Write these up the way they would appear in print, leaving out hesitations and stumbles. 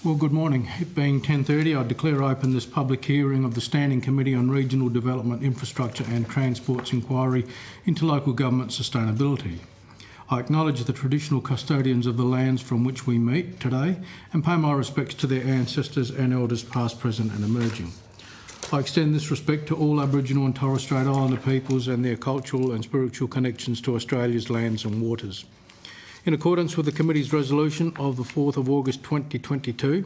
Well, good morning. It being 10:30, I declare open this public hearing of the Standing Committee on Regional Development, Infrastructure and Transport's inquiry into local government sustainability. I acknowledge the traditional custodians of the lands from which we meet today and pay my respects to their ancestors and elders past, present and emerging. I extend this respect to all Aboriginal and Torres Strait Islander peoples and their cultural and spiritual connections to Australia's lands and waters. In accordance with the Committee's resolution of the 4th of August 2022,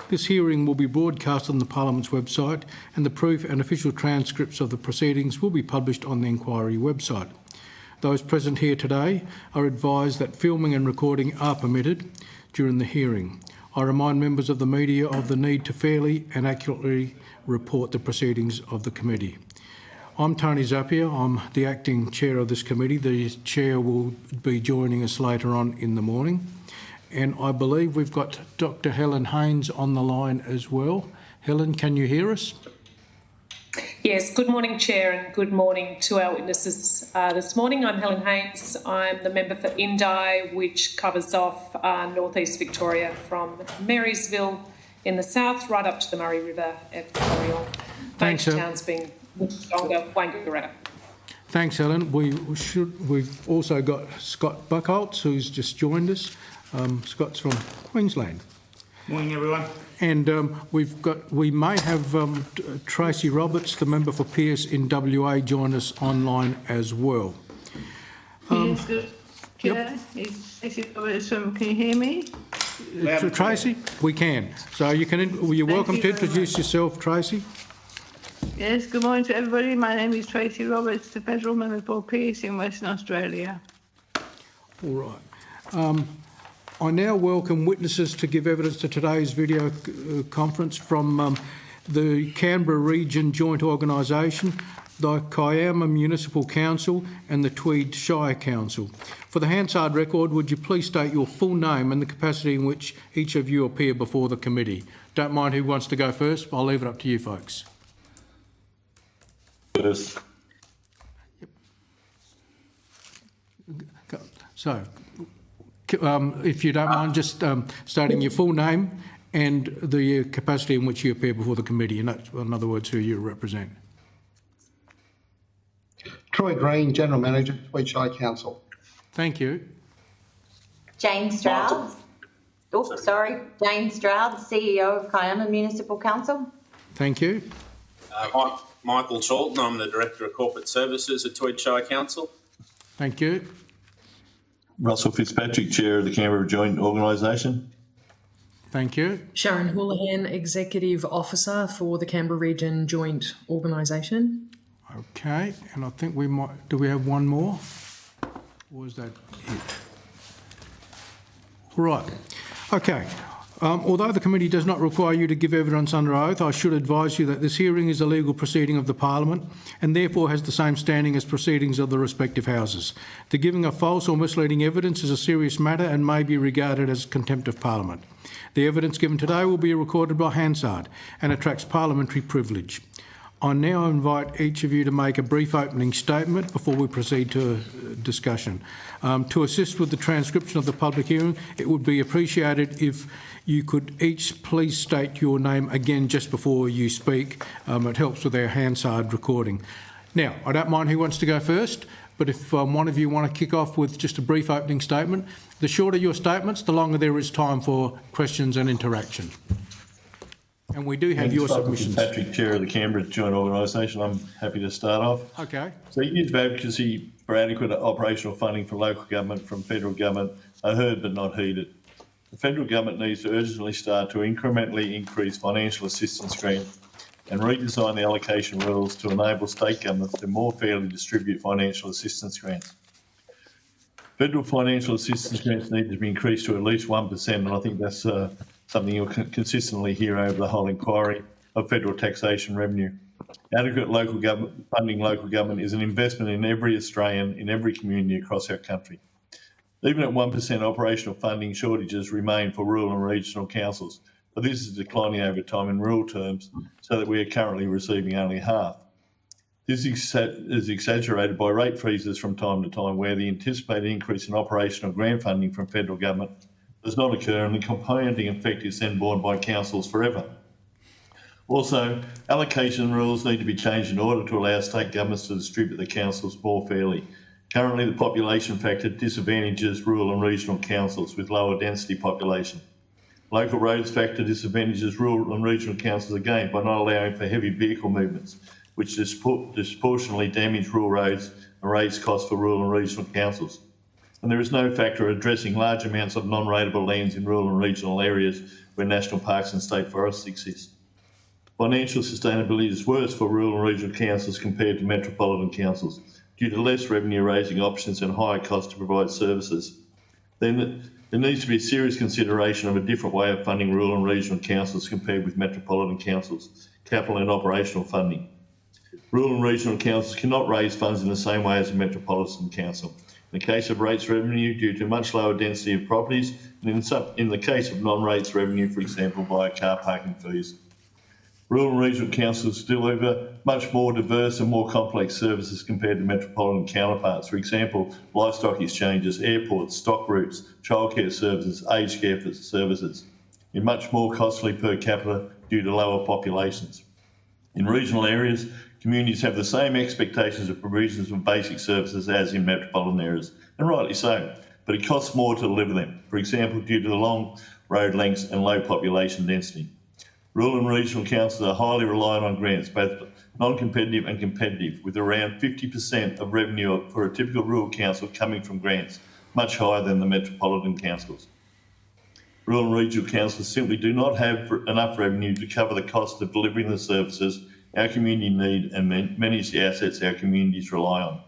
this hearing will be broadcast on the Parliament's website and the proof and official transcripts of the proceedings will be published on the inquiry website. Those present here today are advised that filming and recording are permitted during the hearing. I remind members of the media of the need to fairly and accurately report the proceedings of the Committee. I'm Tony Zappia. I'm the acting chair of this committee. The chair will be joining us later on in the morning. And I believe we've got Dr. Helen Haynes on the line as well. Helen, can you hear us? Yes, good morning, Chair, and good morning to our witnesses this morning. I'm Helen Haynes. I'm the member for Indi, which covers off northeast Victoria from Marysville in the south right up to the Murray River at Victoria. Thanks, towns being Wangaratta. Thanks, Helen. We've also got Scott Buckholtz, who's just joined us. Scott's from Queensland. Morning, everyone. And we may have Tracy Roberts, the member for Pearce in WA, join us online as well. Yes, good. Chair, can you hear me? Tracy, we can. So you're welcome to introduce yourself, Tracy. Yes, good morning to everybody. My name is Tracy Roberts, the Federal Member for Pearce in Western Australia. All right. I now welcome witnesses to give evidence to today's video conference from the Canberra Region Joint Organisation, the Kiama Municipal Council and the Tweed Shire Council. For the Hansard record, would you please state your full name and the capacity in which each of you appear before the committee? Don't mind who wants to go first. I'll leave it up to you folks. Yes. So, if you don't mind just stating your full name and the capacity in which you appear before the committee, and that's, in other words, who you represent. Troy Green, General Manager, Tweed Shire Council. Thank you. Jane Stroud. Jane Stroud, CEO of Kiama Municipal Council. Thank you. Michael Charlton, I'm the Director of Corporate Services at Tweed Shire Council. Thank you. Russell Fitzpatrick, Chair of the Canberra Joint Organisation. Thank you. Sharon Houlihan, Executive Officer for the Canberra Region Joint Organisation. Okay, and I think we might, do we have one more? Or is that it? All right. Okay. Although the committee does not require you to give evidence under oath, I should advise you that this hearing is a legal proceeding of the Parliament and therefore has the same standing as proceedings of the respective houses. The giving of false or misleading evidence is a serious matter and may be regarded as contempt of Parliament. The evidence given today will be recorded by Hansard and attracts parliamentary privilege. I now invite each of you to make a brief opening statement before we proceed to discussion. To assist with the transcription of the public hearing, it would be appreciated if you could each please state your name again just before you speak. It helps with our Hansard recording. Now, I don't mind who wants to go first, but if one of you want to kick off with just a brief opening statement, the shorter your statements, the longer there is time for questions and interaction. And we do have your submissions. Patrick, Chair of the Canberra Joint Organisation. I'm happy to start off. Okay. So years of advocacy for adequate operational funding for local government from federal government are heard but not heeded. The federal government needs to urgently start to incrementally increase financial assistance grants and redesign the allocation rules to enable state governments to more fairly distribute financial assistance grants. Federal financial assistance grants need to be increased to at least 1%, and I think that's something you'll consistently hear over the whole inquiry of federal taxation revenue. Adequate local government funding local government is an investment in every Australian, in every community across our country. Even at 1% operational funding, shortages remain for rural and regional councils, but this is declining over time in real terms, so that we are currently receiving only half. This is exaggerated by rate freezes from time to time, where the anticipated increase in operational grant funding from federal government does not occur, and the compounding effect is then borne by councils forever. Also, allocation rules need to be changed in order to allow state governments to distribute the councils more fairly. Currently, the population factor disadvantages rural and regional councils with lower density population. Local roads factor disadvantages rural and regional councils again by not allowing for heavy vehicle movements, which disproportionately damage rural roads and raise costs for rural and regional councils. And there is no factor addressing large amounts of non-rateable lands in rural and regional areas where national parks and state forests exist. Financial sustainability is worse for rural and regional councils compared to metropolitan councils due to less revenue raising options and higher costs to provide services. Then there needs to be a serious consideration of a different way of funding rural and regional councils compared with metropolitan councils, capital and operational funding. Rural and regional councils cannot raise funds in the same way as a metropolitan council. In the case of rates revenue, due to much lower density of properties, and in the case of non-rates revenue, for example, via car parking fees. Rural and regional councils deliver much more diverse and more complex services compared to metropolitan counterparts. For example, livestock exchanges, airports, stock routes, childcare services, aged care services, in much more costly per capita due to lower populations. In regional areas, communities have the same expectations of provisions of basic services as in metropolitan areas, and rightly so, but it costs more to deliver them, for example, due to the long road lengths and low population density. Rural and regional councils are highly reliant on grants, both non-competitive and competitive, with around 50% of revenue for a typical rural council coming from grants, much higher than the metropolitan councils. Rural and regional councils simply do not have enough revenue to cover the cost of delivering the services our community need and manage the assets our communities rely on.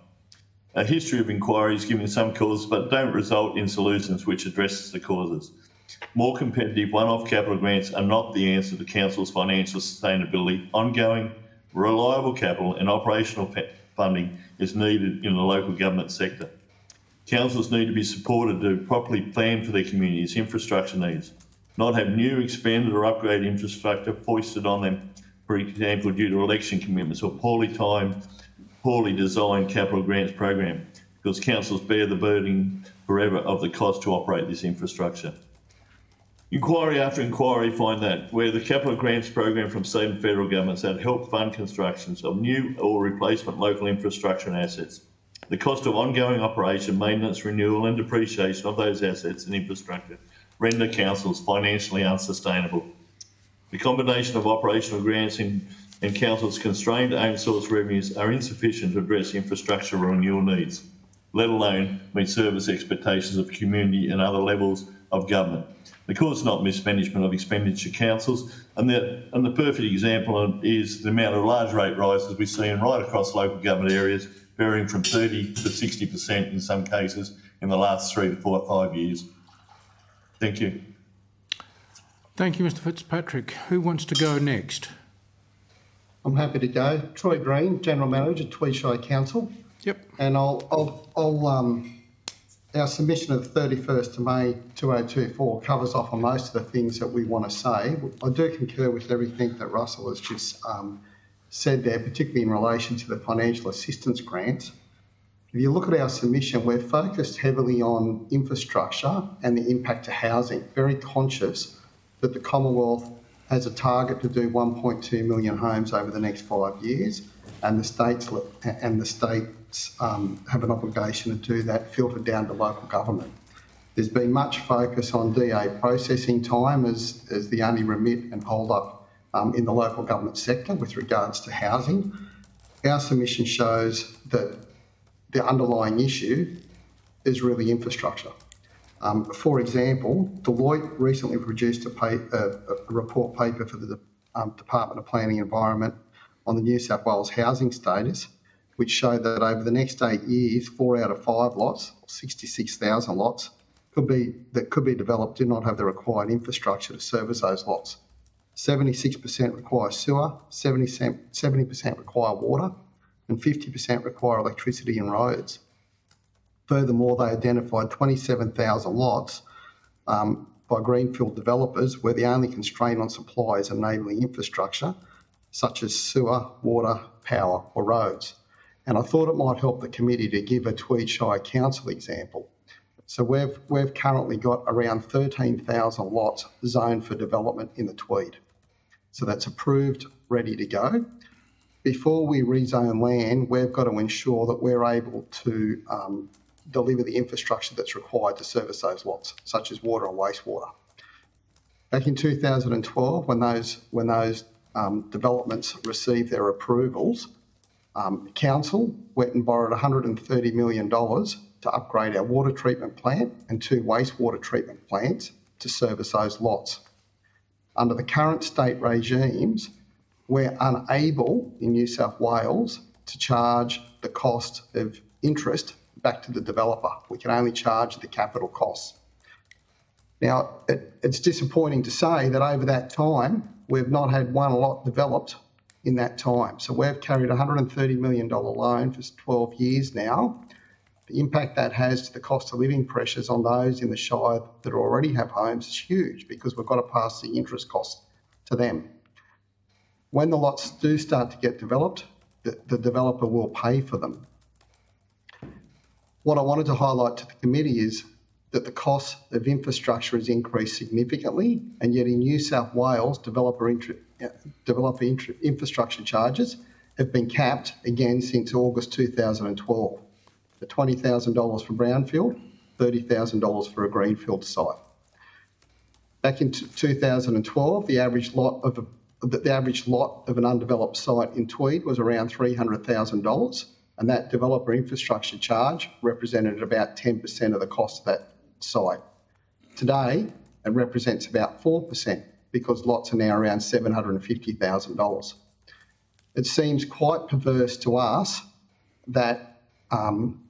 A history of inquiries giving some causes but don't result in solutions which addresses the causes. More competitive one-off capital grants are not the answer to council's financial sustainability. Ongoing, reliable capital and operational funding is needed in the local government sector. Councils need to be supported to properly plan for their community's infrastructure needs, not have new, expanded or upgraded infrastructure foisted on them, for example, due to election commitments or poorly timed, poorly designed capital grants program, because councils bear the burden forever of the cost to operate this infrastructure. Inquiry after inquiry find that where the capital grants program from state and federal governments that help fund constructions of new or replacement local infrastructure and assets, the cost of ongoing operation, maintenance, renewal and depreciation of those assets and infrastructure render councils financially unsustainable. The combination of operational grants and councils' constrained own source revenues are insufficient to address infrastructure renewal needs, let alone meet service expectations of community and other levels of government. The cause is not mismanagement of expenditure councils, and the perfect example is the amount of large rate rises we've seen right across local government areas, varying from 30 to 60% in some cases in the last 3 to 4 or 5 years. Thank you. Thank you, Mr Fitzpatrick. Who wants to go next? I'm happy to go. Troy Green, General Manager, Tweed Council. Yep. And our submission of 31st of May 2024 covers off on most of the things that we want to say. I do concur with everything that Russell has just said there, particularly in relation to the financial assistance grants. If you look at our submission, we're focused heavily on infrastructure and the impact to housing, very conscious that the Commonwealth has a target to do 1.2 million homes over the next 5 years, and the states have an obligation to do that, filtered down to local government. There's been much focus on DA processing time as the only remit and hold up in the local government sector with regards to housing. Our submission shows that the underlying issue is really infrastructure. For example, Deloitte recently produced a report paper for the Department of Planning and Environment on the New South Wales housing status, which showed that over the next 8 years, 4 out of 5 lots, 66,000 lots, could be developed do not have the required infrastructure to service those lots. 76% require sewer, 70% require water, and 50% require electricity and roads. Furthermore, they identified 27,000 lots by greenfield developers where the only constraint on supply is enabling infrastructure, such as sewer, water, power or roads. And I thought it might help the committee to give a Tweed Shire Council example. So we've currently got around 13,000 lots zoned for development in the Tweed. So that's approved, ready to go. Before we rezone land, we've got to ensure that we're able to deliver the infrastructure that's required to service those lots, such as water and wastewater. Back in 2012, when those developments received their approvals, Council went and borrowed $130 million to upgrade our water treatment plant and 2 wastewater treatment plants to service those lots. Under the current state regimes, we're unable in New South Wales to charge the cost of interest back to the developer. We can only charge the capital costs. Now, it's disappointing to say that over that time, we've not had one lot developed in that time. So we've carried a $130 million loan for 12 years now. The impact that has to the cost of living pressures on those in the Shire that already have homes is huge, because we've got to pass the interest costs to them. When the lots do start to get developed, the developer will pay for them. What I wanted to highlight to the committee is that the cost of infrastructure has increased significantly, and yet in New South Wales, developer infrastructure charges have been capped again since August 2012. The $20,000 for brownfield, $30,000 for a greenfield site. Back in 2012, the average lot of an undeveloped site in Tweed was around $300,000, and that developer infrastructure charge represented about 10% of the cost of that site. Today, it represents about 4%, because lots are now around $750,000. It seems quite perverse to us that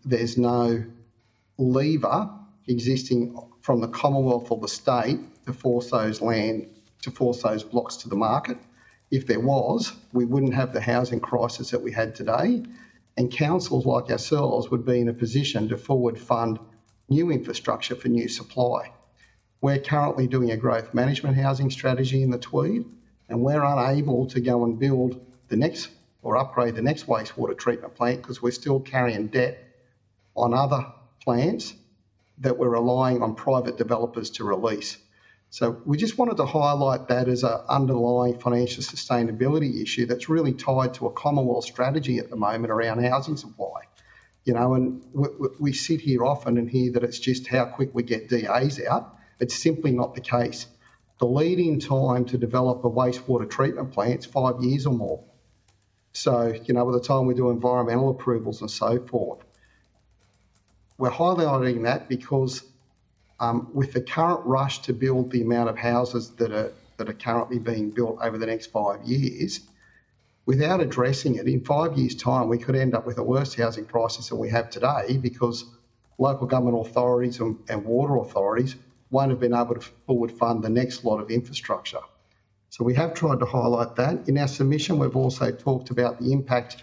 there's no lever existing from the Commonwealth or the state to force those blocks to the market. If there was, we wouldn't have the housing crisis that we had today, and councils like ourselves would be in a position to forward fund new infrastructure for new supply. We're currently doing a growth management housing strategy in the Tweed, and we're unable to go and build the next or upgrade the next wastewater treatment plant because we're still carrying debt on other plants that we're relying on private developers to release. So we just wanted to highlight that as an underlying financial sustainability issue that's really tied to a Commonwealth strategy at the moment around housing supply. You know, and we sit here often and hear that it's just how quick we get DAs out. It's simply not the case. The lead-in time to develop a wastewater treatment plant is 5 years or more. So, you know, by the time we do environmental approvals and so forth, we're highlighting that because with the current rush to build the amount of houses that are currently being built over the next 5 years, without addressing it, in 5 years' time, we could end up with a worse housing crisis than we have today, because local government authorities and water authorities won't have been able to forward fund the next lot of infrastructure. So we have tried to highlight that. In our submission, we've also talked about the impact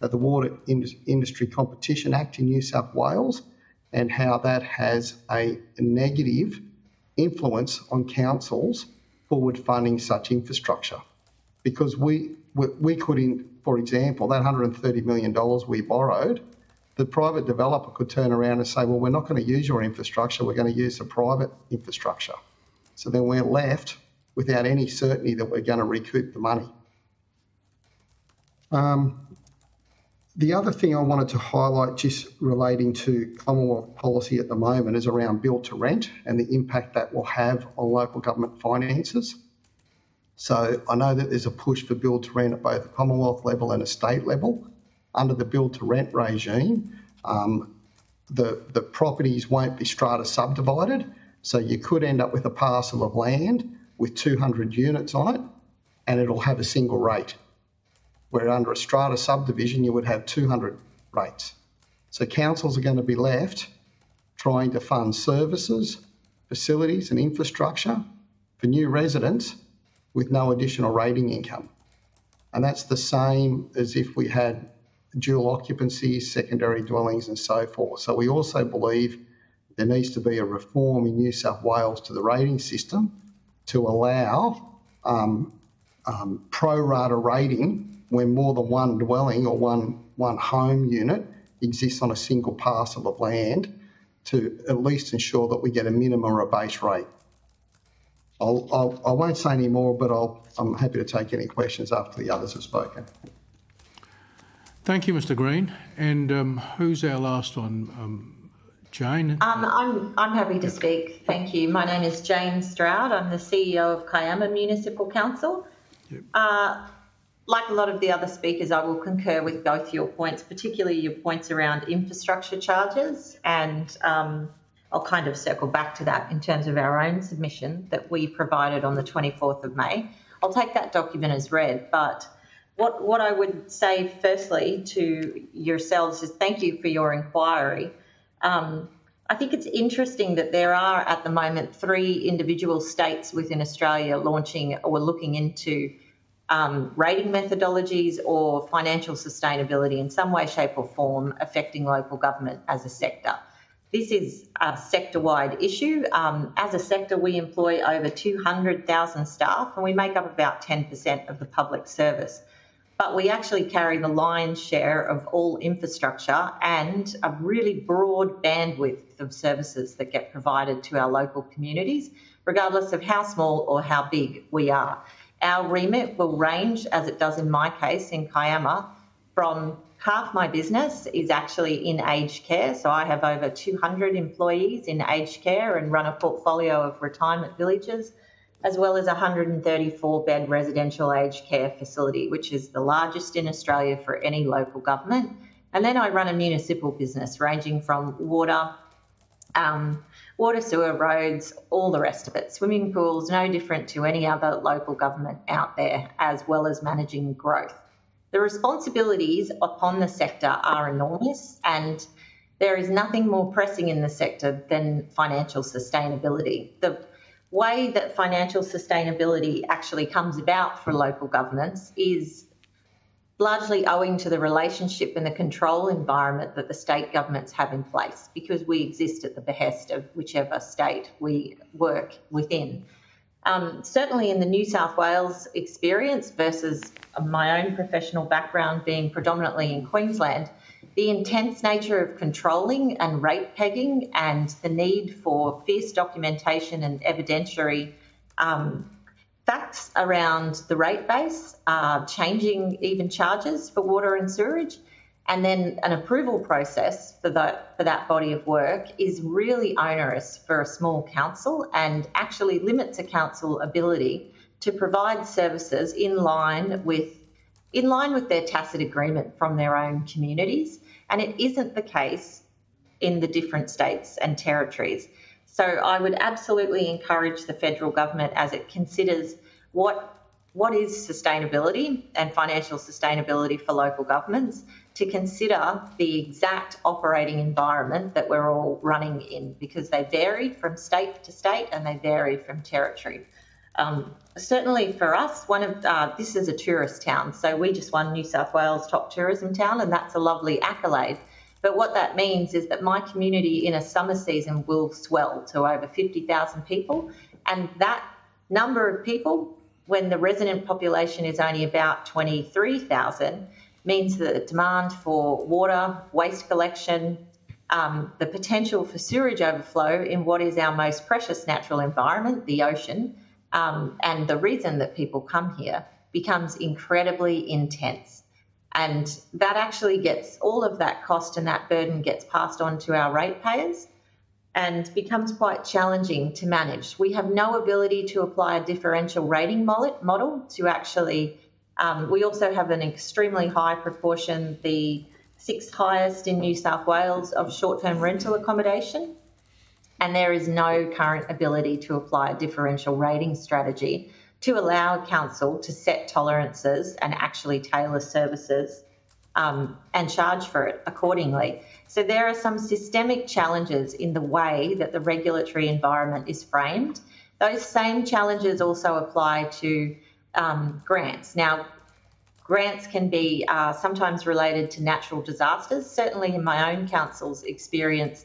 of the Water Industry Competition Act in New South Wales and how that has a negative influence on councils forward funding such infrastructure. Because we could, for example, that $130 million we borrowed, the private developer could turn around and say, well, we're not going to use your infrastructure, we're going to use the private infrastructure. So then we're left without any certainty that we're going to recoup the money. The other thing I wanted to highlight, just relating to Commonwealth policy at the moment, is around build to rent and the impact that will have on local government finances. So I know that there's a push for build to rent at both the Commonwealth level and a state level. Under the build to rent regime, the properties won't be strata subdivided, so you could end up with a parcel of land with 200 units on it, and it'll have a single rate. Where under a strata subdivision, you would have 200 rates. So councils are going to be left trying to fund services, facilities and infrastructure for new residents with no additional rating income. And that's the same as if we had dual occupancy, secondary dwellings and so forth. So we also believe there needs to be a reform in New South Wales to the rating system to allow pro rata rating when more than one dwelling or one home unit exists on a single parcel of land, to at least ensure that we get a minimum or a base rate. I won't say any more, but I'm happy to take any questions after the others have spoken. Thank you, Mr. Green. And who's our last one? Jane? I'm happy to speak. Thank you. My name is Jane Stroud. I'm the CEO of Kiama Municipal Council. Yep. Like a lot of the other speakers, I will concur with both your points, particularly your points around infrastructure charges, and I'll kind of circle back to that in terms of our own submission that we provided on the 24th of May. I'll take that document as read, but what I would say firstly to yourselves is thank you for your inquiry. I think it's interesting that there are at the moment 3 individual states within Australia launching or looking into rating methodologies or financial sustainability in some way, shape or form affecting local government as a sector. This is a sector-wide issue. As a sector, we employ over 200,000 staff and we make up about 10% of the public service. But we actually carry the lion's share of all infrastructure and a really broad bandwidth of services that get provided to our local communities, regardless of how small or how big we are. Our remit will range, as it does in my case in Kiama, from half my business is actually in aged care. So I have over 200 employees in aged care and run a portfolio of retirement villages, as well as a 134-bed residential aged care facility, which is the largest in Australia for any local government. And then I run a municipal business ranging from water, sewer, roads, all the rest of it. Swimming pools, no different to any other local government out there, as well as managing growth. The responsibilities upon the sector are enormous, and there is nothing more pressing in the sector than financial sustainability. The way that financial sustainability actually comes about for local governments is largely owing to the relationship and the control environment that the state governments have in place, because we exist at the behest of whichever state we work within. Certainly in the New South Wales experience versus my own professional background being predominantly in Queensland, the intense nature of controlling and rate pegging and the need for fierce documentation and evidentiary facts around the rate base, changing even charges for water and sewerage, and then an approval process for that body of work is really onerous for a small council and actually limits a council ability to provide services in line with their tacit agreement from their own communities. And it isn't the case in the different states and territories. So I would absolutely encourage the federal government, as it considers what is sustainability and financial sustainability for local governments, to consider the exact operating environment that we're all running in, because they vary from state to state and they vary from territory. Certainly for us, this is a tourist town, so we just won New South Wales top tourism town, and that's a lovely accolade. But what that means is that my community in a summer season will swell to over 50,000 people, and that number of people, when the resident population is only about 23,000, means that the demand for water, waste collection, the potential for sewerage overflow in what is our most precious natural environment, the ocean, and the reason that people come here becomes incredibly intense. And that actually gets, all of that cost and that burden gets passed on to our ratepayers and becomes quite challenging to manage. We have no ability to apply a differential rating model to actually, we also have an extremely high proportion, the 6th highest in New South Wales, of short-term rental accommodation. And there is no current ability to apply a differential rating strategy to allow council to set tolerances and actually tailor services and charge for it accordingly. So there are some systemic challenges in the way that the regulatory environment is framed. Those same challenges also apply to grants. Now, grants can be sometimes related to natural disasters. Certainly in my own council's experience,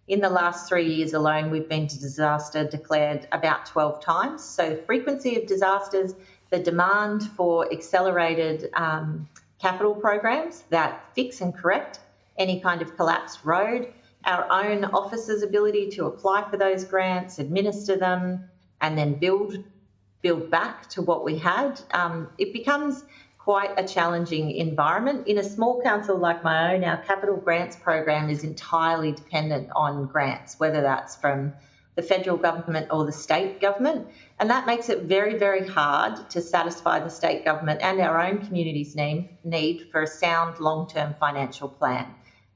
in the last 3 years alone, we've been to disaster declared about 12 times. So the frequency of disasters, the demand for accelerated capital programs that fix and correct any kind of collapsed road, our own officers' ability to apply for those grants, administer them, and then build back to what we had, it becomes quite a challenging environment. In a small council like my own, our capital grants program is entirely dependent on grants, whether that's from the federal government or the state government. And that makes it very, very hard to satisfy the state government and our own community's need for a sound long-term financial plan,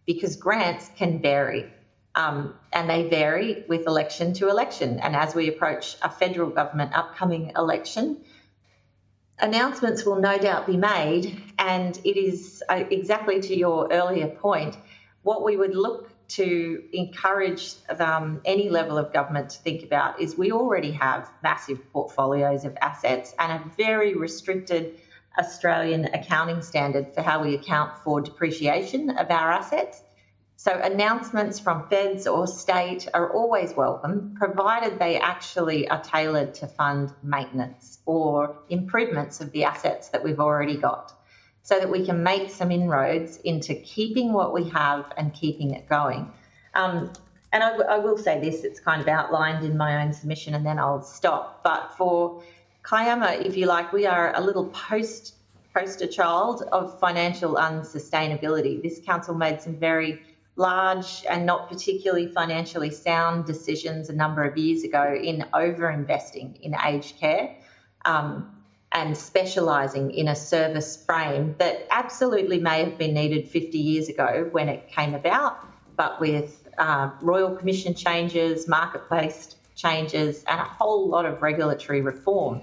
because grants can vary. And they vary with election to election. And as we approach a federal government upcoming election, announcements will no doubt be made. And it is exactly to your earlier point, what we would look to encourage any level of government to think about is we already have massive portfolios of assets and a very restricted Australian accounting standard for how we account for depreciation of our assets. So announcements from feds or state are always welcome, provided they actually are tailored to fund maintenance or improvements of the assets that we've already got, so that we can make some inroads into keeping what we have and keeping it going. And I will say this, it's kind of outlined in my own submission and then I'll stop. But for Kiama, if you like, we are a little poster child of financial unsustainability. This council made some very large and not particularly financially sound decisions a number of years ago in over-investing in aged care and specialising in a service frame that absolutely may have been needed 50 years ago when it came about, but with Royal Commission changes, marketplace changes and a whole lot of regulatory reform,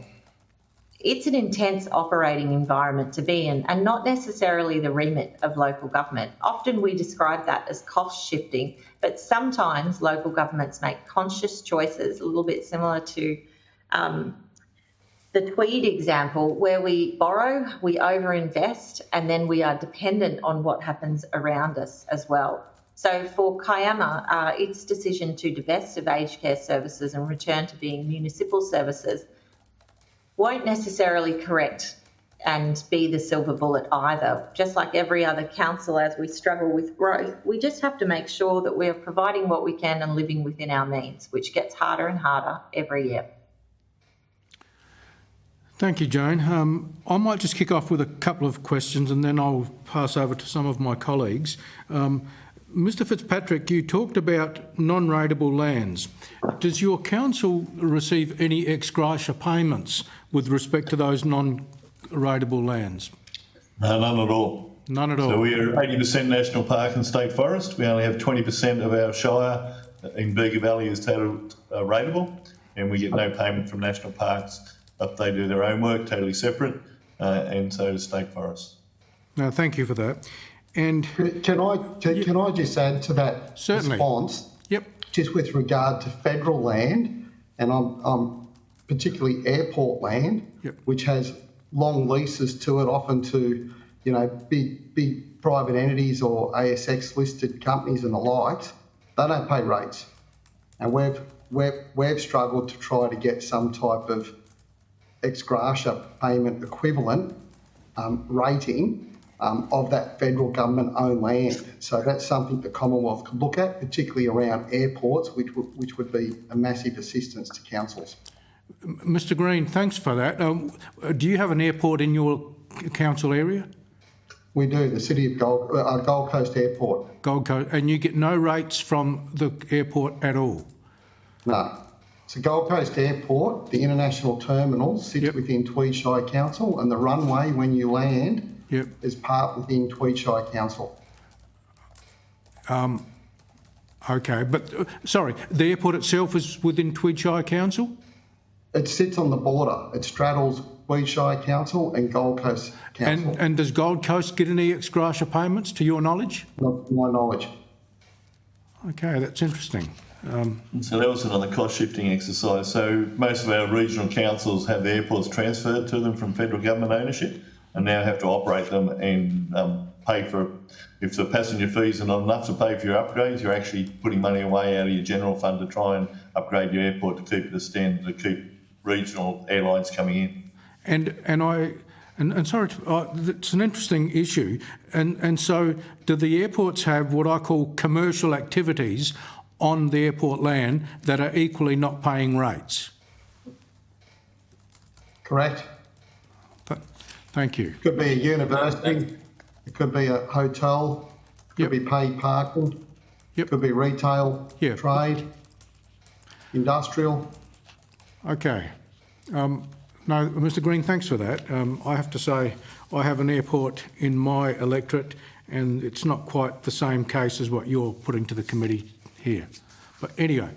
it's an intense operating environment to be in and not necessarily the remit of local government. Often we describe that as cost shifting, but sometimes local governments make conscious choices, a little bit similar to the Tweed example, where we borrow, we overinvest, and then we are dependent on what happens around us as well. So for Kiama, its decision to divest of aged care services and return to being municipal services won't necessarily correct and be the silver bullet either. Just like every other council, as we struggle with growth, we just have to make sure that we're providing what we can and living within our means, which gets harder and harder every year. Thank you, Jane. I might just kick off with a couple of questions and then I'll pass over to some of my colleagues. Mr Fitzpatrick, you talked about non-rateable lands. Does your council receive any ex gratia payments with respect to those non-rateable lands? No, none at all. None at all. So we are 80% national park and state forest. We only have 20% of our shire in Bega Valley is total rateable, and we get no payment from national parks. But they do their own work, totally separate, and so does state forests. No, thank you for that. And can I just add to that response? Yep. Just with regard to federal land, and I'm particularly airport land, yep, which has long leases to it, often to big private entities or ASX listed companies and the likes. They don't pay rates, and we've struggled to try to get some type of ex gratia payment equivalent rating of that federal government-owned land. So that's something the Commonwealth could look at, particularly around airports, which would be a massive assistance to councils. Mr Green, thanks for that. Do you have an airport in your council area? We do, the City of Gold Coast Airport. Gold Coast, and you get no rates from the airport at all? No. So Gold Coast Airport, the international terminal, sits within Tweed Shire Council, and the runway when you land is part within Tweed Shire Council. Okay, but sorry, the airport itself is within Tweed Shire Council? It sits on the border. It straddles Tweed Shire Council and Gold Coast Council. And does Gold Coast get any ex gratia payments, to your knowledge? Not to my knowledge. Okay, that's interesting. So that was another cost shifting exercise. So most of our regional councils have the airports transferred to them from federal government ownership and now have to operate them and pay for, if the passenger fees are not enough to pay for your upgrades, you're actually putting money away out of your general fund to try and upgrade your airport to keep it a standard, to keep regional airlines coming in. And I And sorry, it's an interesting issue. And so do the airports have what I call commercial activities on the airport land that are equally not paying rates? Correct. Thank you. Could be a university, it could be a hotel, could be paid parking, could be retail, trade, industrial. Okay. No, Mr. Green, thanks for that. I have to say I have an airport in my electorate and it's not quite the same case as what you're putting to the committee here. But anyway,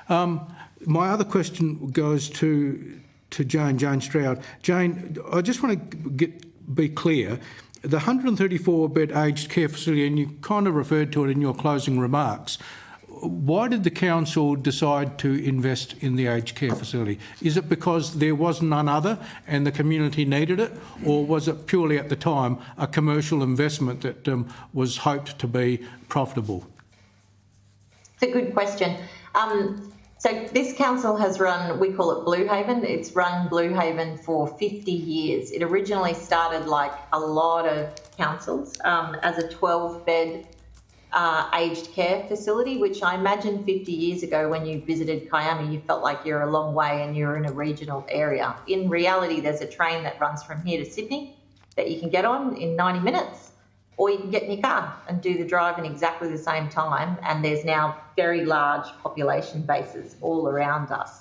my other question goes to Jane Stroud. Jane, I just want to be clear. The 134-bed aged care facility, and you kind of referred to it in your closing remarks, why did the council decide to invest in the aged care facility? Is it because there was none other and the community needed it, or was it purely at the time a commercial investment that was hoped to be profitable? It's a good question. So this council has run, we call it Blue Haven. It's run Blue Haven for 50 years. It originally started, like a lot of councils, as a 12-bed aged care facility, which I imagine 50 years ago when you visited Kiama, you felt like you're a long way and you're in a regional area. In reality, there's a train that runs from here to Sydney that you can get on in 90 minutes, or you can get in your car and do the drive in exactly the same time. And there's now very large population bases all around us.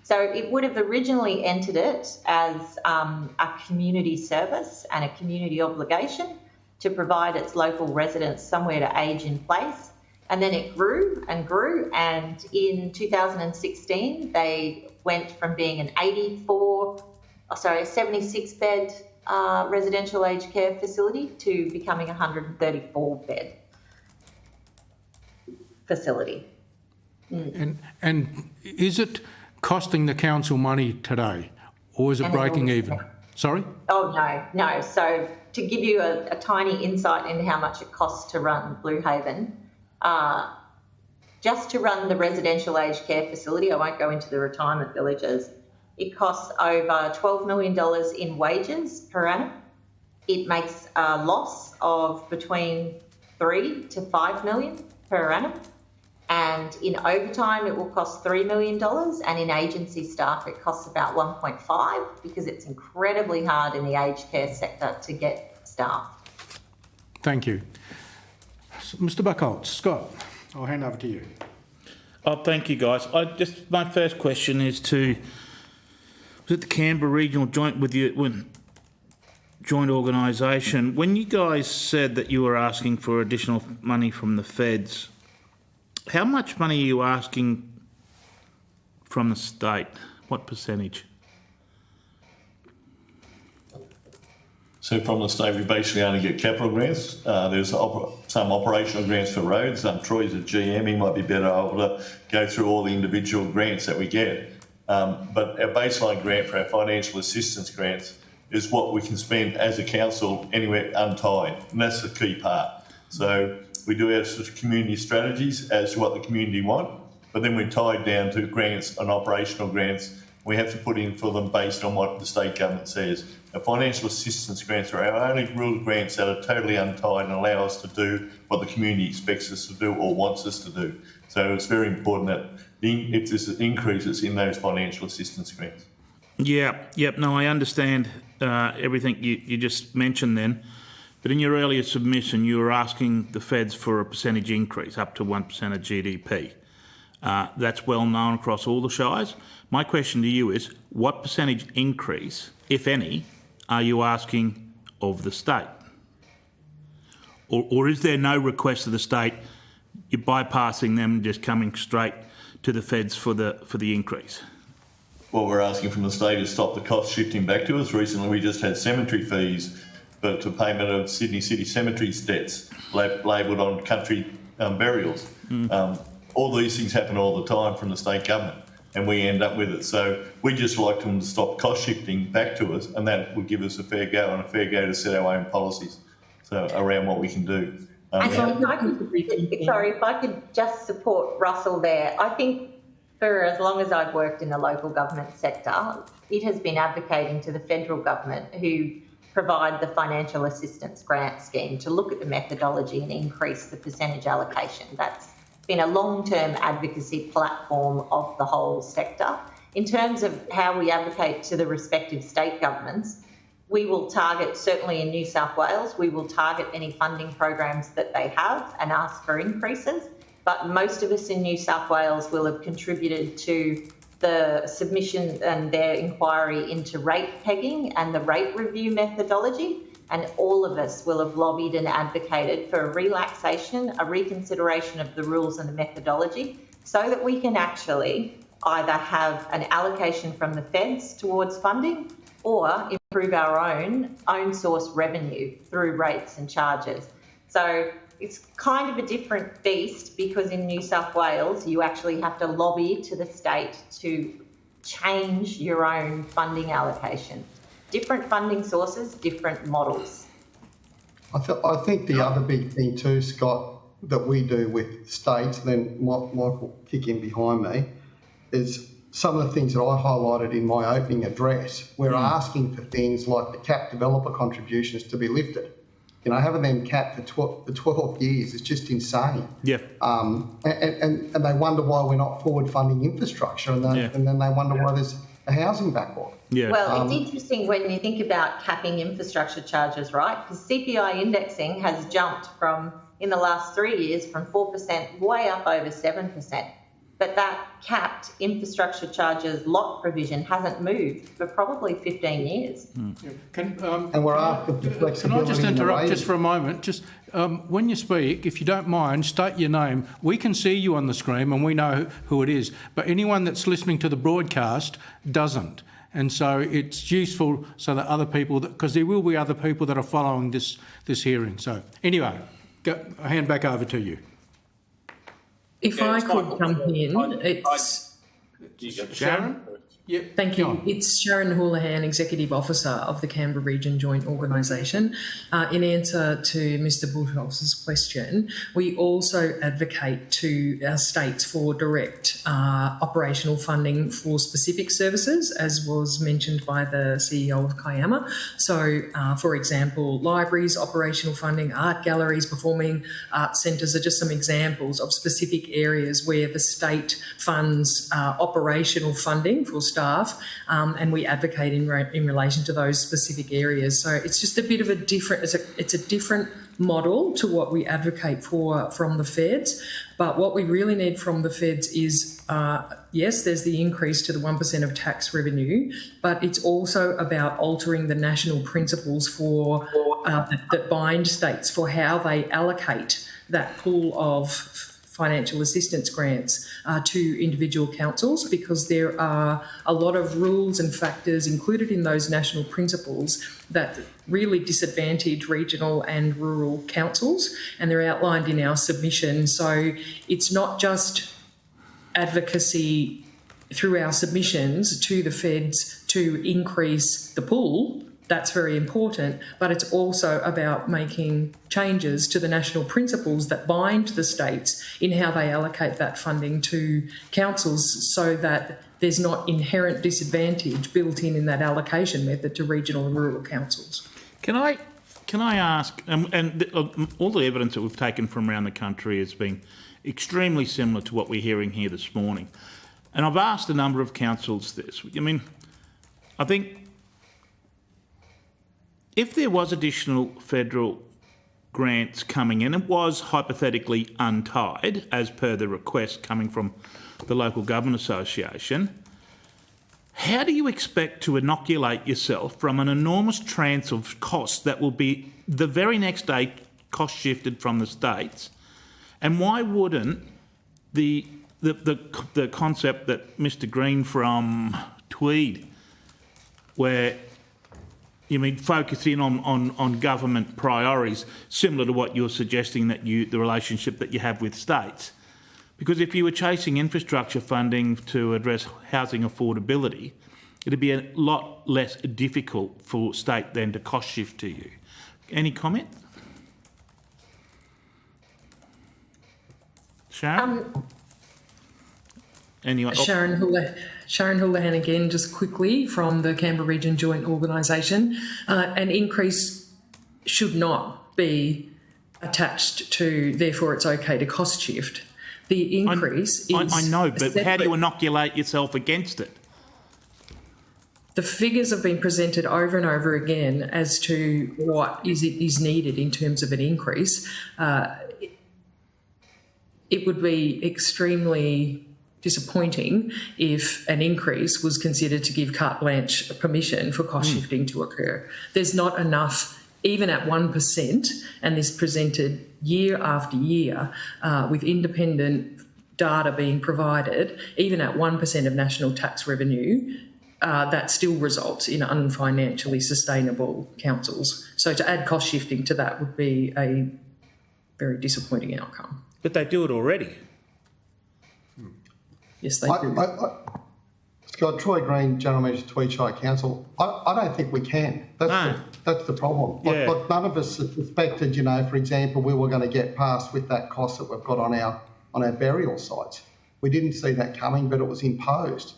So it would have originally entered it as a community service and a community obligation to provide its local residents somewhere to age in place. And then it grew and grew. And in 2016, they went from being an 76-bed residential aged care facility to becoming a 134-bed facility. And is it costing the council money today, or is it breaking even? Sorry? Oh, no. So to give you a tiny insight into how much it costs to run Blue Haven, just to run the residential aged care facility, I won't go into the retirement villages, it costs over $12 million in wages per annum. It makes a loss of between $3 to $5 million per annum. And in overtime, it will cost $3 million. And in agency staff, it costs about 1.5 because it's incredibly hard in the aged care sector to get staff. Thank you. Mr. Buckholtz, Scott, I'll hand over to you. Oh, thank you, guys. My first question is to, was it the Canberra Regional Joint Joint Organisation? When you guys said that you were asking for additional money from the feds, how much money are you asking from the state? What percentage? So from the state, we basically only get capital grants. There's some operational grants for roads. Troy's a GM, he might be better able to go through all the individual grants that we get. But our baseline grant for our financial assistance grants is what we can spend as a council anywhere untied, and that's the key part. So we do our sort of community strategies as to what the community want, but then we're tied down to grants and operational grants. We have to put in for them based on what the state government says. Our financial assistance grants are our only real grants that are totally untied and allow us to do what the community expects us to do or wants us to do. So it's very important that if there's increases in those financial assistance grants. No, I understand everything you just mentioned then. But in your earlier submission, you were asking the feds for a percentage increase, up to 1% of GDP. That's well known across all the shires. My question to you is, what percentage increase, if any, are you asking of the state? Or is there no request of the state, you're bypassing them and just coming straight to the feds for the increase? What we're asking from the state is stop the cost shifting back to us. Recently we just had cemetery fees for payment of Sydney City Cemetery's debts labelled on country burials. All these things happen all the time from the state government and we end up with it. So we just like them to stop cost shifting back to us, and that would give us a fair go and a fair go to set our own policies around what we can do. If I could just support Russell there. I think for as long as I've worked in the local government sector, it has been advocating to the federal government, who provide the financial assistance grant scheme to look at the methodology and increase the percentage allocation. That's been a long-term advocacy platform of the whole sector. In terms of how we advocate to the respective state governments, we will target, certainly in New South Wales, we will target any funding programs that they have and ask for increases. But most of us in New South Wales will have contributed to the submission and their inquiry into rate pegging and the rate review methodology. And all of us will have lobbied and advocated for a relaxation, a reconsideration of the rules and the methodology, so that we can actually either have an allocation from the feds towards funding or improve our own source revenue through rates and charges. So it's kind of a different beast, because in New South Wales you actually have to lobby to the state to change your own funding allocation. Different funding sources, different models. I think the other big thing too, Scott, that we do with states, then Mike will kick in behind me, is some of the things that I highlighted in my opening address. We're asking for things like the cap developer contributions to be lifted. You know, having them capped for 12 years is just insane. Yeah. And they wonder why we're not forward funding infrastructure, and then they wonder why there's a housing backlog. Yeah. Well, it's interesting when you think about capping infrastructure charges, right? Because CPI indexing has jumped from, in the last 3 years, from 4% way up over 7%. But that capped infrastructure charges lock provision hasn't moved for probably 15 years. And we're asking for flexibility. Can I just interrupt just for a moment? Just when you speak, if you don't mind, state your name. We can see you on the screen and we know who it is, but anyone that's listening to the broadcast doesn't. And so it's useful so that other people, because there will be other people that are following this hearing. So anyway, I hand back over to you. If I could jump in, it's... Sharon? Yeah. Thank you. It's Sharon Houlihan, Executive Officer of the Canberra Region Joint Organisation. In answer to Mr Bushholz's question, we also advocate to our states for direct operational funding for specific services, as was mentioned by the CEO of Kiama. So, for example, libraries, operational funding, art galleries, performing arts centres are just some examples of specific areas where the state funds operational funding for staff, and we advocate in relation to those specific areas. So it's just a bit of a different, it's a different model to what we advocate for from the feds. But what we really need from the feds is, yes, there's the increase to the 1% of tax revenue, but it's also about altering the national principles for that bind states for how they allocate that pool of financial assistance grants to individual councils, because there are a lot of rules and factors included in those national principles that really disadvantage regional and rural councils, and they're outlined in our submission. So it's not just advocacy through our submissions to the feds to increase the pool. That's very important, but it's also about making changes to the national principles that bind the states in how they allocate that funding to councils, so that there's not inherent disadvantage built in that allocation method to regional and rural councils. Can I ask, all the evidence that we've taken from around the country has been extremely similar to what we're hearing here this morning. And I've asked a number of councils this. I mean, I think if there was additional federal grants coming in, it was hypothetically untied, as per the request coming from the Local Government Association, how do you expect to inoculate yourself from an enormous trance of costs that will be the very next day cost shifted from the states? And why wouldn't the concept that Mr Green from Tweed, where you mean focus in on government priorities, similar to what you're suggesting that the relationship that you have with states? Because if you were chasing infrastructure funding to address housing affordability, it'd be a lot less difficult for state then to cost shift to you. Any comment? Sharon? Anyway, Sharon Sharon Houlihan again, just quickly from the Canberra Region Joint Organisation. An increase should not be attached to, therefore it's okay to cost shift. The increase is... I know, but how do you inoculate yourself against it? The figures have been presented over and over again as to what is needed in terms of an increase. It would be extremely disappointing if an increase was considered to give carte blanche permission for cost shifting to occur. There's not enough, even at 1%, and this presented year after year with independent data being provided, even at 1% of national tax revenue, that still results in unfinancially sustainable councils. So to add cost shifting to that would be a very disappointing outcome. But they do it already. Yes, they do. Scott, Troy Green, General Manager, Tweed Council. I don't think we can. That's the problem. Yeah. Like none of us suspected, for example, we were going to get past with that cost that we've got on our burial sites. We didn't see that coming, but it was imposed.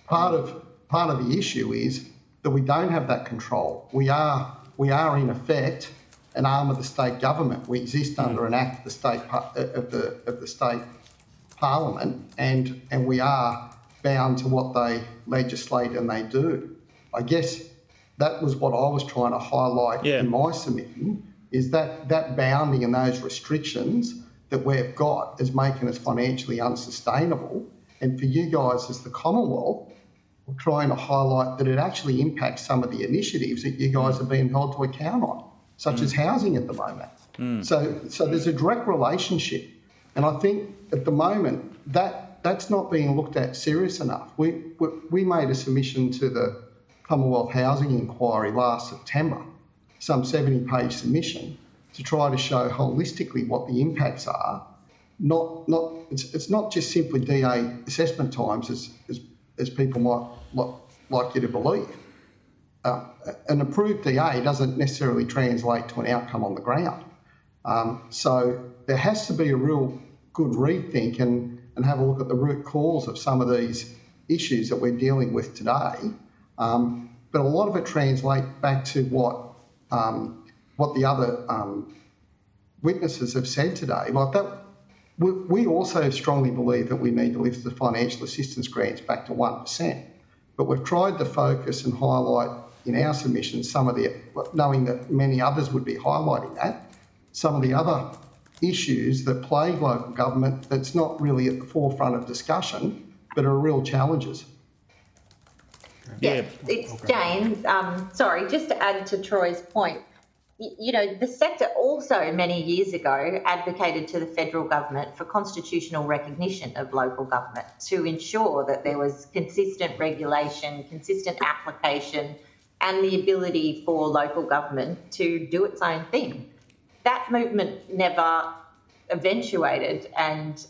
Part of the issue is that we don't have that control. We are in effect an arm of the state government. We exist under an act of the state parliament, and we are bound to what they legislate and they do. I guess that was what I was trying to highlight in my submission, is that bounding and those restrictions that we've got is making us financially unsustainable. And for you guys as the Commonwealth, we're trying to highlight that it actually impacts some of the initiatives that you guys are being held to account on, such as housing at the moment. So there's a direct relationship. And I think at the moment that's not being looked at serious enough. We made a submission to the Commonwealth Housing Inquiry last September, some 70-page submission, to try to show holistically what the impacts are. It's not just simply DA assessment times as people might like you to believe. An approved DA doesn't necessarily translate to an outcome on the ground. So there has to be a real good rethink and have a look at the root cause of some of these issues that we're dealing with today. But a lot of it translates back to what the other witnesses have said today. Like that, we also strongly believe that we need to lift the financial assistance grants back to 1%. But we've tried to focus and highlight in our submissions some of the, knowing that many others would be highlighting that, some of the other issues that plague local government that's not really at the forefront of discussion, but are real challenges. Yeah, it's Jane. Sorry, just to add to Troy's point, the sector also many years ago advocated to the federal government for constitutional recognition of local government to ensure that there was consistent regulation, consistent application, and the ability for local government to do its own thing. That movement never eventuated, and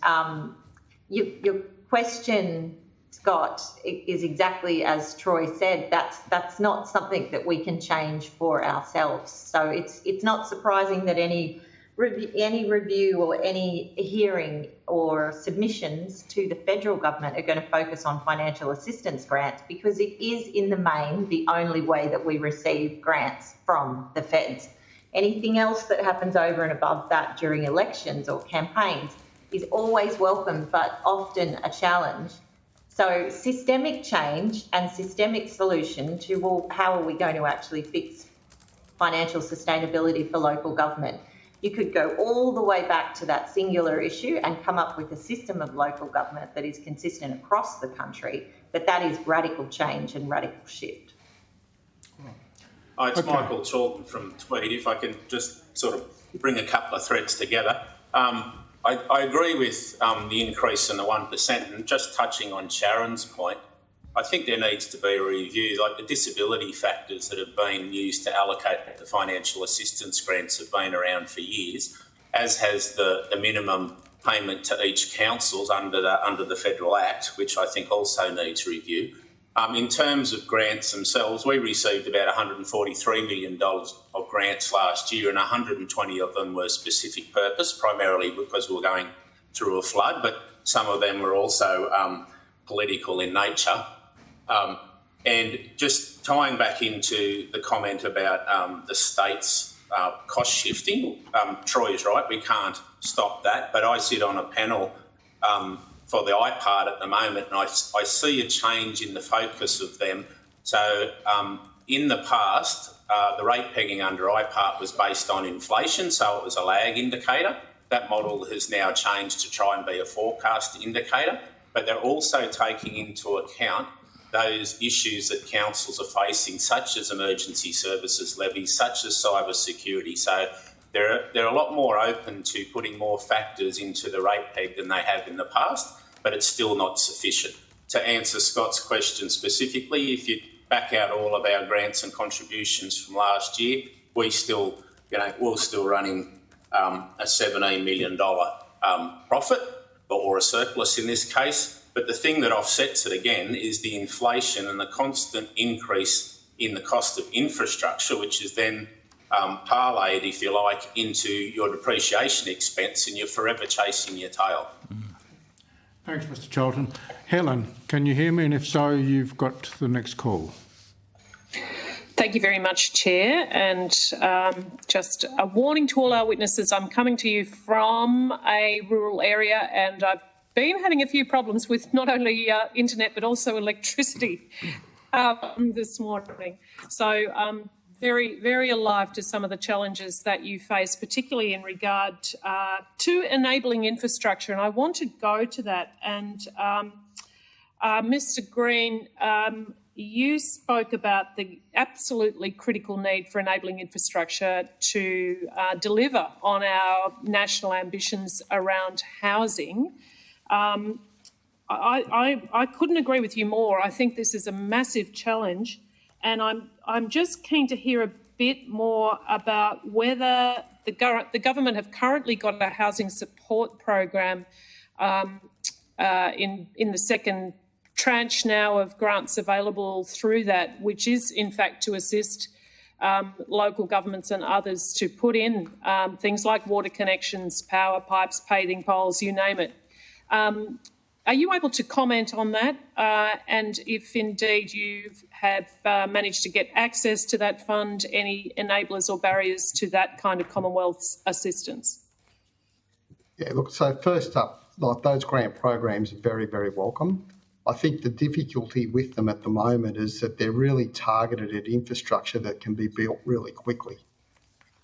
your question, Scott, is exactly as Troy said. That's not something that we can change for ourselves. So it's not surprising that any review or any hearing or submissions to the federal government are going to focus on financial assistance grants, because it is in the main the only way that we receive grants from the feds. Anything else that happens over and above that during elections or campaigns is always welcome, but often a challenge. So systemic change and systemic solution to, well, how are we going to actually fix financial sustainability for local government? You could go all the way back to that singular issue and come up with a system of local government that is consistent across the country, but that is radical change and radical shift. Hi, it's Michael Chalton from Tweed. If I can just sort of bring a couple of threads together. I agree with the increase in the 1%, and just touching on Sharon's point, I think there needs to be a review, like the disability factors that have been used to allocate the financial assistance grants have been around for years, as has the minimum payment to each council under the Federal Act, which I think also needs review. In terms of grants themselves, we received about $143 million of grants last year, and 120 of them were specific purpose, primarily because we were going through a flood, but some of them were also political in nature. And just tying back into the comment about the state's cost shifting, Troy is right, we can't stop that, but I sit on a panel for the IPART at the moment, and I see a change in the focus of them. So in the past, the rate pegging under IPART was based on inflation, so it was a lag indicator. That model has now changed to try and be a forecast indicator, but they're also taking into account those issues that councils are facing, such as emergency services levies, such as cyber security. So they're a lot more open to putting more factors into the rate peg than they have in the past, but it's still not sufficient. To answer Scott's question specifically, if you back out all of our grants and contributions from last year, we're still running a $17 million profit, or a surplus in this case. But the thing that offsets it again is the inflation and the constant increase in the cost of infrastructure, which is then parlayed, if you like, into your depreciation expense, and you're forever chasing your tail. Thanks, Mr. Charlton. Helen, can you hear me? And if so, you've got the next call. Thank you very much, Chair. And just a warning to all our witnesses, I'm coming to you from a rural area, and I've been having a few problems with not only internet but also electricity this morning. So very, very alive to some of the challenges that you face, particularly in regard to enabling infrastructure. And I want to go to that. And Mr. Green, you spoke about the absolutely critical need for enabling infrastructure to deliver on our national ambitions around housing. I couldn't agree with you more. I think this is a massive challenge, and I'm just keen to hear a bit more about whether the government have currently got a housing support program in the second tranche now of grants available through that, which is in fact to assist local governments and others to put in things like water connections, power pipes, paving poles, you name it. Are you able to comment on that? And if indeed you have managed to get access to that fund, any enablers or barriers to that kind of Commonwealth's assistance? Yeah, look, so first up, like those grant programs are very, very welcome. I think the difficulty with them at the moment is that they're really targeted at infrastructure that can be built really quickly.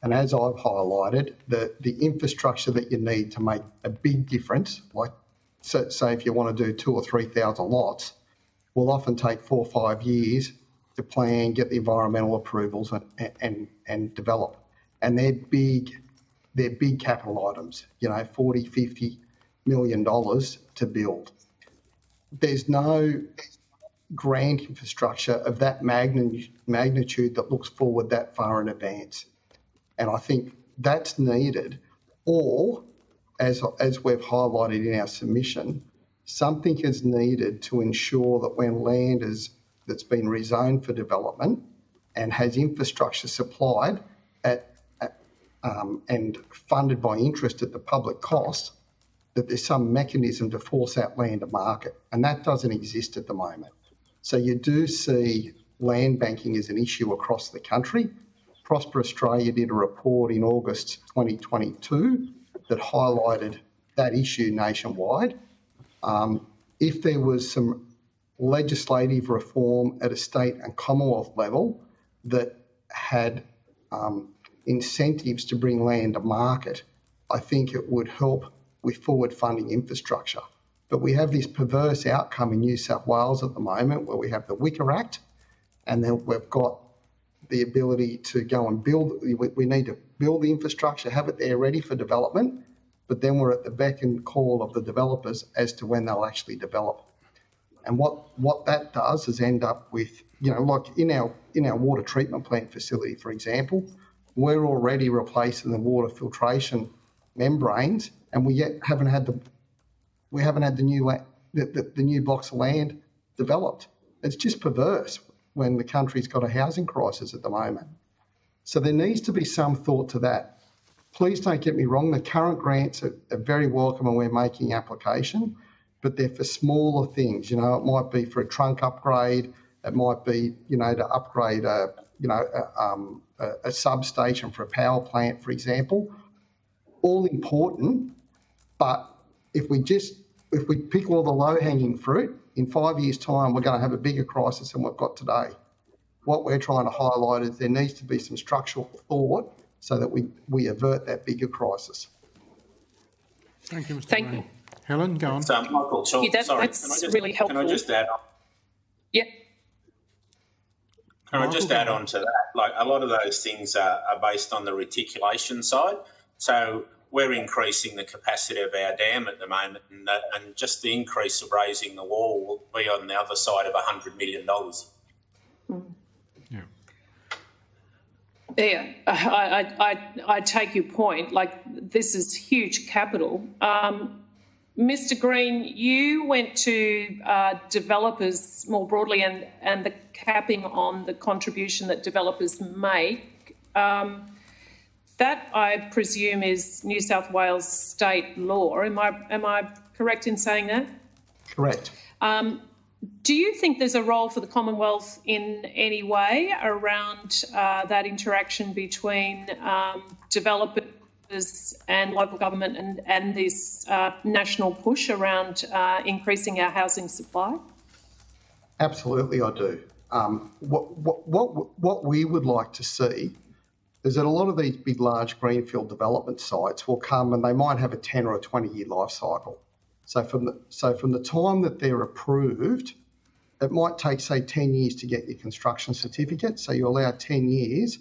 And as I've highlighted, the infrastructure that you need to make a big difference, like so say if you want to do 2,000 or 3,000 lots, will often take 4 or 5 years to plan, get the environmental approvals and develop. And they're big capital items, you know, $40, $50 million to build. There's no grant infrastructure of that magnitude that looks forward that far in advance. And I think that's needed, or as we've highlighted in our submission, something is needed to ensure that when land that's been rezoned for development and has infrastructure supplied and funded by interest at the public cost, that there's some mechanism to force that land to market, and that doesn't exist at the moment. So you do see land banking as an issue across the country. Prosper Australia did a report in August 2022 that highlighted that issue nationwide. If there was some legislative reform at a state and Commonwealth level that had incentives to bring land to market, I think it would help with forward funding infrastructure. But we have this perverse outcome in New South Wales at the moment where we have the Wicker Act, and then we've got the ability to go and build. We need to build the infrastructure, have it there ready for development, but then we're at the beck and call of the developers as to when they'll actually develop. And what that does is end up with, you know, like in our water treatment plant facility, for example, we're already replacing the water filtration membranes, and we yet haven't had the new blocks of land developed. It's just perverse when the country's got a housing crisis at the moment. So there needs to be some thought to that. Please don't get me wrong, the current grants are very welcome and we're making application, but they're for smaller things. You know, it might be for a trunk upgrade. It might be, you know, to upgrade a substation for a power plant, for example. All important, but if we pick all the low-hanging fruit, in 5 years' time, we're going to have a bigger crisis than we've got today. What we're trying to highlight is there needs to be some structural thought so that we avert that bigger crisis. Thank you, Mr. Thank Green. you. Helen, go on. Michael, sorry, that's really helpful. Can I just add on? Yeah. Can I just add on to that? Like, a lot of those things are based on the reticulation side. So we're increasing the capacity of our dam at the moment, and just the increase of raising the wall will be on the other side of $100 million. Yeah. Yeah, I take your point. Like, this is huge capital. Mr. Green, you went to developers more broadly and the capping on the contribution that developers make. That, I presume, is New South Wales state law. Am I correct in saying that? Correct. Do you think there's a role for the Commonwealth in any way around that interaction between developers and local government and this national push around increasing our housing supply? Absolutely, I do. What we would like to see is that a lot of these big, large greenfield development sites will come and they might have a 10 or a 20-year life cycle. So from the time that they're approved, it might take, say, 10 years to get your construction certificate. So you allow 10 years.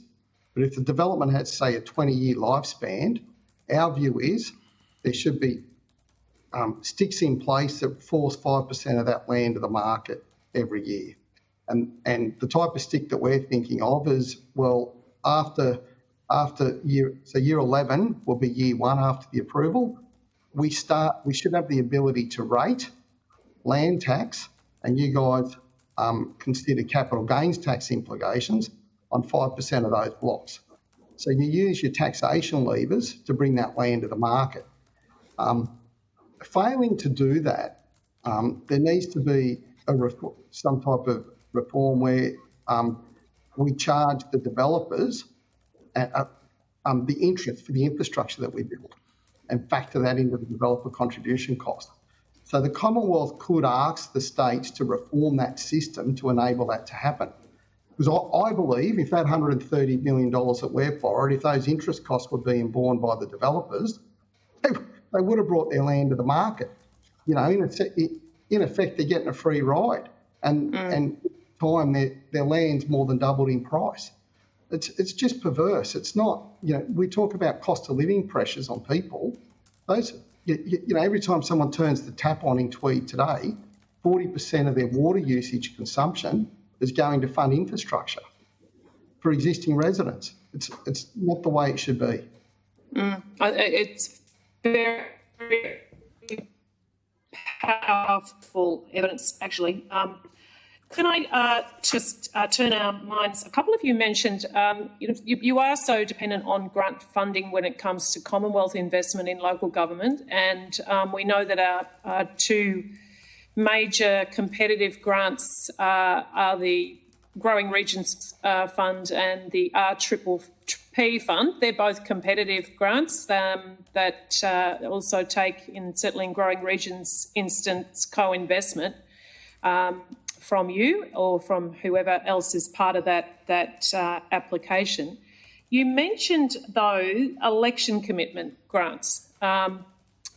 But if the development has, say, a 20-year lifespan, our view is there should be sticks in place that force 5% of that land to the market every year. And the type of stick that we're thinking of is, well, after year 11 will be year 1 after the approval. We should have the ability to rate land tax, and you guys consider capital gains tax implications on 5% of those blocks. So you use your taxation levers to bring that land to the market. Failing to do that, there needs to be some type of reform where we charge the developers the interest for the infrastructure that we build and factor that into the developer contribution cost. So the Commonwealth could ask the states to reform that system to enable that to happen. Because I believe if that $130 million that we've borrowed, if those interest costs were being borne by the developers, they would have brought their land to the market. You know, in effect, they're getting a free ride. And time their land's more than doubled in price. It's just perverse. It's not, you know, we talk about cost of living pressures on people. Those, you know, every time someone turns the tap on in Tweed today, 40% of their water usage consumption is going to fund infrastructure for existing residents. It's not the way it should be. It's very powerful evidence, actually. Can I just turn our minds? A couple of you mentioned you are so dependent on grant funding when it comes to Commonwealth investment in local government, and we know that our two major competitive grants are the Growing Regions Fund and the RPPP Fund. They're both competitive grants that also take, certainly in Growing Regions instance, co-investment from you or from whoever else is part of that application. You mentioned, though, election commitment grants,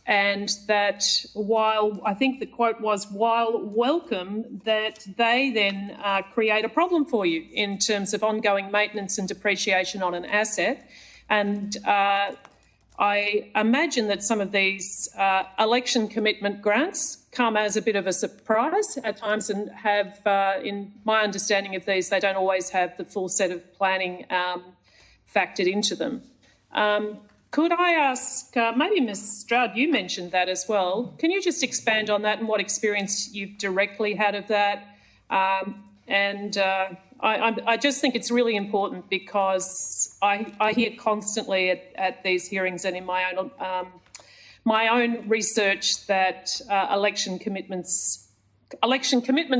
and that while, I think the quote was, while welcome, that they then create a problem for you in terms of ongoing maintenance and depreciation on an asset. And I imagine that some of these election commitment grants come as a bit of a surprise at times and have, in my understanding of these, they don't always have the full set of planning factored into them. Could I ask, maybe Ms Stroud, you mentioned that as well. Can you just expand on that and what experience you've directly had of that? I just think it's really important because I hear constantly at these hearings and in my own my own research that election commitment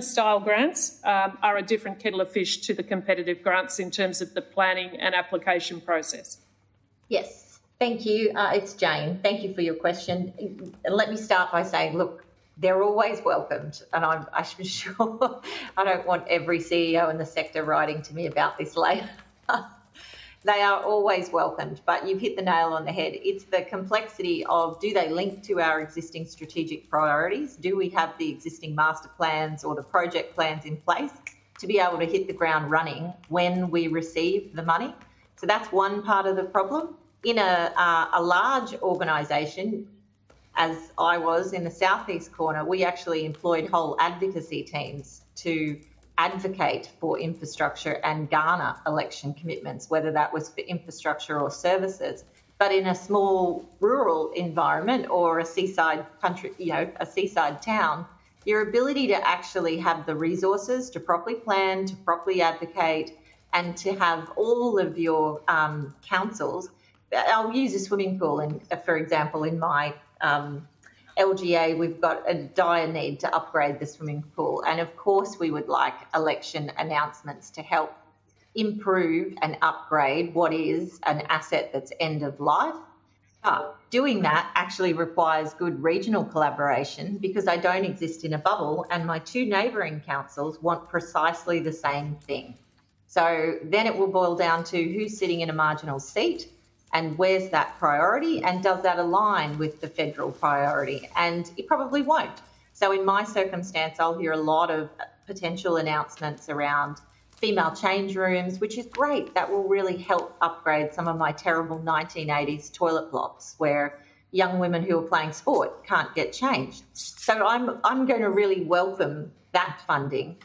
style grants are a different kettle of fish to the competitive grants in terms of the planning and application process. Yes, thank you. It's Jane. Thank you for your question. Let me start by saying, look, they're always welcomed, and I'm sure I don't want every CEO in the sector writing to me about this later. They are always welcomed, but you've hit the nail on the head. It's the complexity of, do they link to our existing strategic priorities? Do we have the existing master plans or the project plans in place to be able to hit the ground running when we receive the money? So that's one part of the problem. In a large organisation, as I was in the southeast corner, we actually employed whole advocacy teams to advocate for infrastructure and garner election commitments, whether that was for infrastructure or services. But in a small rural environment or a seaside country, a seaside town, your ability to actually have the resources to properly plan, to properly advocate, and to have all of your councils. I'll use a swimming pool, for example, in my LGA, we've got a dire need to upgrade the swimming pool. And of course, we would like election announcements to help improve and upgrade what is an asset that's end of life. But doing that actually requires good regional collaboration, because I don't exist in a bubble and my two neighbouring councils want precisely the same thing. So then it will boil down to who's sitting in a marginal seat and where's that priority, and does that align with the federal priority? And it probably won't. So in my circumstance, I'll hear a lot of potential announcements around female change rooms, which is great. That will really help upgrade some of my terrible 1980s toilet blocks where young women who are playing sport can't get changed. So I'm going to really welcome that funding.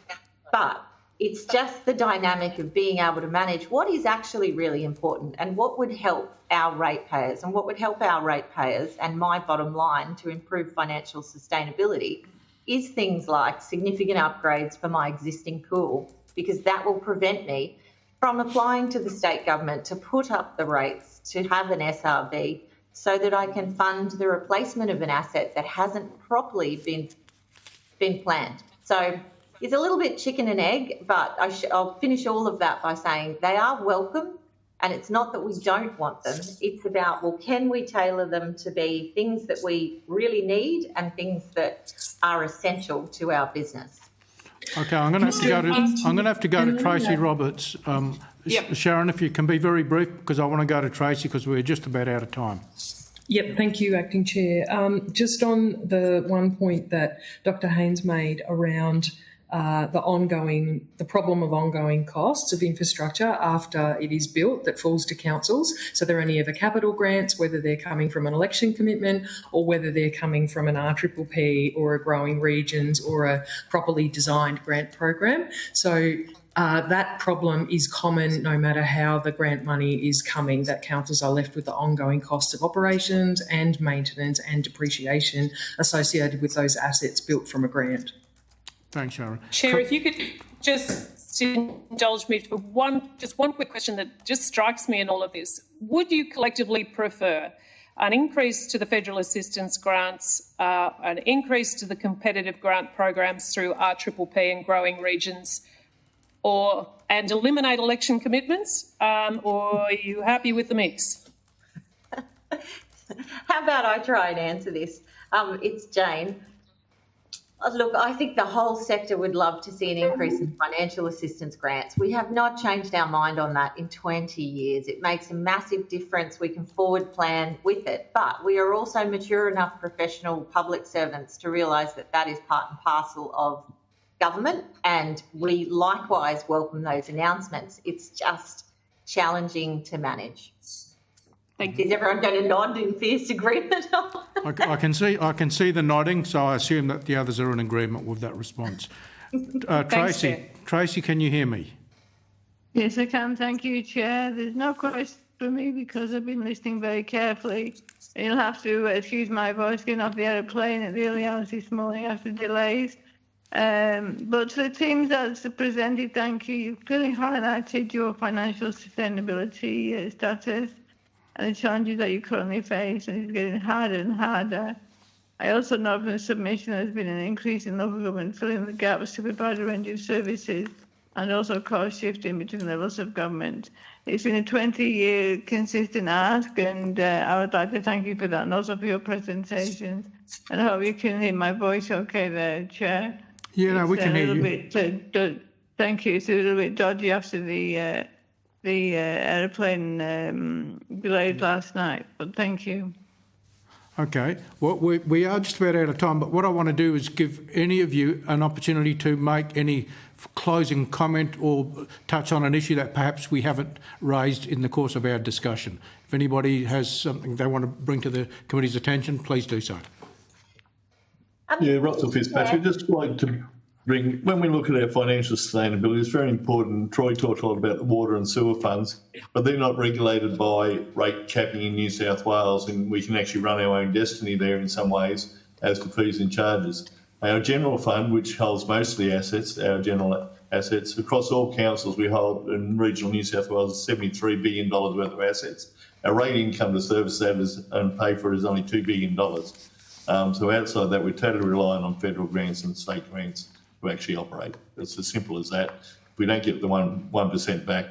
But it's just the dynamic of being able to manage what is actually really important and what would help our ratepayers. And what would help our ratepayers and my bottom line to improve financial sustainability is things like significant upgrades for my existing pool, because that will prevent me from applying to the state government to put up the rates, to have an SRV, so that I can fund the replacement of an asset that hasn't properly been planned. So it's a little bit chicken and egg, but I'll finish all of that by saying they are welcome, and it's not that we don't want them. It's about, well, can we tailor them to be things that we really need and things that are essential to our business? Okay, I'm going to have to go to Tracy Roberts. Yep. Sharon, if you can be very brief, because I want to go to Tracy because we're just about out of time. Yep, thank you, Acting Chair. Just on the one point that Dr. Haynes made around the problem of ongoing costs of infrastructure after it is built that falls to councils. So they're only ever capital grants, whether they're coming from an election commitment or whether they're coming from an RPP or a growing regions or a properly designed grant program. So that problem is common no matter how the grant money is coming, that councils are left with the ongoing costs of operations and maintenance and depreciation associated with those assets built from a grant. Thanks, Sharon. Chair, if you could just indulge me for one quick question that just strikes me in all of this. Would you collectively prefer an increase to the federal assistance grants, an increase to the competitive grant programs through RPP and growing regions, and eliminate election commitments, or are you happy with the mix? How about I try and answer this? It's Jane. Look, I think the whole sector would love to see an increase in financial assistance grants. We have not changed our mind on that in 20 years. It makes a massive difference. We can forward plan with it. But we are also mature enough professional public servants to realise that that is part and parcel of government, and we likewise welcome those announcements. It's just challenging to manage. Thank you. Is everyone going to nod in fierce agreement? I can see the nodding, so I assume that the others are in agreement with that response. Tracy, can you hear me? Yes, I can. Thank you, Chair. There's no question for me because I've been listening very carefully. You'll have to excuse my voice getting off the aeroplane at the early hours this morning after delays. But to the teams that's presented, thank you. You've clearly highlighted your financial sustainability status. and the challenges that you currently face, and it's getting harder and harder. I also know from the submission there's been an increase in local government filling the gaps to provide a range of services and also cost shifting between levels of government. It's been a 20-year consistent ask, and I would like to thank you for that and also for your presentations. And I hope you can hear my voice okay there, Chair. Yeah, no, we can hear you. Thank you. It's a little bit dodgy after the aeroplane delayed last night, but thank you. Okay. Well, we are just about out of time, but what I want to do is give any of you an opportunity to make any closing comment or touch on an issue that perhaps we haven't raised in the course of our discussion. If anybody has something they want to bring to the committee's attention, please do so. Yeah, Russell Fitzpatrick, just like to bring, when we look at our financial sustainability, it's very important. Troy talked a lot about the water and sewer funds, but they're not regulated by rate capping in New South Wales, and we can actually run our own destiny there in some ways as to fees and charges. Our general fund, which holds most of the assets, our general assets, across all councils we hold in regional New South Wales $73 billion worth of assets. Our rate income to service that and pay for it is only $2 billion. So outside that, we're totally reliant on federal grants and state grants to actually operate. It's as simple as that. If we don't get the 1% back,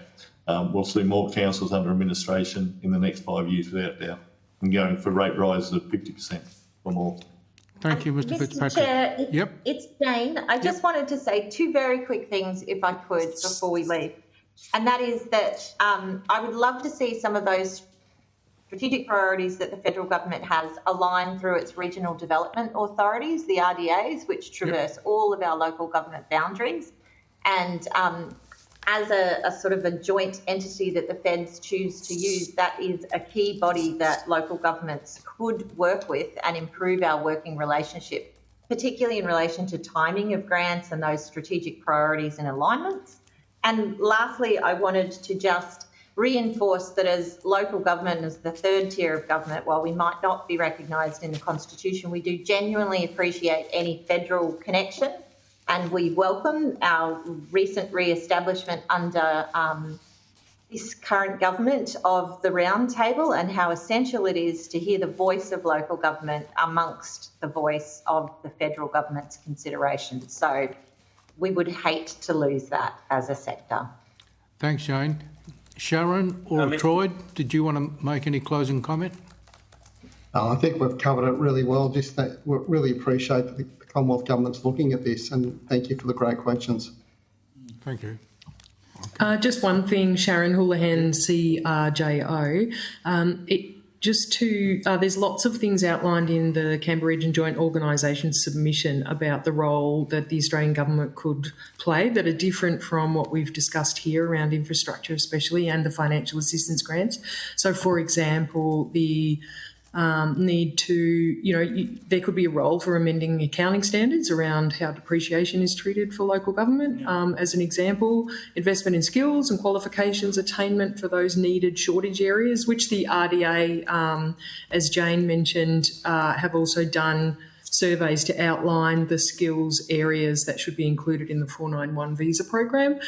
we'll see more councils under administration in the next 5 years without doubt, and going for rate rises of 50% or more. Thank you, Mr. Fitzpatrick. Chair, it's Jane. I just wanted to say two very quick things, if I could, before we leave. And that is that I would love to see some of those strategic priorities that the federal government has aligned through its regional development authorities, the RDAs, which traverse all of our local government boundaries. And as a sort of a joint entity that the feds choose to use, that is a key body that local governments could work with and improve our working relationship, particularly in relation to timing of grants and those strategic priorities and alignments. And lastly, I wanted to just reinforce that as local government, as the third tier of government, while we might not be recognised in the Constitution, we do genuinely appreciate any federal connection, and we welcome our recent re-establishment under this current government of the round table, and how essential it is to hear the voice of local government amongst the voice of the federal government's considerations. So we would hate to lose that as a sector. Thanks, Shane. Sharon or Troy, did you want to make any closing comment? I think we've covered it really well. Just that we really appreciate the Commonwealth Government's looking at this, and thank you for the great questions. Thank you. Just one thing, Sharon Houlihan, CRJO. There's lots of things outlined in the Canberra Region Joint Organisation submission about the role that the Australian Government could play that are different from what we've discussed here around infrastructure especially, and the financial assistance grants. So, for example, the need to, there could be a role for amending accounting standards around how depreciation is treated for local government. As an example, investment in skills and qualifications attainment for those needed shortage areas, which the RDA, as Jane mentioned, have also done surveys to outline the skills areas that should be included in the 491 visa program.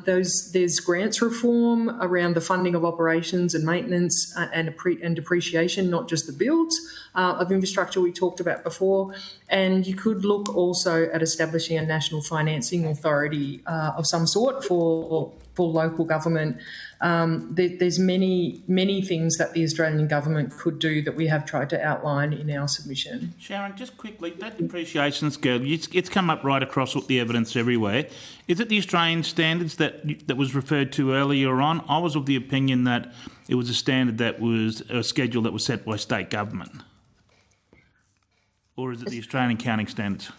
There's grants reform around the funding of operations and maintenance and depreciation, not just the builds of infrastructure we talked about before. And you could look also at establishing a national financing authority of some sort for local government. There's many things that the Australian government could do that we have tried to outline in our submission. Sharon, just quickly, that depreciation scale, it's come up right across the evidence everywhere. Is it the Australian standards that was referred to earlier on? I was of the opinion that it was a standard that was a schedule that was set by state government. Or is it the Australian accounting standards?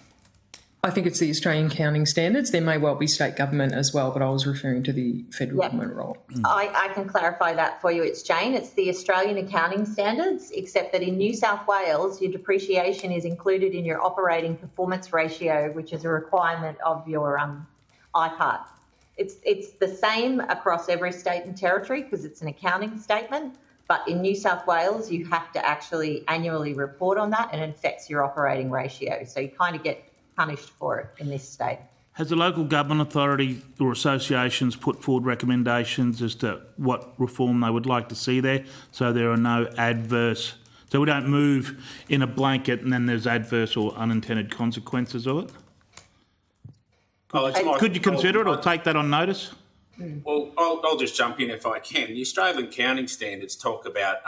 I think it's the Australian accounting standards. There may well be state government as well, but I was referring to the federal government role. I can clarify that for you. It's Jane. It's the Australian accounting standards, except that in New South Wales, your depreciation is included in your operating performance ratio, which is a requirement of your IPART. It's the same across every state and territory because it's an accounting statement. But in New South Wales, you have to actually annually report on that, and it affects your operating ratio. So you kind of get punished for it in this state. Has the local government authority or associations put forward recommendations as to what reform they would like to see there, so there are no adverse, so we don't move in a blanket and then there's adverse or unintended consequences of it? Could you consider it or take that on notice? Well, I'll just jump in if I can. The Australian accounting standards talk about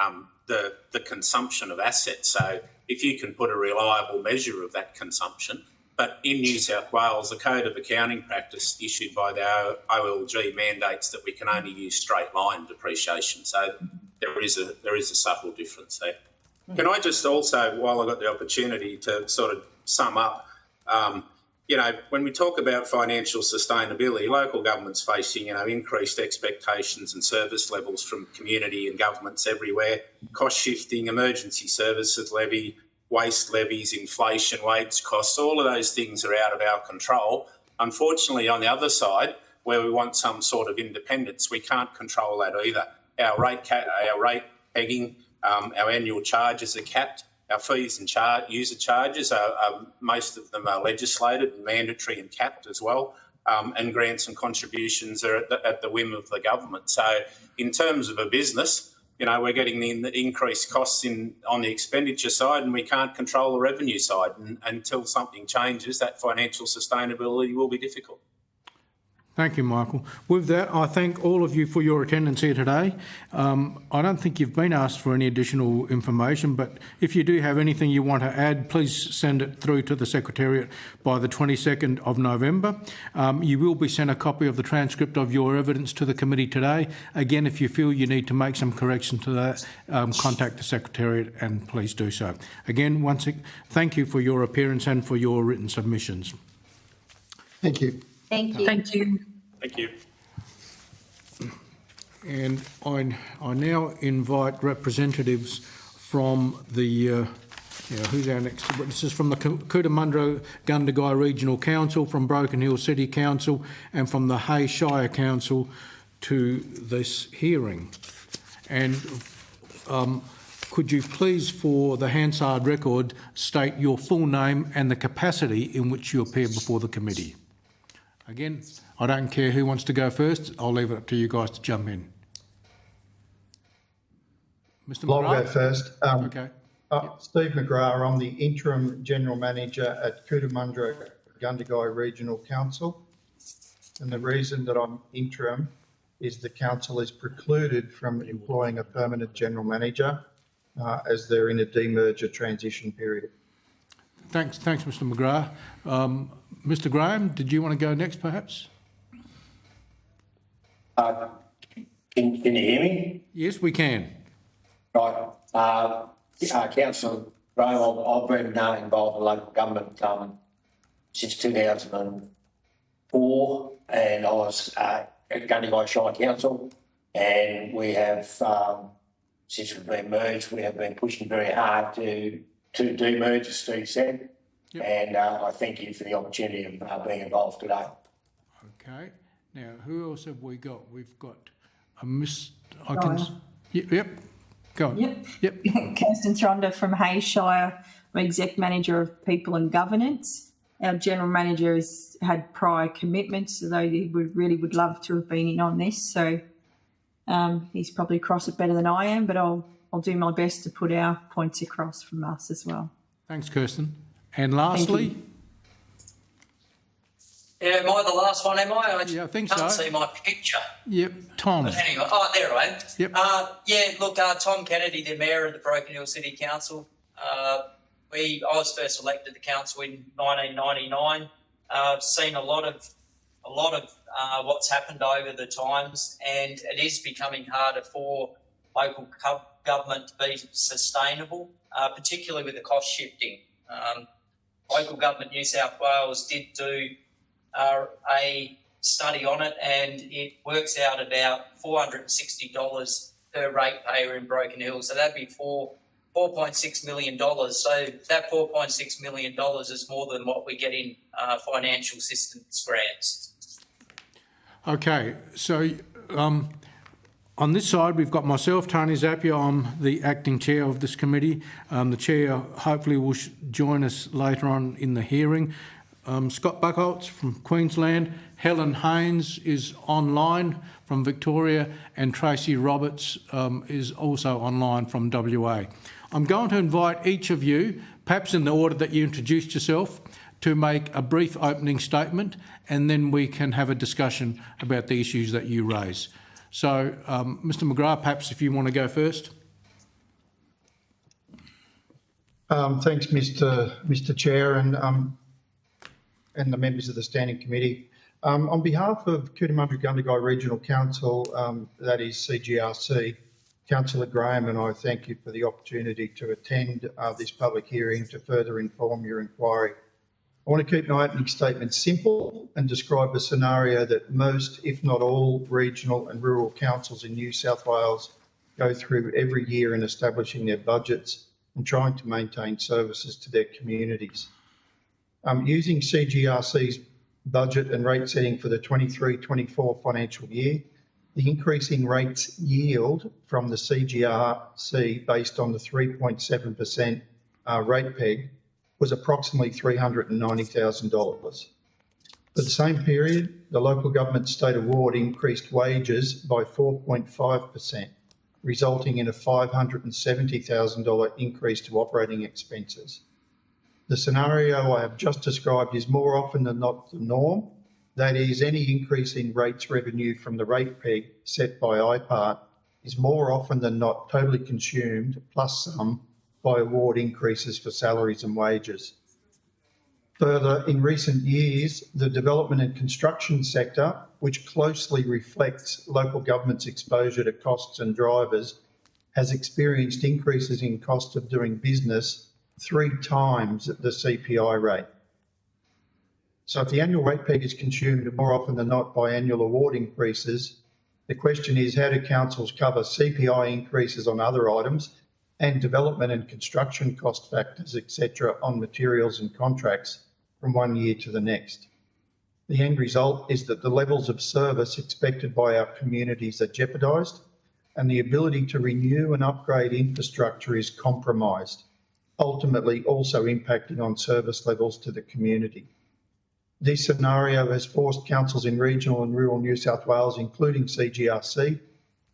the consumption of assets. So if you can put a reliable measure of that consumption, but in New South Wales, the Code of Accounting Practice issued by the OLG mandates that we can only use straight line depreciation. So there is a subtle difference there. Can I just also, while I've got the opportunity to sort of sum up, when we talk about financial sustainability, local governments facing, increased expectations and service levels from community and governments everywhere, cost shifting, emergency services levy, waste levies, inflation, wage costs, all of those things are out of our control. Unfortunately, on the other side, where we want some sort of independence, we can't control that either. Our rate pegging, our annual charges are capped. Our fees and user charges most of them are legislated and mandatory and capped as well, and grants and contributions are at the whim of the government. So in terms of a business, we're getting the increased costs on the expenditure side and we can't control the revenue side. And until something changes, that financial sustainability will be difficult. Thank you, Michael. With that, I thank all of you for your attendance here today. I don't think you've been asked for any additional information, but if you do have anything you want to add, please send it through to the Secretariat by the 22nd of November. You will be sent a copy of the transcript of your evidence to the committee today. Again, if you feel you need to make some correction to that, contact the Secretariat and please do so. Again, thank you for your appearance and for your written submissions. Thank you. Thank you. Thank you. Thank you. And I now invite representatives from the, who's our next witnesses, from the Cootamundra-Gundagai Regional Council, from Broken Hill City Council and from the Hay Shire Council to this hearing. And could you please, for the Hansard record, state your full name and the capacity in which you appear before the committee? Again, I don't care who wants to go first. I'll leave it up to you guys to jump in. Mr. McGrath? I'll go first. Okay. Steve McGrath, I'm the Interim General Manager at Cootamundra-Gundagai Regional Council. And the reason that I'm interim is the council is precluded from employing a permanent General Manager as they're in a demerger transition period. Thanks, Mr. McGrath. Mr. Graham, did you want to go next, perhaps? Can you hear me? Yes, we can. Right. Councillor Graham, I've been involved in local government since 2004, and I was at Gundagai Shire Council, and we have, since we've been merged, we have been pushing very hard to demerge, as Steve said. Yep. And I thank you for the opportunity of being involved today. Okay. Now, who else have we got? We've got a Miss. Yep. Go on. Yep. Kirsten Thronda from Hay Shire. I'm Exec Manager of People and Governance. Our General Manager has had prior commitments, although he would love to have been in on this. So he's probably across it better than I am, but I'll do my best to put our points across from us as well. Thanks, Kirsten. And lastly? Yeah, am I the last one, am I? I think can't so. See my picture. Yep, Tom. But anyway, there I am. Yep. Tom Kennedy, the Mayor of the Broken Hill City Council. I was first elected to council in 1999. I've seen a lot of what's happened over the times, and it is becoming harder for local government to be sustainable, particularly with the cost shifting. Local Government New South Wales did do a study on it, and it works out about $460 per ratepayer in Broken Hill. So that'd be $4.6 million. So that $4.6 million is more than what we get in financial assistance grants. Okay, so on this side, we've got myself, Tony Zappia. I'm the acting chair of this committee. The chair hopefully will join us later on in the hearing. Scott Buckholtz from Queensland, Helen Haynes is online from Victoria, and Tracy Roberts is also online from WA. I'm going to invite each of you, perhaps in the order that you introduced yourself, to make a brief opening statement, and then we can have a discussion about the issues that you raise. So, Mr McGrath, perhaps if you want to go first. Thanks, Mr Chair, and the members of the Standing Committee. On behalf of Cootamundra-Gundagai Regional Council, that is CGRC, Councillor Graham and I thank you for the opportunity to attend this public hearing to further inform your inquiry. I want to keep my opening statement simple and describe a scenario that most, if not all, regional and rural councils in New South Wales go through every year in establishing their budgets and trying to maintain services to their communities. Using CGRC's budget and rate setting for the 23-24 financial year, the increase in rates yield from the CGRC based on the 3.7% rate peg was approximately $390,000. For the same period, the local government state award increased wages by 4.5%, resulting in a $570,000 increase to operating expenses. The scenario I have just described is more often than not the norm. That is, any increase in rates revenue from the rate peg set by AUSPart is more often than not totally consumed, plus some, by award increases for salaries and wages. Further, in recent years, the development and construction sector, which closely reflects local government's exposure to costs and drivers, has experienced increases in cost of doing business 3 times the CPI rate. So if the annual rate peg is consumed more often than not by annual award increases, the question is, how do councils cover CPI increases on other items and development and construction cost factors, etc., on materials and contracts from one year to the next? The end result is that the levels of service expected by our communities are jeopardised and the ability to renew and upgrade infrastructure is compromised, ultimately also impacting on service levels to the community. This scenario has forced councils in regional and rural New South Wales, including CGRC,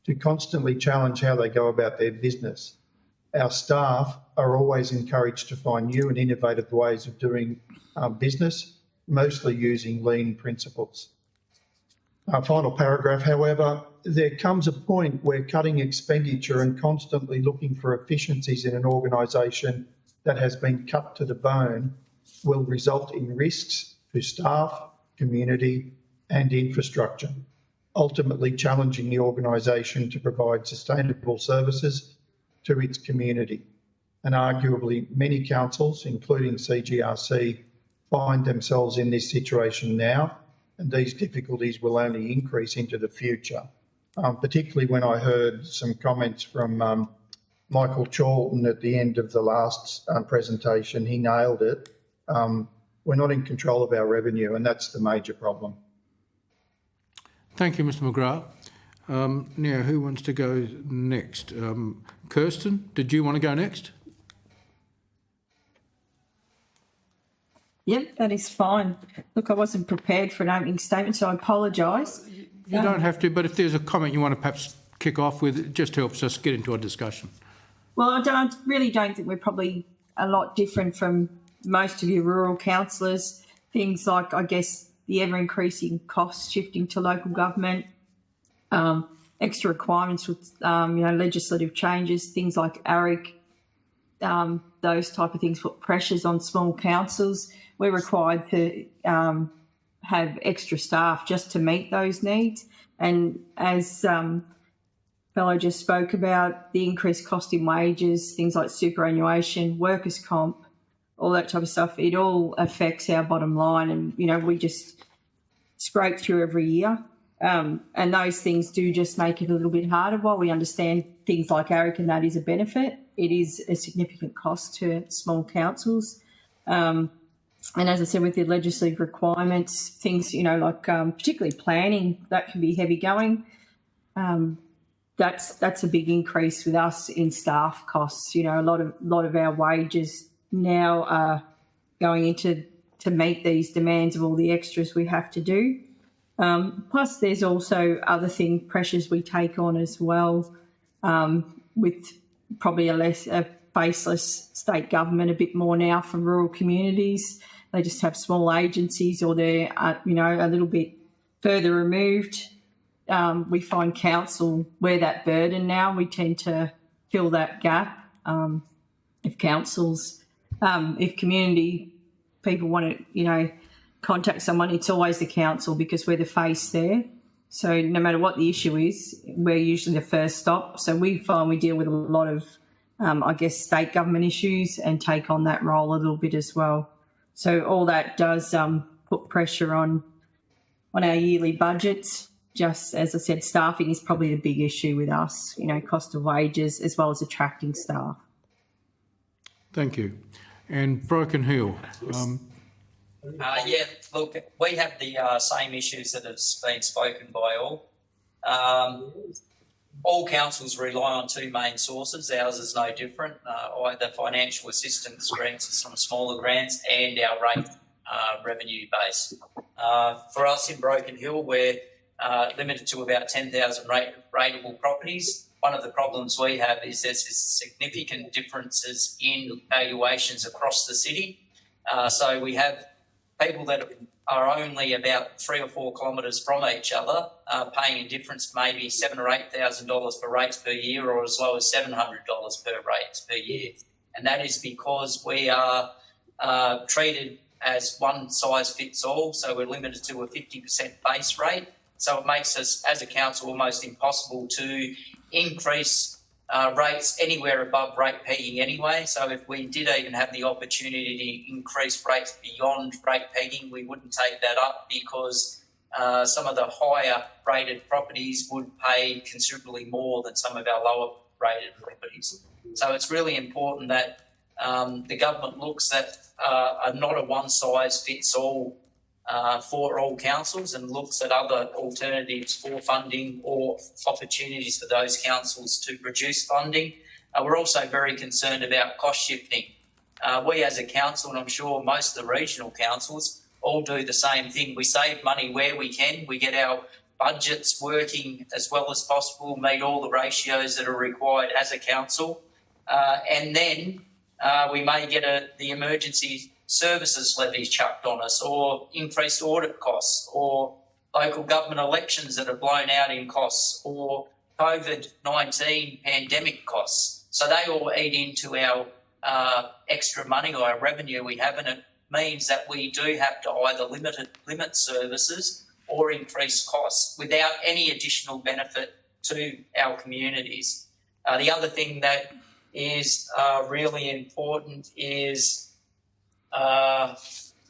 to constantly challenge how they go about their business. Our staff are always encouraged to find new and innovative ways of doing business, mostly using lean principles. Our final paragraph, however, there comes a point where cutting expenditure and constantly looking for efficiencies in an organisation that has been cut to the bone will result in risks to staff, community and infrastructure, ultimately challenging the organisation to provide sustainable services to its community. And arguably many councils, including CGRC, find themselves in this situation now, and these difficulties will only increase into the future. Particularly when I heard some comments from Michael Charlton at the end of the last presentation. He nailed it. We're not in control of our revenue, and that's the major problem. Thank you, Mr McGrath. Now, who wants to go next? Kirsten, did you want to go next? Yep, that is fine. Look, I wasn't prepared for an opening statement, so I apologise. You don't have to, but if there's a comment you want to perhaps kick off with, it just helps us get into a discussion. Well, I really don't think we're probably a lot different from most of your rural councillors. Things like, I guess, the ever-increasing costs shifting to local government, extra requirements with, legislative changes, things like ARIC, those type of things put pressures on small councils. We're required to have extra staff just to meet those needs. And as fellow just spoke about, the increased cost in wages, things like superannuation, workers' comp, all that type of stuff, it all affects our bottom line. And, we just scrape through every year. And those things do just make it a little bit harder. While we understand things like ARIC and that is a benefit, it is a significant cost to small councils. And as I said, with the legislative requirements, things, like particularly planning, that can be heavy going. That's a big increase with us in staff costs. A lot of our wages now are going into to meet these demands of all the extras we have to do. Plus, there's also other pressures we take on as well, with probably a faceless state government a bit more now from rural communities. They just have small agencies, or they're a little bit further removed. We find council, we're that burden now. We tend to fill that gap. If community people want to, contact someone, it's always the council because we're the face there. So no matter what the issue is, we're usually the first stop. So we find we deal with a lot of, state government issues and take on that role a little bit as well. So all that does put pressure on our yearly budgets. Just as I said, staffing is probably the big issue with us, cost of wages as well as attracting staff. Thank you. And Broken Hill. Look, we have the same issues that have been spoken by all. All councils rely on two main sources. Ours is no different, either financial assistance grants, some smaller grants, and our rate revenue base. For us in Broken Hill, we're limited to about 10,000 rateable properties. One of the problems we have is there's significant differences in valuations across the city. So we have people that are only about 3 or 4 kilometres from each other, paying a difference maybe $7,000 or $8,000 for rates per year, or as low as $700 per rates per year. And that is because we are treated as one size fits all. So we're limited to a 50% base rate. So it makes us, as a council, almost impossible to increase rates anywhere above rate pegging anyway. So if we did even have the opportunity to increase rates beyond rate pegging, we wouldn't take that up because some of the higher rated properties would pay considerably more than some of our lower rated properties. So it's really important that the government looks at not a one size fits all for all councils, and looks at other alternatives for funding or opportunities for those councils to produce funding. We're also very concerned about cost shifting. We as a council, and I'm sure most of the regional councils, all do the same thing. We save money where we can. We get our budgets working as well as possible, meet all the ratios that are required as a council, and then we may get the emergency services levies chucked on us, or increased audit costs, or local government elections that are blown out in costs, or COVID-19 pandemic costs. So they all eat into our extra money or our revenue we have, and it means that we do have to either limit services or increase costs without any additional benefit to our communities. The other thing that is really important is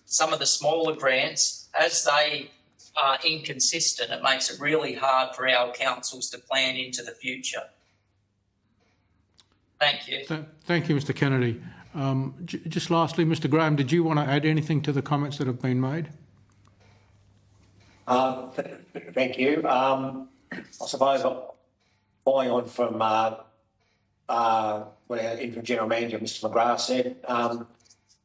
some of the smaller grants, as they are inconsistent, it makes it really hard for our councils to plan into the future. Thank you. Thank you, Mr Kennedy. Just lastly, Mr Graham, did you want to add anything to the comments that have been made? Thank you. I suppose following on from what our interim general manager, Mr McGrath, said,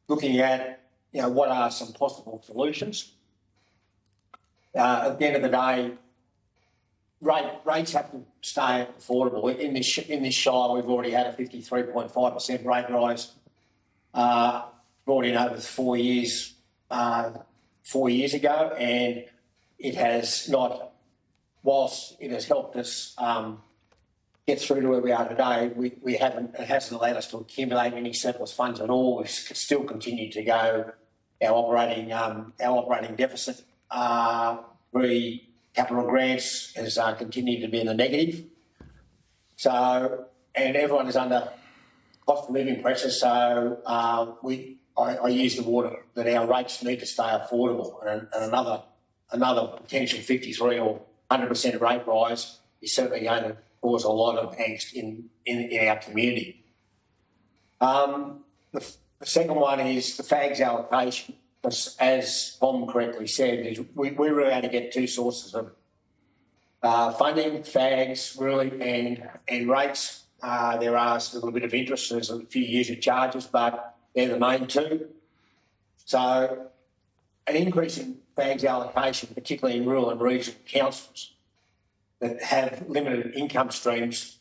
looking at what are some possible solutions. At the end of the day, rates have to stay affordable. In this shire, we've already had a 53.5% rate rise, brought in over 4 years, 4 years ago, and it has not, whilst it has helped us get through to where we are today, it hasn't allowed us to accumulate any surplus funds at all. We've still continued to go. Our operating deficit capital grants has continued to be in the negative. So, and everyone is under cost of living pressure. So I use the word that our rates need to stay affordable, and another potential 53 or 100% rate rise is certainly going to cause a lot of angst in our community. The second one is the FAGS allocation. As Tom correctly said, we really only get two sources of funding, FAGS really, and rates. There are a little bit of interest, there's a few user charges, but they're the main two. So an increase in FAG's allocation, particularly in rural and regional councils that have limited income streams,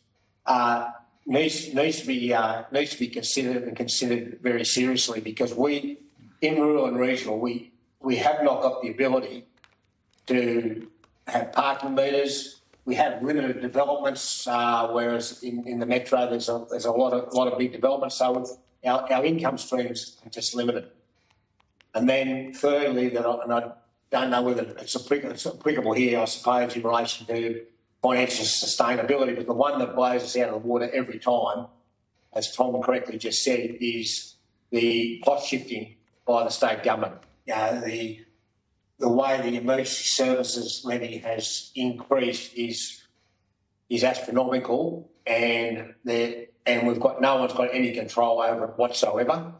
needs to be considered very seriously, because we in rural and regional we have not got the ability to have parking meters. We have limited developments, whereas in the metro there's a lot of big developments. So our income streams are just limited. And then thirdly, and I don't know whether it's applicable here, I suppose, in relation to financial sustainability, but the one that blows us out of the water every time, as Tom correctly just said, is the cost shifting by the state government. The way the emergency services levy has increased is astronomical, and we've got no one's got any control over it whatsoever.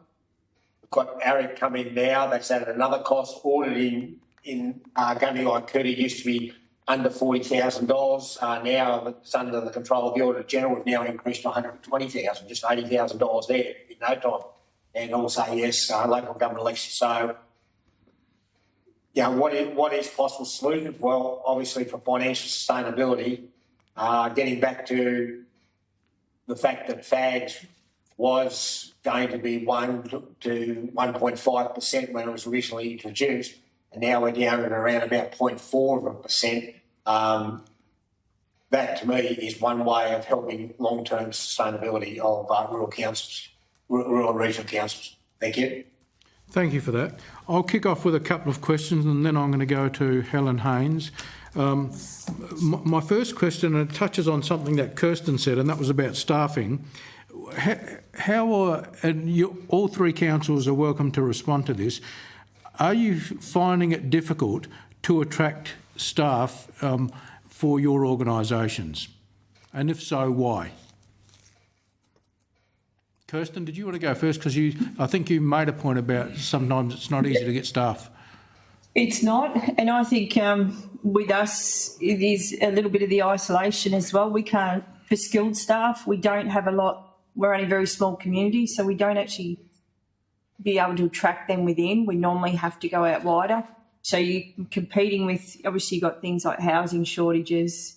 We've got ARIC come in now, that's added another cost. Auditing in Gundagai used to be under $40,000. Now it's under the control of the Auditor General. We've now increased to $120,000, just $80,000 there in no time. And also, yes, local government elections. So, what is possible solutions? Well, obviously for financial sustainability, getting back to the fact that FAGs was going to be 1 to 1.5% when it was originally introduced, and now we're down at around about 0.4%. That to me is one way of helping long-term sustainability of rural and regional councils. Thank you. Thank you for that. I'll kick off with a couple of questions and then I'm going to go to Helen Haynes. My first question, and it touches on something that Kirsten said, and that was about staffing. All three councils are welcome to respond to this. Are you finding it difficult to attract staff for your organisations? And if so, why? Kirsten, did you want to go first? Because I think you made a point about sometimes it's not easy to get staff. It's not, and I think with us it is a little bit of the isolation as well. We can't, for skilled staff, we don't have a lot. We're only a very small community, so we don't actually be able to attract them within. We normally have to go out wider. So you're competing with, obviously you've got things like housing shortages,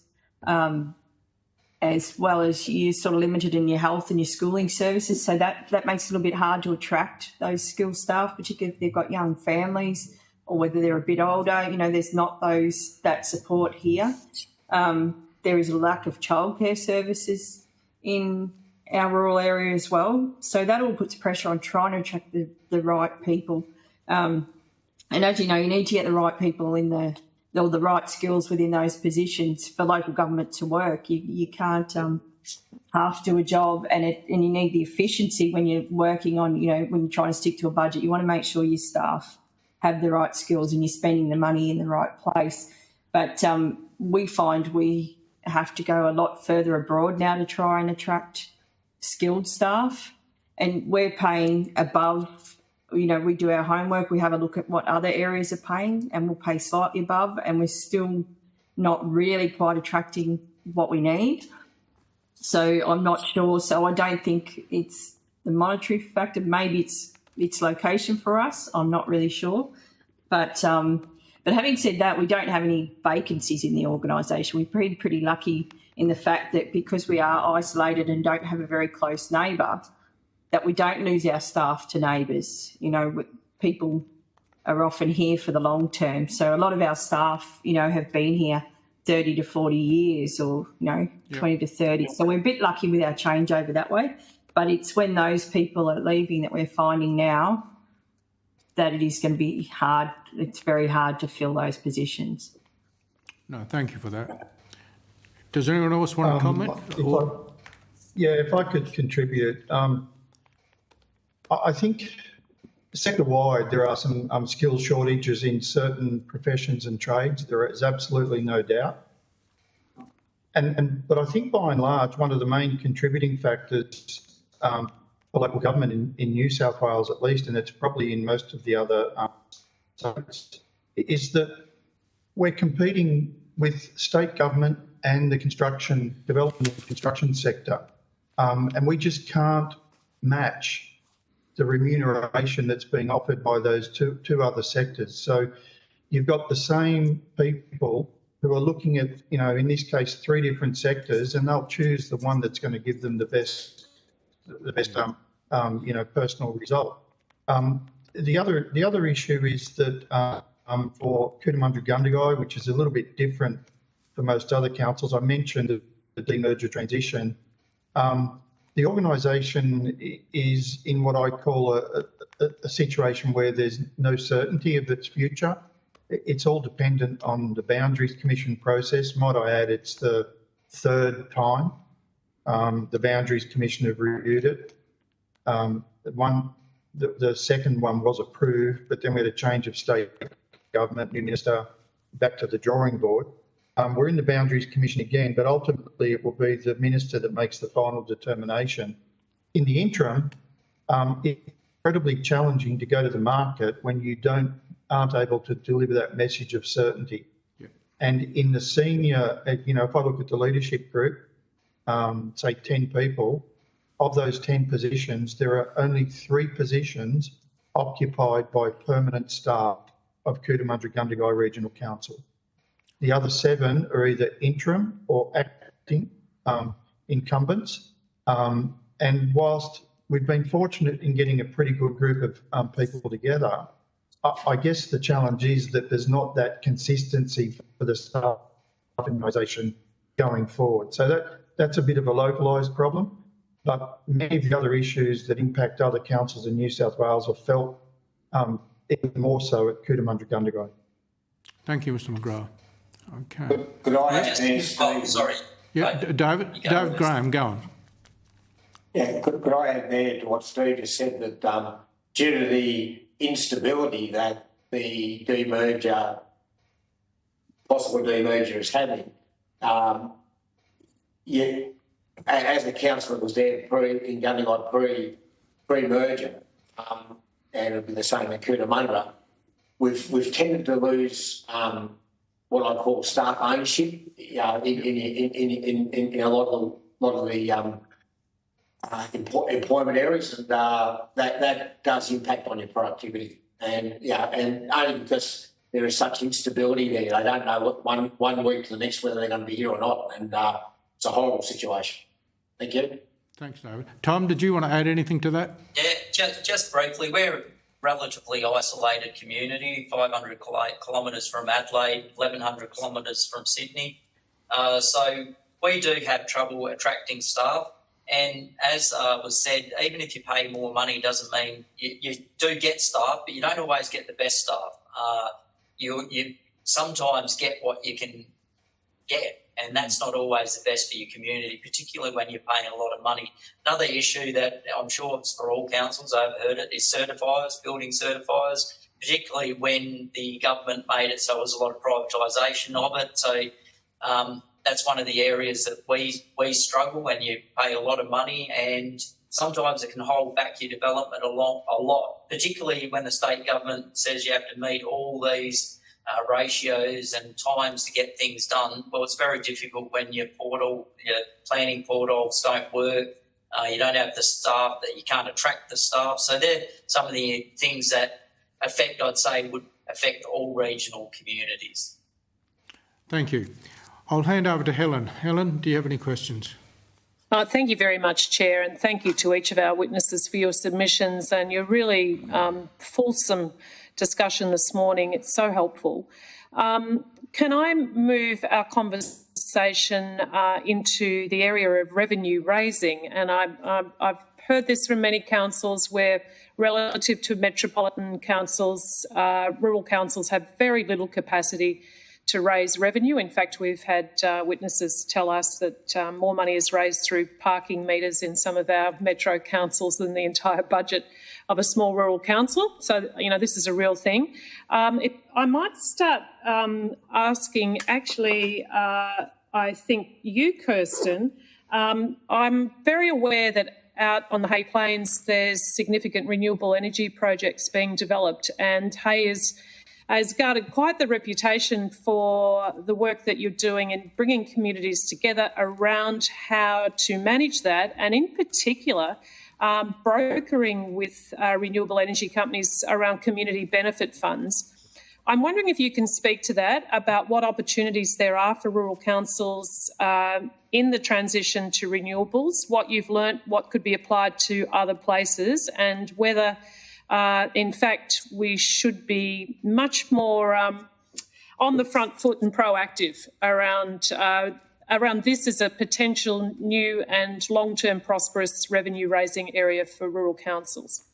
as well as you're sort of limited in your health and your schooling services. So that makes it a little bit hard to attract those skilled staff, particularly if they've got young families or whether they're a bit older. There's not that support here. There is a lack of childcare services in our rural area as well. So that all puts pressure on trying to attract the right people. And as you know, you need to get the right people in the right skills within those positions for local government to work. You can't half do a job, and you need the efficiency when you're working on, when you're trying to stick to a budget. You want to make sure your staff have the right skills and you're spending the money in the right place. But we find we have to go a lot further abroad now to try and attract skilled staff, and we're paying above. We do our homework, we have a look at what other areas are paying, and we'll pay slightly above, and we're still not really quite attracting what we need. So I'm not sure. So I don't think it's the monetary factor. Maybe it's location for us. I'm not really sure. But having said that, we don't have any vacancies in the organisation. We're pretty lucky in the fact that because we are isolated and don't have a very close neighbour, that we don't lose our staff to neighbours. People are often here for the long term. So a lot of our staff, have been here 30 to 40 years or, 20 to 30. So we're a bit lucky with our changeover that way. But it's when those people are leaving that we're finding now that it is going to be hard. It's very hard to fill those positions. No, thank you for that. Does anyone else want to comment? If I could contribute. I think sector-wide there are some skill shortages in certain professions and trades. There is absolutely no doubt. But I think by and large, one of the main contributing factors for local government in New South Wales at least, and it's probably in most of the other states, is that we're competing with state government and the development and construction sector, and we just can't match the remuneration that's being offered by those two other sectors. So you've got the same people who are looking at, in this case, 3 different sectors, and they'll choose the one that's going to give them the best personal result. The other issue is that for Cootamundra-Gundagai, which is a little bit different for most other councils, I mentioned the demerger transition. The organisation is in what I call a situation where there's no certainty of its future. It's all dependent on the Boundaries Commission process. Might I add, it's the 3rd time the Boundaries Commission have reviewed it. The second one was approved, but then we had a change of state government, new minister, back to the drawing board. We're in the Boundaries Commission again, but ultimately it will be the minister that makes the final determination. In the interim, it's incredibly challenging to go to the market when you aren't able to deliver that message of certainty. Yeah. And in the senior, if I look at the leadership group, say 10 people, of those 10 positions, there are only 3 positions occupied by permanent staff of Cootamundra-Gundagai Regional Council. The other 7 are either interim or acting incumbents. And whilst we've been fortunate in getting a pretty good group of people together, I guess the challenge is that there's not that consistency for the staff organisation going forward. So that's a bit of a localised problem, but many of the other issues that impact other councils in New South Wales are felt even more so at Cootamundra-Gundagai. Thank you, Mr McGrath. Okay. Could I add there, Steve? Sorry. Yeah, David Graham, go on. Yeah, could I add there to what Steve just said, that due to the instability that the possible demerger is having, as the councillor was there in Gundagai pre-merger, and it'll be the same in Cootamundra, we've tended to lose what I call staff ownership in a lot of the employment areas, and that does impact on your productivity. And only because there is such instability there, they don't know what one week to the next whether they're going to be here or not, and it's a horrible situation. Thank you. Thanks, David. Tom, did you want to add anything to that? Yeah, just briefly, we're a relatively isolated community, 500 kilometres from Adelaide, 1,100 kilometres from Sydney. So we do have trouble attracting staff. And as was said, even if you pay more money doesn't mean you do get staff, but you don't always get the best staff. You sometimes get what you can get, and that's not always the best for your community, particularly when you're paying a lot of money. Another issue that I'm sure it's for all councils, I've heard it, is certifiers, building certifiers, particularly when the government made it so there was a lot of privatisation of it. So that's one of the areas that we struggle when you pay a lot of money, and sometimes it can hold back your development a lot, particularly when the state government says you have to meet all these ratios and times to get things done. Well, it's very difficult when your planning portals don't work. You don't have the staff, that you can't attract the staff. So they're some of the things that I'd say would affect all regional communities. Thank you. I'll hand over to Helen. Helen, do you have any questions? Thank you very much, Chair, and thank you to each of our witnesses for your submissions and your really fulsome discussion this morning. It's so helpful. Can I move our conversation into the area of revenue raising? And I've heard this from many councils where, relative to metropolitan councils, rural councils have very little capacity to raise revenue. In fact, we've had witnesses tell us that more money is raised through parking meters in some of our metro councils than the entire budget of a small rural council. So, this is a real thing. I might start asking, actually, I think you, Kirsten, I'm very aware that out on the Hay Plains there's significant renewable energy projects being developed, and Hay has garnered quite the reputation for the work that you're doing in bringing communities together around how to manage that, and in particular brokering with renewable energy companies around community benefit funds. I'm wondering if you can speak to that, about what opportunities there are for rural councils in the transition to renewables, what you've learnt, what could be applied to other places, and whether, in fact, we should be much more on the front foot and proactive around this as a potential new and long-term prosperous revenue-raising area for rural councils.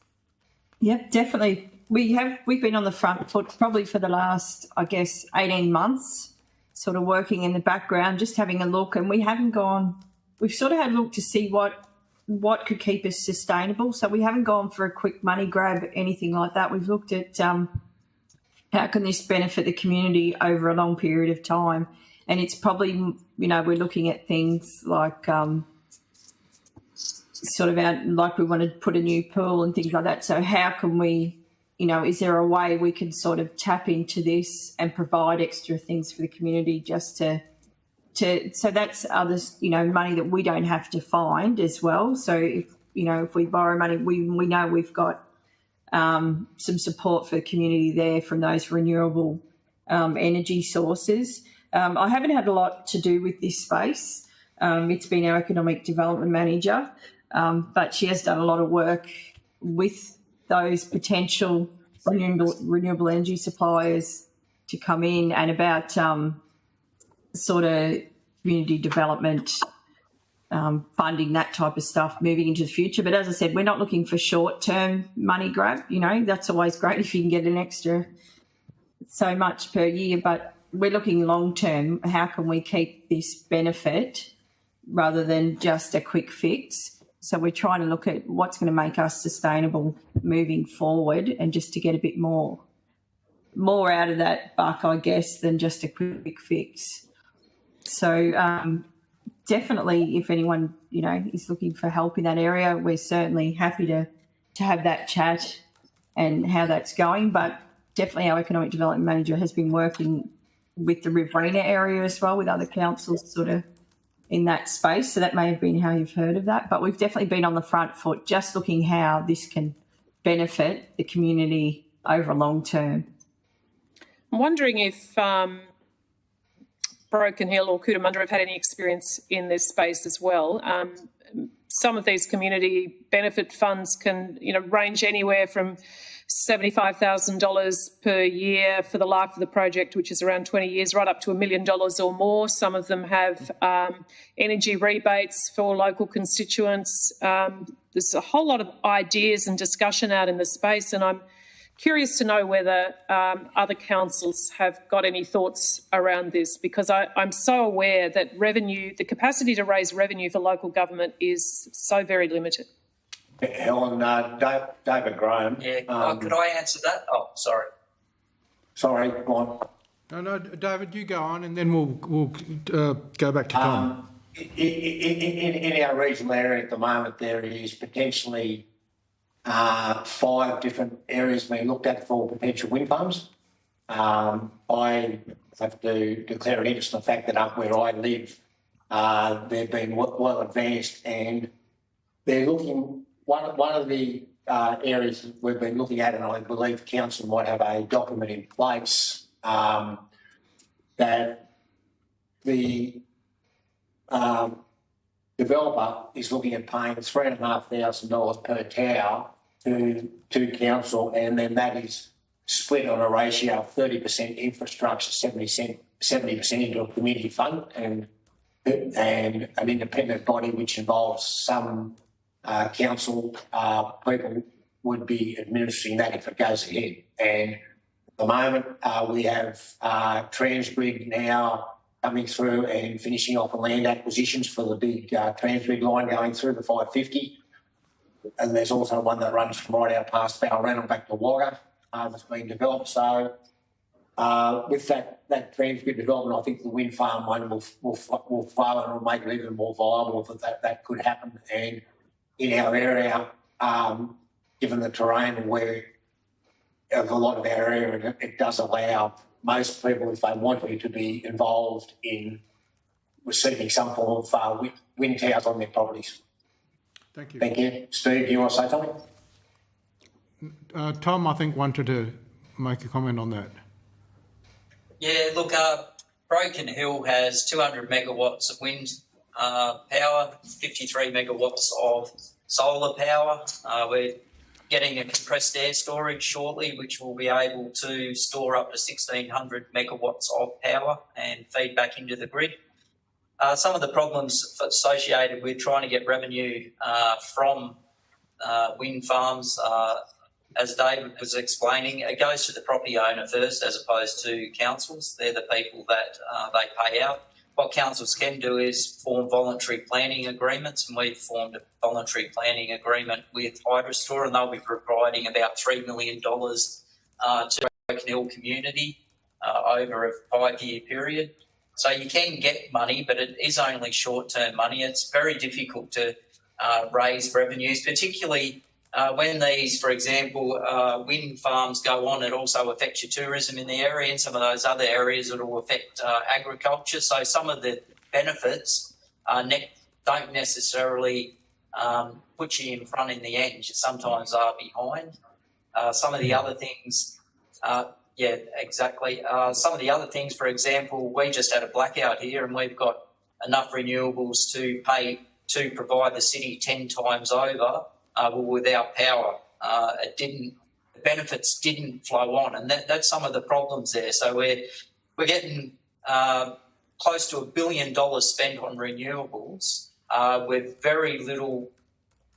Yep, definitely. We've been on the front foot probably for the last, I guess, 18 months, sort of working in the background, just having a look, and we haven't gone. We've sort of had a look to see what could keep us sustainable. So we haven't gone for a quick money grab, anything like that. We've looked at how can this benefit the community over a long period of time, and it's probably, we're looking at things like sort of like we want to put a new pool and things like that. So how can we, is there a way we can sort of tap into this and provide extra things for the community just to so that's others, money that we don't have to find as well. So if we borrow money, we know we've got some support for the community there from those renewable energy sources. I haven't had a lot to do with this space. It's been our economic development manager, but she has done a lot of work with those potential renewable energy suppliers to come in, and about sort of community development, funding, that type of stuff moving into the future. But as I said, we're not looking for short-term money grab. That's always great if you can get an extra so much per year, but we're looking long-term. How can we keep this benefit rather than just a quick fix? So we're trying to look at what's going to make us sustainable moving forward, and just to get a bit more out of that buck, I guess, than just a quick fix. So definitely, if anyone, is looking for help in that area, we're certainly happy to have that chat and how that's going. But definitely our economic development manager has been working with the Riverina area as well, with other councils sort of in that space. So that may have been how you've heard of that. But we've definitely been on the front foot, just looking how this can benefit the community over long term. I'm wondering if Broken Hill or Cootamundra have had any experience in this space as well. Some of these community benefit funds can, range anywhere from $75,000 per year for the life of the project, which is around 20 years, right up to $1 million or more. Some of them have energy rebates for local constituents. There's a whole lot of ideas and discussion out in the space, and I'm curious to know whether other councils have got any thoughts around this, because I'm so aware that the capacity to raise revenue for local government is so very limited. Helen, David Graham. Yeah, could I answer that? Oh, sorry. Sorry, go on. No, David, you go on, and then we'll go back to Tom. In our regional area at the moment, there is potentially 5 different areas being looked at for potential wind farms. I have to declare an interest in the fact that up where I live, they've been well advanced, and they're looking. One of the areas we've been looking at, and I believe council might have a document in place, that the developer is looking at paying $3,500 per tower to council, and then that is split on a ratio of 30% infrastructure, 70% into a community fund, and an independent body which involves some council people would be administering that if it goes ahead. And at the moment, we have Transgrid now coming through and finishing off the land acquisitions for the big Transgrid line going through the 550. And there's also one that runs from right out past Balranald back to Wagga that's being developed. So with that Transgrid development, I think the wind farm one will flow, and will make it even more viable that could happen. And in our area, given the terrain where of a lot of our area, it does allow most people, if they want to be involved in receiving some form of wind towers on their properties. Thank you. Thank you. Steve, do you want to say something? Tom, I think, wanted to make a comment on that. Yeah, look, Broken Hill has 200 megawatts of wind power, 53 megawatts of solar power. We're getting a compressed air storage shortly, which will be able to store up to 1,600 megawatts of power and feed back into the grid. Some of the problems associated with trying to get revenue from wind farms, as David was explaining, it goes to the property owner first as opposed to councils. They're the people that they pay out. What councils can do is form voluntary planning agreements, and we've formed a voluntary planning agreement with Hydrostore, and they'll be providing about $3 million to the Broken Hill community over a 5-year period. So you can get money, but it is only short-term money. It's very difficult to raise revenues, particularly when these, for example, wind farms go on. It also affects your tourism in the area, and some of those other areas it will affect agriculture. So some of the benefits don't necessarily put you in front in the end. You sometimes are behind. Some of the other things, yeah, exactly. Some of the other things, for example, we just had a blackout here and we've got enough renewables to provide the city 10 times over. Without power, the benefits didn't flow on, and that's some of the problems there. So we're getting close to $1 billion spent on renewables with very little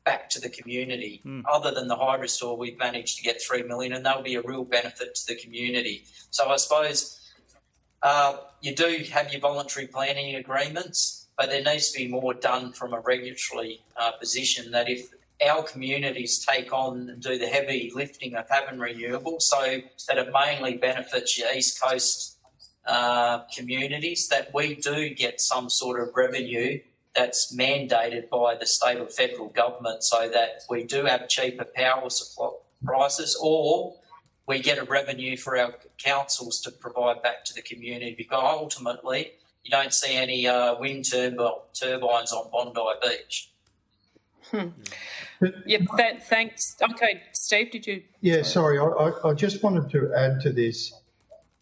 back to the community. Other than the Hydrostore, we've managed to get $3 million, and that'll be a real benefit to the community. So I suppose you do have your voluntary planning agreements, but there needs to be more done from a regulatory position, that if our communities take on and do the heavy lifting of having renewables, so that it mainly benefits your East Coast communities, that we do get some sort of revenue that's mandated by the state or federal government, so that we do have cheaper power supply prices, or we get a revenue for our councils to provide back to the community, because ultimately you don't see any wind turbines on Bondi Beach. Yeah, thanks. Okay, Steve, did you? Yeah, sorry, I just wanted to add to this,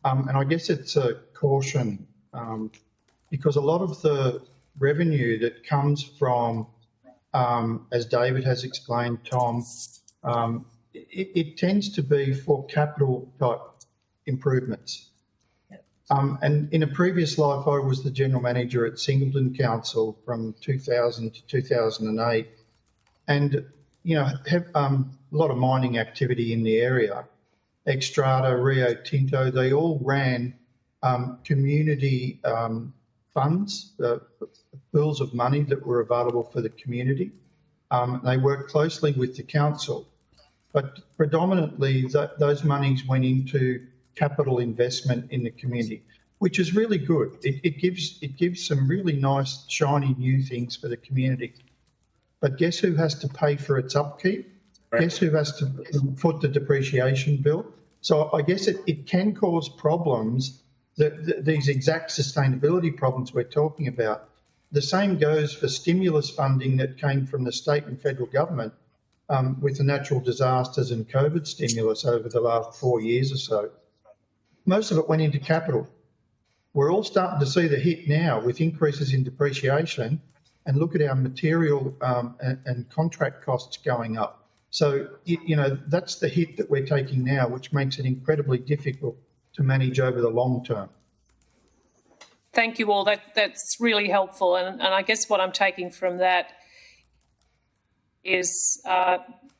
and I guess it's a caution, because a lot of the revenue that comes from, as David has explained, Tom, it tends to be for capital type improvements. And in a previous life, I was the general manager at Singleton Council from 2000 to 2008. And, you know, have a lot of mining activity in the area. Xstrata, Rio Tinto, they all ran community funds, pools of money that were available for the community. They worked closely with the council, but predominantly those monies went into capital investment in the community, which is really good. It gives some really nice, shiny new things for the community. But guess who has to pay for its upkeep? Right. Guess who has to foot the depreciation bill? So I guess it can cause problems, these exact sustainability problems we're talking about. The same goes for stimulus funding that came from the state and federal government with the natural disasters and COVID stimulus over the last 4 years or so. Most of it went into capital. We're all starting to see the hit now with increases in depreciation. And look at our material and contract costs going up. So, you know, that's the hit that we're taking now, which makes it incredibly difficult to manage over the long term. Thank you all. That's really helpful. And I guess what I'm taking from that is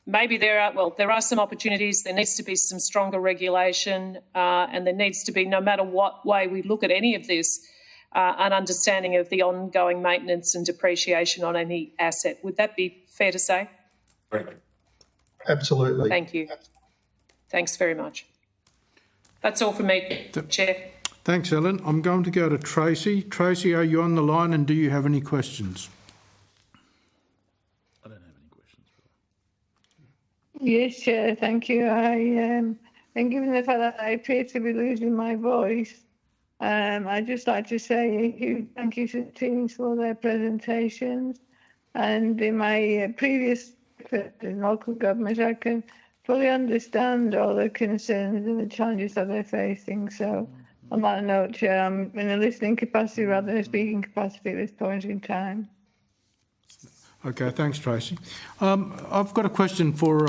maybe there are some opportunities. There needs to be some stronger regulation, and there needs to be, no matter what way we look at any of this, an understanding of the ongoing maintenance and depreciation on any asset. Would that be fair to say? Absolutely. Thank you. Thanks very much. That's all from me, Chair. Thanks, Ellen. I'm going to go to Tracy. Tracy, are you on the line and do you have any questions? I don't have any questions. Yes, Chair, thank you. And given the fact that I appear to be losing my voice, I'd just like to say a huge thank you to the teams for their presentations. And in my previous in local government, I can fully understand all the concerns and the challenges that they're facing. So on that note, Chair, I'm in a listening capacity rather than a speaking capacity at this point in time. Okay, thanks, Tracy. I've got a question for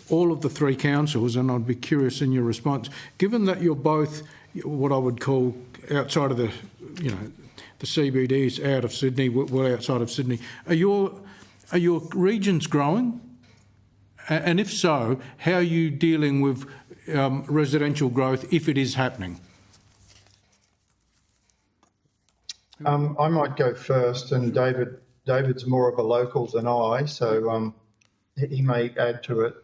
all of the three councils, and I'd be curious in your response. Given that you're both what I would call outside of the, the CBDs out of Sydney, well outside of Sydney, are your regions growing? And if so, how are you dealing with residential growth if it is happening? I might go first, and David's more of a local than I, so he may add to it.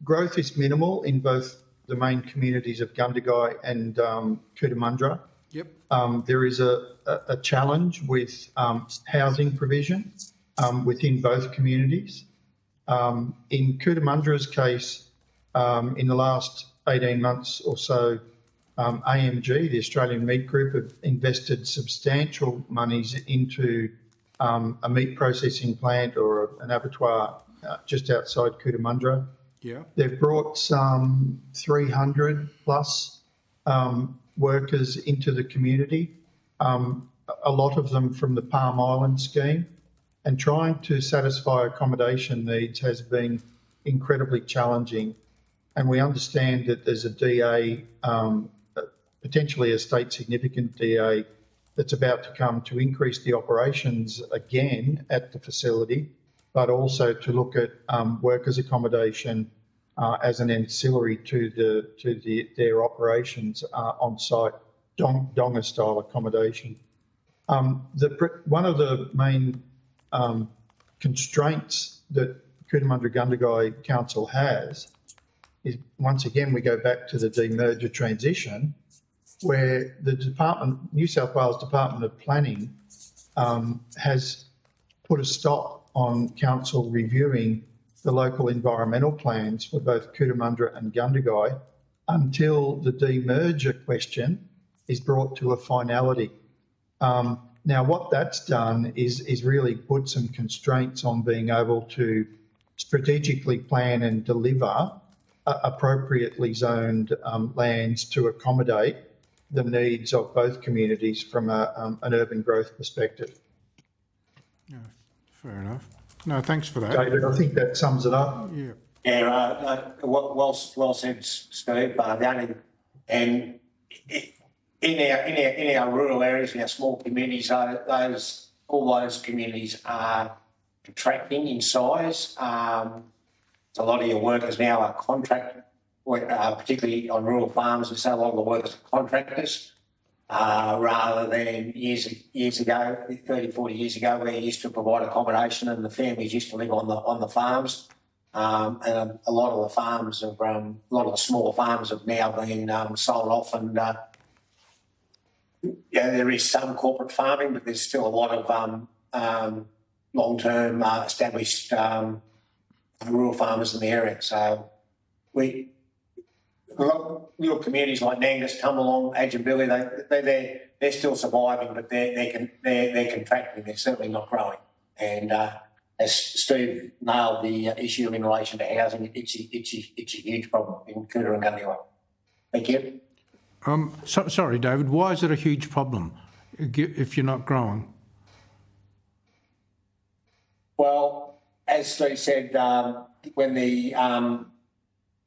Growth is minimal in both the main communities of Gundagai and Cootamundra. Yep. There is a challenge with housing provision within both communities. In Cootamundra's case, in the last 18 months or so, AMG, the Australian Meat Group, have invested substantial monies into a meat processing plant or an abattoir just outside Cootamundra. Yeah. They've brought some 300 plus workers into the community, a lot of them from the Palm Island scheme, and trying to satisfy accommodation needs has been incredibly challenging. And we understand that there's a DA, potentially a state significant DA, that's about to come to increase the operations again at the facility, but also to look at workers' accommodation as an ancillary to their operations on site, Donga style accommodation. One of the main constraints that Cootamundra Gundagai Council has is, once again, we go back to the demerger transition, where the New South Wales Department of Planning has put a stop on council reviewing the local environmental plans for both Cootamundra and Gundagai until the demerger question is brought to a finality. Now, what that's done is really put some constraints on being able to strategically plan and deliver appropriately zoned lands to accommodate the needs of both communities from an urban growth perspective. Yeah, fair enough. No, thanks for that. David, I think that sums it up. Yeah. Yeah, well said, Steve. And in our rural areas, in our small communities, all those communities are contracting in size. A lot of your workers now are contract, particularly on rural farms, and so a lot of the workers are contractors, rather than years ago, 30, 40 years ago, where you used to provide accommodation and the families used to live on the farms. And a lot of the farms, a lot of the smaller farms have now been sold off, and there is some corporate farming, but there's still a lot of long-term established rural farmers in the area. So little communities like Nangus, Tumbalong, Adjumbilly, they're still surviving, but they're contracting. They're certainly not growing. And as Steve nailed the issue in relation to housing, it's a huge problem in Cooter and Gundagai. Thank you. Sorry, David, why is it a huge problem if you're not growing? Well, as Steve said, when in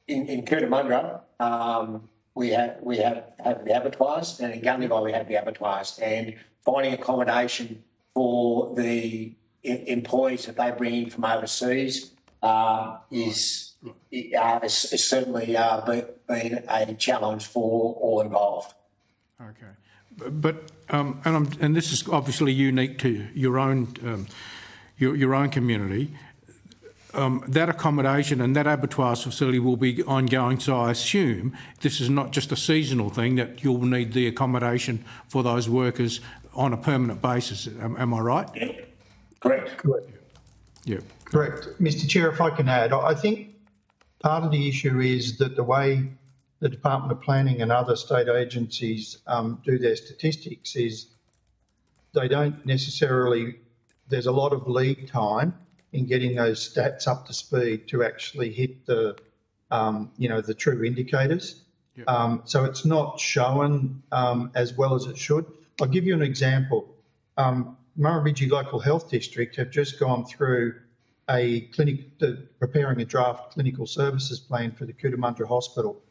Cootamundra, we have the abattoirs, and in Gundagai we have the abattoirs, and finding accommodation for the employees that they bring in from overseas is certainly been a challenge for all involved. Okay, but and this is obviously unique to your own community. That accommodation and that abattoir facility will be ongoing, so I assume this is not just a seasonal thing, that you'll need the accommodation for those workers on a permanent basis. Am I right? Yeah. Correct. Yeah. Correct. Mr. Chair, if I can add, I think part of the issue is that the way the Department of Planning and other state agencies do their statistics is they don't necessarily there's a lot of lead time in getting those stats up to speed to actually hit the, the true indicators. Yep. So it's not shown as well as it should. I'll give you an example. Murrumbidgee Local Health District have just gone through preparing a draft clinical services plan for the Cootamundra Hospital.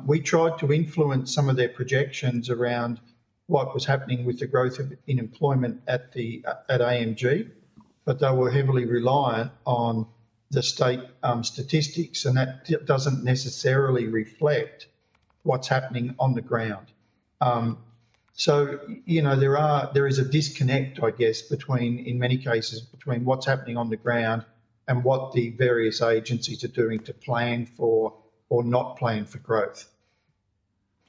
We tried to influence some of their projections around what was happening with the growth in employment at AMG, but they were heavily reliant on the state statistics, and that doesn't necessarily reflect what's happening on the ground. So, there is a disconnect, I guess, in many cases, between what's happening on the ground and what the various agencies are doing to plan for or not plan for growth.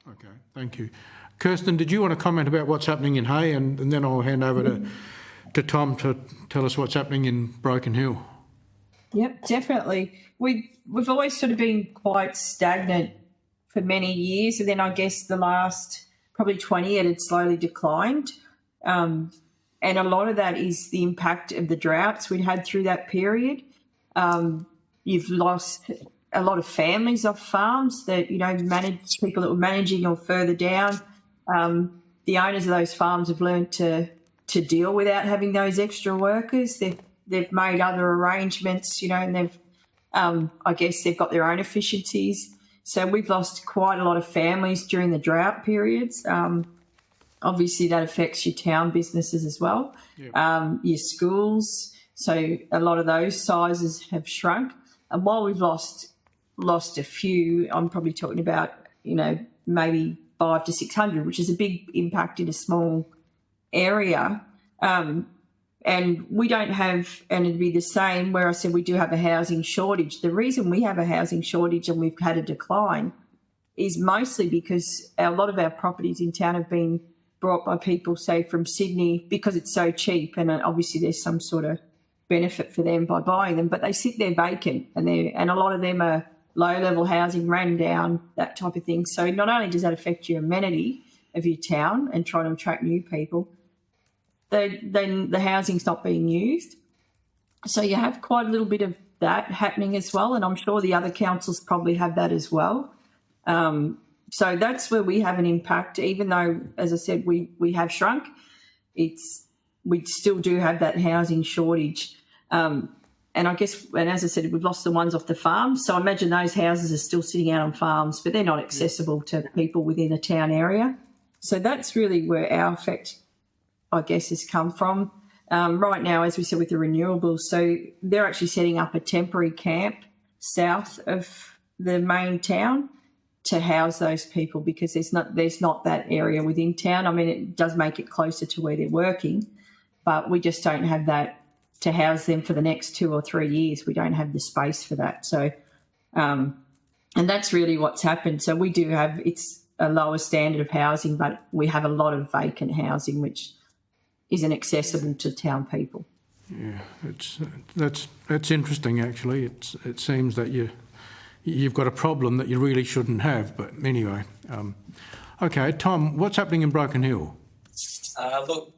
Okay, thank you. Kirsten, did you want to comment about what's happening in Hay, and then I'll hand over to Tom to tell us what's happening in Broken Hill? Yep, definitely. We've always sort of been quite stagnant for many years, and then I guess the last probably 20 it had slowly declined. And a lot of that is the impact of the droughts we'd had through that period. You've lost a lot of families off farms that, people that were managing or further down. The owners of those farms have learned to deal without having those extra workers. They've made other arrangements, and they've, I guess they've got their own efficiencies. So we've lost quite a lot of families during the drought periods. Obviously, that affects your town businesses as well, your schools. So a lot of those sizes have shrunk. And while we've lost a few, I'm probably talking about, maybe 500 to 600, which is a big impact in a small area. And we don't have, and it'd be the same where I said we do have a housing shortage. The reason we have a housing shortage and we've had a decline is mostly because a lot of our properties in town have been brought by people, say, from Sydney, because it's so cheap, and obviously there's some sort of benefit for them by buying them, but they sit there vacant, and a lot of them are low-level housing, ran down, that type of thing. So not only does that affect your amenity of your town and trying to attract new people, then the housing's not being used. So you have quite a little bit of that happening as well, and I'm sure the other councils probably have that as well. So that's where we have an impact, even though, as I said, we have shrunk. We still do have that housing shortage. And I guess, and as I said, we've lost the ones off the farms. So I imagine those houses are still sitting out on farms, but they're not accessible to people within a town area. So that's really where our effect, I guess, has come from. Right now, as we said, with the renewables, so they're actually setting up a temporary camp south of the main town to house those people, because there's not that area within town. I mean, it does make it closer to where they're working, but we just don't have that to house them for the next 2 or 3 years. We don't have the space for that. So, and that's really what's happened. So we do have, it's a lower standard of housing, but we have a lot of vacant housing, which isn't accessible to town people. Yeah, that's interesting, actually. It seems that you've got a problem that you really shouldn't have, but anyway. Okay, Tom, what's happening in Broken Hill? Look,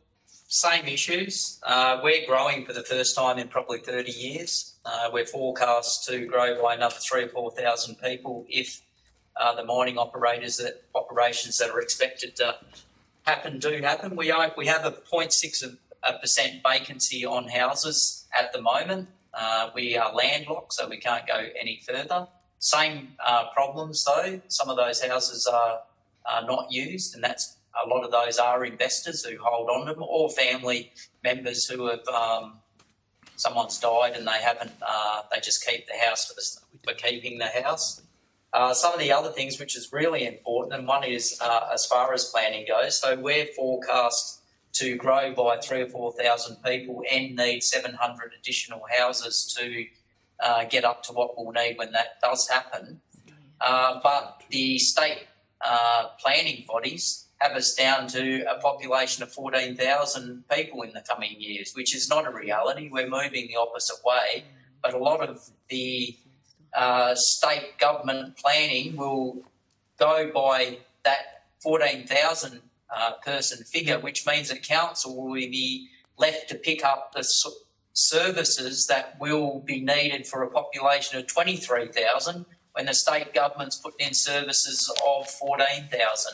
same issues. We're growing for the first time in probably 30 years. We're forecast to grow by another 3,000 or 4,000 people if the mining operations that are expected to happen do happen. We have a 0.6% vacancy on houses at the moment. We are landlocked, so we can't go any further. Same problems though. Some of those houses are not used, and that's a lot of those are investors who hold on to them, or family members who have someone's died and they haven't. They just keep the house for keeping the house. Some of the other things which is really important, and one is as far as planning goes. So we're forecast to grow by 3,000 or 4,000 people and need 700 additional houses to get up to what we'll need when that does happen. But the state planning bodies have us down to a population of 14,000 people in the coming years, which is not a reality. We're moving the opposite way, but a lot of the state government planning will go by that 14,000 person figure, which means that council will be left to pick up the services that will be needed for a population of 23,000 when the state government's putting in services of 14,000.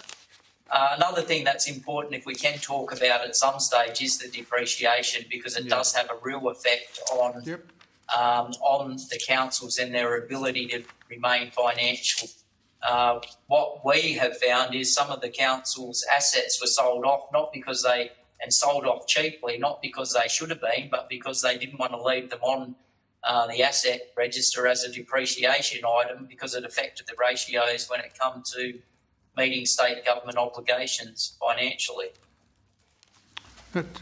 Another thing that's important, if we can talk about at some stage, is the depreciation, because it does have a real effect on the councils and their ability to remain financial. What we have found is some of the councils' assets were sold off, and sold off cheaply, not because they should have been, but because they didn't want to leave them on the asset register as a depreciation item, because it affected the ratios when it come to meeting state government obligations financially.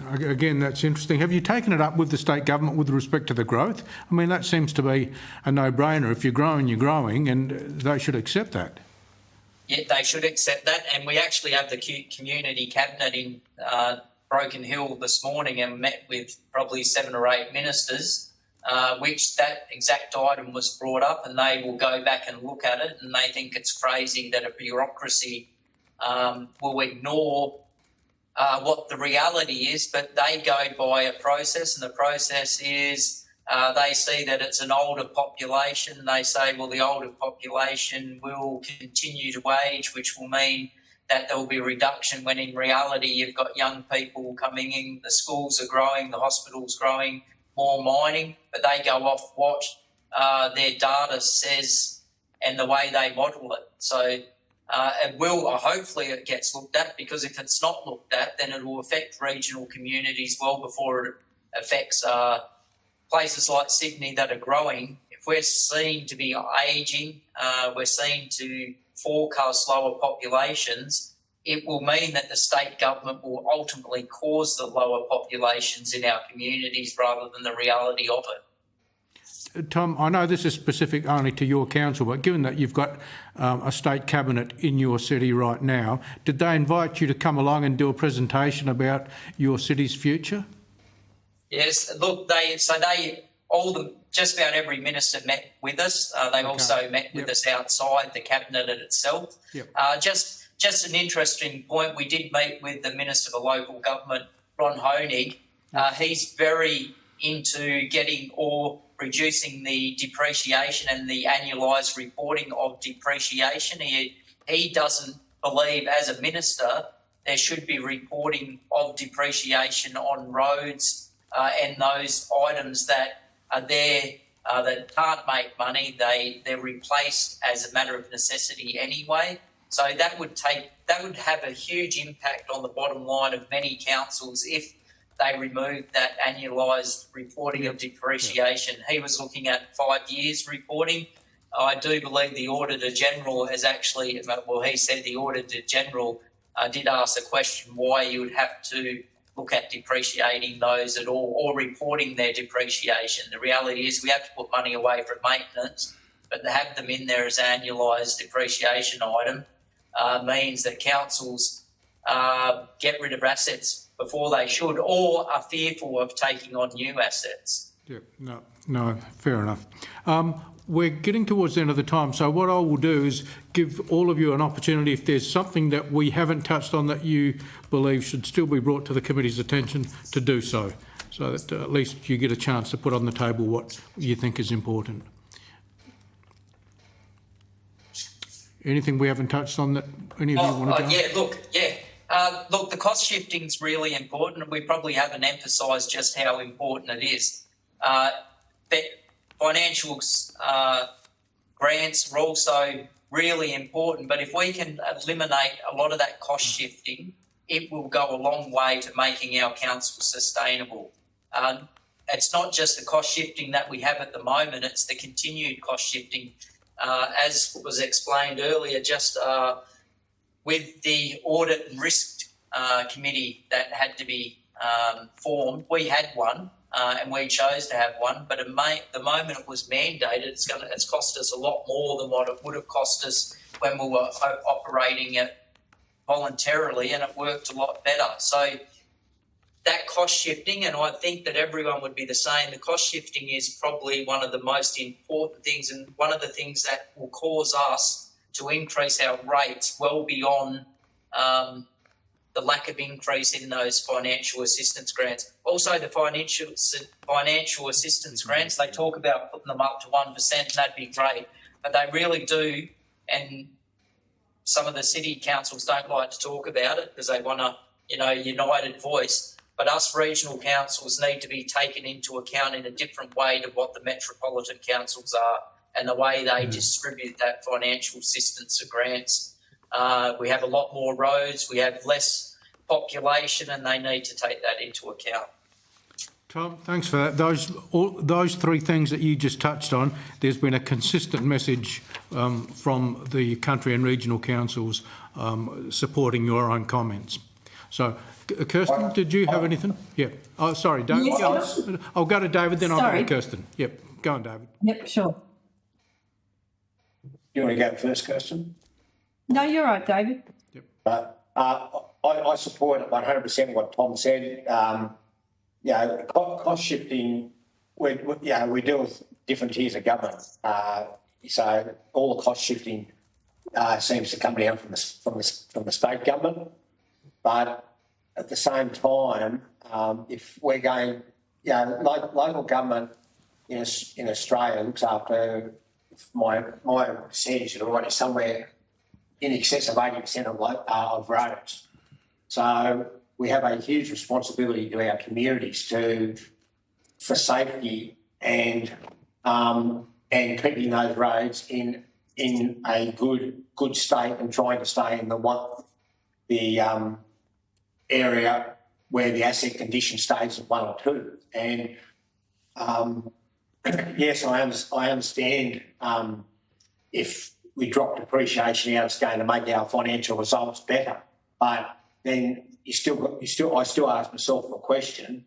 Again, that's interesting. Have you taken it up with the state government with respect to the growth? I mean, that seems to be a no-brainer. If you're growing, and they should accept that. Yeah, they should accept that. And we actually have the community cabinet in Broken Hill this morning and met with probably 7 or 8 ministers, which that exact item was brought up, and they will go back and look at it, and they think it's crazy that a bureaucracy will ignore what the reality is, but they go by a process, and the process is they see that it's an older population. They say, well, the older population will continue to age, which will mean that there will be a reduction, when in reality you've got young people coming in, the schools are growing, the hospitals growing, more mining, but they go off what their data says and the way they model it. So it will, hopefully it gets looked at, because if it's not looked at, then it will affect regional communities well before it affects places like Sydney that are growing. If we're seen to be ageing, we're seen to forecast lower populations, it will mean that the state government will ultimately cause the lower populations in our communities rather than the reality of it. Tom, I know this is specific only to your council, but given that you've got a state cabinet in your city right now, did they invite you to come along and do a presentation about your city's future? Yes, look, just about every minister met with us. They also met with us outside the cabinet itself. Just an interesting point, we did meet with the Minister for Local Government, Ron Honig. He's very into getting or reducing the depreciation and the annualised reporting of depreciation. He doesn't believe, as a minister, there should be reporting of depreciation on roads and those items that are there that can't make money. They're replaced as a matter of necessity anyway. So that would have a huge impact on the bottom line of many councils if they removed that annualised reporting of depreciation. He was looking at 5 years reporting. I do believe the Auditor General has actually, well, he said the Auditor General did ask the question why you would have to look at depreciating those at all or reporting their depreciation. The reality is we have to put money away for maintenance, but to have them in there as annualised depreciation item means that councils get rid of assets before they should, or are fearful of taking on new assets. Yeah, no, fair enough. We're getting towards the end of the time, so what I will do is give all of you an opportunity, if there's something that we haven't touched on that you believe should still be brought to the committee's attention, to do so that at least you get a chance to put on the table what you think is important. Anything we haven't touched on that any of you want to go? Look, the cost shifting is really important, and we probably haven't emphasised just how important it is. Financial grants are also really important, but if we can eliminate a lot of that cost shifting, it will go a long way to making our council sustainable. It's not just the cost shifting that we have at the moment, it's the continued cost shifting. As was explained earlier, just with the audit and risk committee that had to be formed, we had one. And we chose to have one, but the moment it was mandated, it's cost us a lot more than what it would have cost us when we were operating it voluntarily, and it worked a lot better. So that cost shifting, and I think that everyone would be the same, the cost shifting is probably one of the most important things, and one of the things that will cause us to increase our rates well beyond the lack of increase in those financial assistance grants. Also, the financial assistance grants, they talk about putting them up to 1%, and that'd be great, but they really do, and some of the city councils don't like to talk about it because they want a, united voice, but us regional councils need to be taken into account in a different way to what the metropolitan councils are and the way they distribute that financial assistance of grants. We have a lot more roads, we have less population, and they need to take that into account. Tom, thanks for that. Those three things that you just touched on, there's been a consistent message from the country and regional councils supporting your own comments. So, Kirsten, did you have anything? Yeah. Oh, sorry, David. Yes, I'll go to David, then sorry. I'll go to Kirsten. Yep, go on, David. Yep, sure. You want to go first, Kirsten? No, you're right, David. Yep. I support 100% what Tom said. Cost shifting, we deal with different tiers of government. So all the cost shifting seems to come down from the state government. But at the same time, if we're going, local government in Australia looks after, my percentage is somewhere in excess of 80% of roads. So we have a huge responsibility to our communities for safety and keeping those roads in a good state and trying to stay in the area where the asset condition stays at 1 or 2. And yes, I understand if we drop depreciation out, it's going to make our financial results better. But then I still ask myself the question: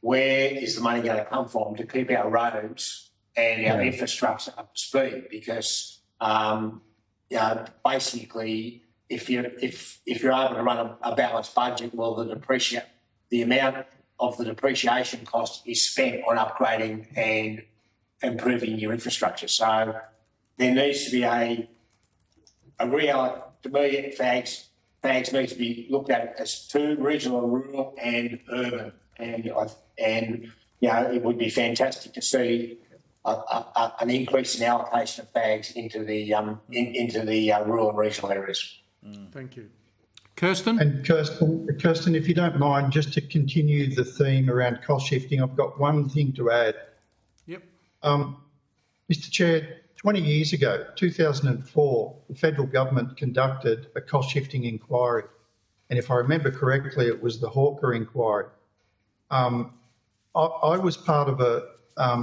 where is the money going to come from to keep our roads and our infrastructure up to speed? Because basically, if you're able to run a balanced budget, well, the amount of the depreciation cost is spent on upgrading and improving your infrastructure. So there needs to be a reality. To me, fags need to be looked at as two: regional and rural and urban. And it would be fantastic to see an increase in allocation of fags into the rural and regional areas. Thank you. Kirsten? And Kirsten, if you don't mind, just to continue the theme around cost shifting, I've got one thing to add. Yep. Mr. Chair, 20 years ago, 2004, the federal government conducted a cost shifting inquiry. And if I remember correctly, it was the Hawker inquiry. I was part of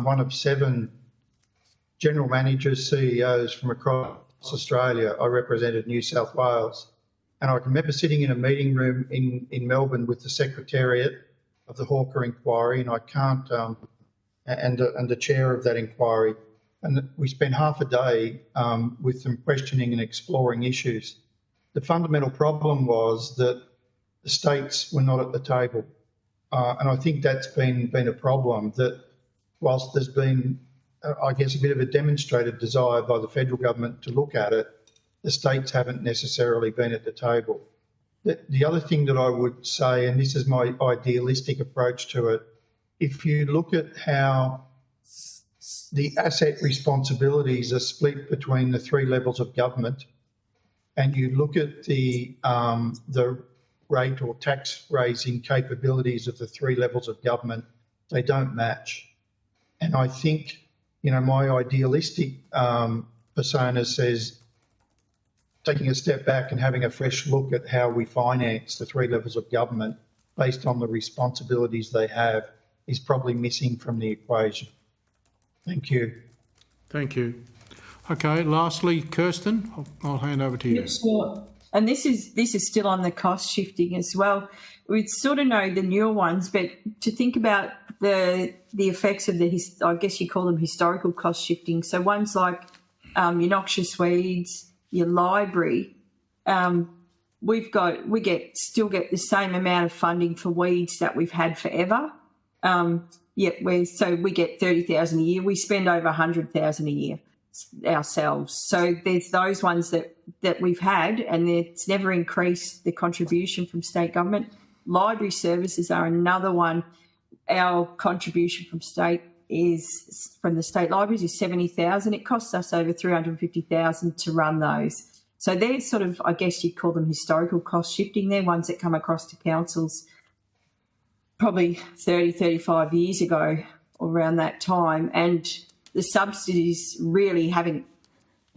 one of 7 general managers, CEOs from across Australia. I represented New South Wales. And I can remember sitting in a meeting room in Melbourne with the Secretariat of the Hawker inquiry, and the chair of that inquiry. And we spent half a day with them questioning and exploring issues. The fundamental problem was that the states were not at the table. And I think that's been a problem, that whilst there's been, I guess, a bit of a demonstrated desire by the federal government to look at it, the states haven't necessarily been at the table. The other thing that I would say, and this is my idealistic approach to it, if you look at how the asset responsibilities are split between the 3 levels of government, and you look at the rate or tax raising capabilities of the 3 levels of government, they don't match. And I think, my idealistic persona says taking a step back and having a fresh look at how we finance the 3 levels of government based on the responsibilities they have is probably missing from the equation. Thank you. Thank you. Okay, lastly, Kirsten, I'll hand over to you. Sure. And this is still on the cost shifting as well. We sort of know the newer ones, but to think about the effects of I guess you call them historical cost shifting. So ones like your noxious weeds, your library, we still get the same amount of funding for weeds that we've had forever. We get 30,000 a year. We spend over 100,000 a year. ourselves. So there's those ones that we've had, and it's never increased the contribution from state government. Library services are another one. Our contribution from the state libraries is 70,000. It costs us over 350,000 to run those. So they're sort of, I guess you'd call them historical cost shifting. They're ones that come across to councils probably 30, 35 years ago, or around that time, and the subsidies really haven't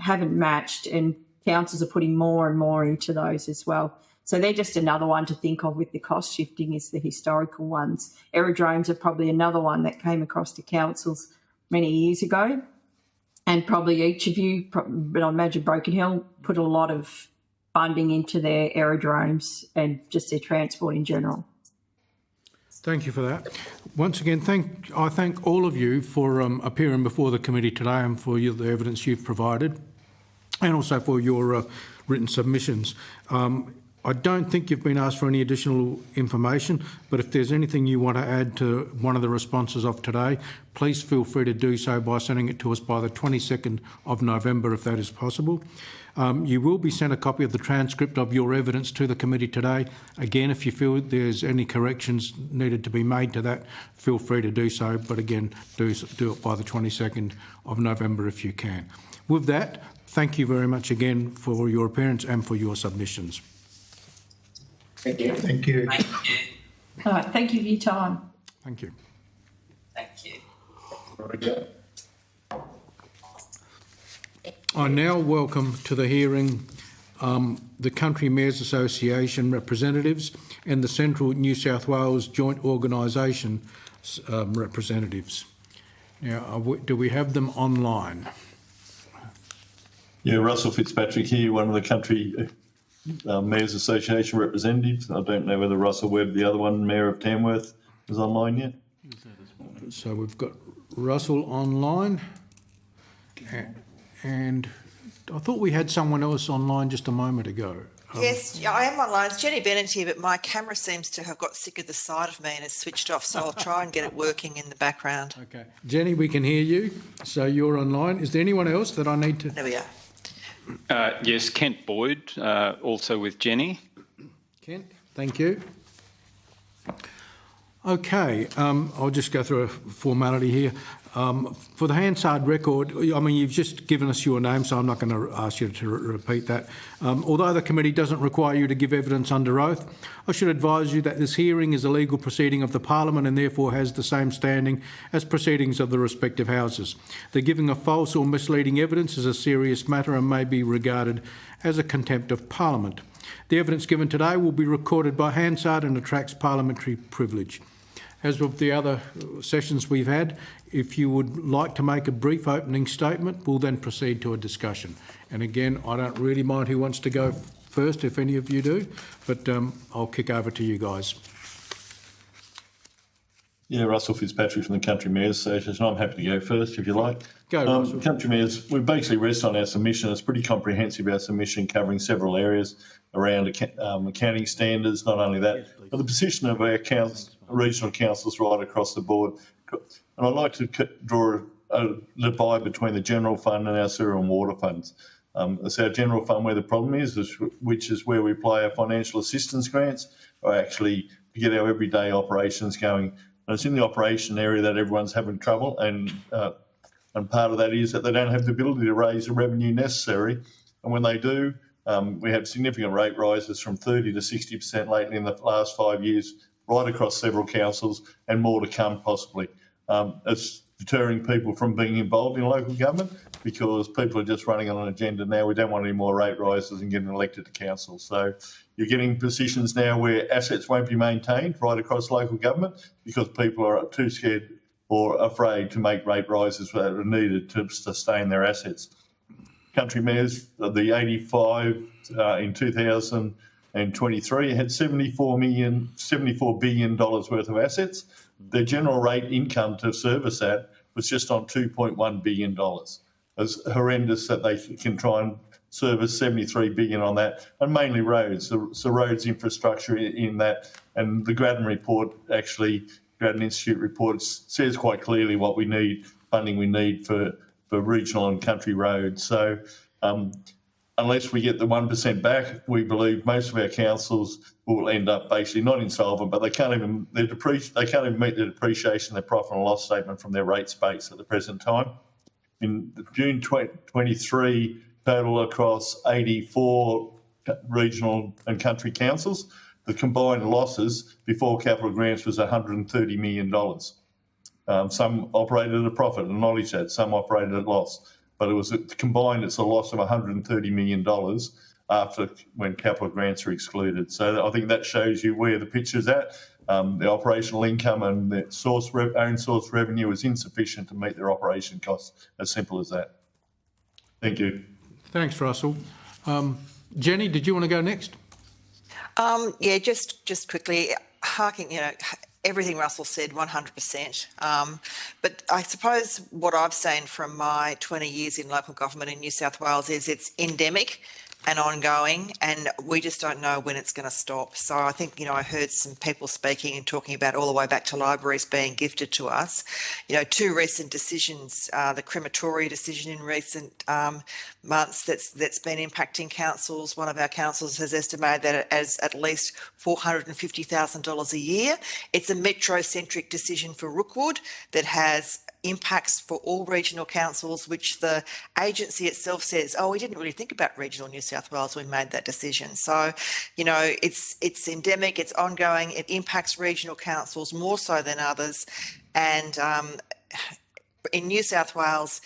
matched, and councils are putting more and more into those as well. So they're just another one to think of with the cost shifting, is the historical ones. Aerodromes are probably another one that came across to councils many years ago, and probably each of you, but I imagine Broken Hill, put a lot of funding into their aerodromes and just their transport in general. Thank you for that. Once again, I thank all of you for appearing before the committee today and for the evidence you've provided, and also for your written submissions. I don't think you've been asked for any additional information, but if there's anything you want to add to one of the responses of today, please feel free to do so by sending it to us by the 22nd of November, if that is possible. You will be sent a copy of the transcript of your evidence to the committee today. Again, if you feel there's any corrections needed to be made to that, feel free to do so. But again, do it by the 22nd of November if you can. With that, thank you very much again for your appearance and for your submissions. Thank you. Thank you. Thank you. All right, thank you for your time. Thank you. Thank you. Very good. I now welcome to the hearing the Country Mayors Association representatives and the Central New South Wales Joint Organisation representatives. Now, do we have them online? Yeah, Russell Fitzpatrick here, one of the Country Mayors Association representatives. I don't know whether Russell Webb, the other one, Mayor of Tamworth, is online yet. So we've got Russell online, and I thought we had someone else online just a moment ago. Yes, I am online. It's Jenny Bennett here, but my camera seems to have got sick of the side of me and it's switched off, so I'll try and get it working in the background. Okay. Jenny, we can hear you, so you're online. Is there anyone else that I need to... There we are. Yes, Kent Boyd, also with Jenny. Kent, thank you. Okay, I'll just go through a formality here. For the Hansard record, I mean, you've just given us your name, so I'm not going to ask you to repeat that. Although the committee doesn't require you to give evidence under oath, I should advise you that this hearing is a legal proceeding of the Parliament and therefore has the same standing as proceedings of the respective houses. The giving of false or misleading evidence is a serious matter and may be regarded as a contempt of Parliament. The evidence given today will be recorded by Hansard and attracts parliamentary privilege. As with the other sessions we've had, if you would like to make a brief opening statement, we'll then proceed to a discussion. And again, I don't really mind who wants to go first, if any of you do, but I'll kick over to you guys. Yeah, Russell Fitzpatrick from the Country Mayors Association. I'm happy to go first, if you like. Go, Russell. Country Mayors, we basically rest on our submission. It's pretty comprehensive, our submission, covering several areas around accounting standards, not only that, but the position of our regional councils right across the board. And I'd like to draw a divide between the general fund and our sewer and water funds. It's our general fund where the problem is, which is where we apply our financial assistance grants, or actually to get our everyday operations going. And it's in the operation area that everyone's having trouble, and part of that is that they don't have the ability to raise the revenue necessary. And when they do, we have significant rate rises from 30 to 60% lately in the last 5 years, right across several councils, and more to come possibly. It's deterring people from being involved in local government because people are just running on an agenda now. We don't want any more rate rises and getting elected to council. So you're getting positions now where assets won't be maintained right across local government because people are too scared or afraid to make rate rises that are needed to sustain their assets. Country mayors, the 85 in 2023 had $74 billion worth of assets. Their general rate income to service that was just on $2.1 billion. It's horrendous that they can try and service $73 billion on that, and mainly roads. So roads infrastructure in that, and the Gradden report, actually, Gradden Institute report says quite clearly what we need, funding we need for for regional and country roads. So unless we get the 1% back, we believe most of our councils will end up basically not insolvent, but they can't even meet their depreciation, their profit and loss statement from their rates base at the present time. In June 2023, total across 84 regional and country councils, the combined losses before capital grants was $130 million. Some operated at a profit, acknowledge that, some operated at loss. But it was combined, it's a loss of $130 million after when capital grants are excluded. So I think that shows you where the picture's at. The operational income and the own source revenue is insufficient to meet their operation costs. As simple as that. Thank you. Thanks, Russell. Jenny, did you want to go next? Yeah, just quickly, everything Russell said, 100%. But I suppose what I've seen from my 20 years in local government in New South Wales is it's endemic and ongoing, and we just don't know when it's going to stop. So I think, I heard some people speaking and talking about all the way back to libraries being gifted to us. Two recent decisions, the crematoria decision in recent months that's been impacting councils. One of our councils has estimated that as at least $450,000 a year. It's a metro-centric decision for Rookwood that has impacts for all regional councils, which the agency itself says, we didn't really think about regional New South Wales when we made that decision. So, it's endemic, it's ongoing, it impacts regional councils more so than others. And in New South Wales,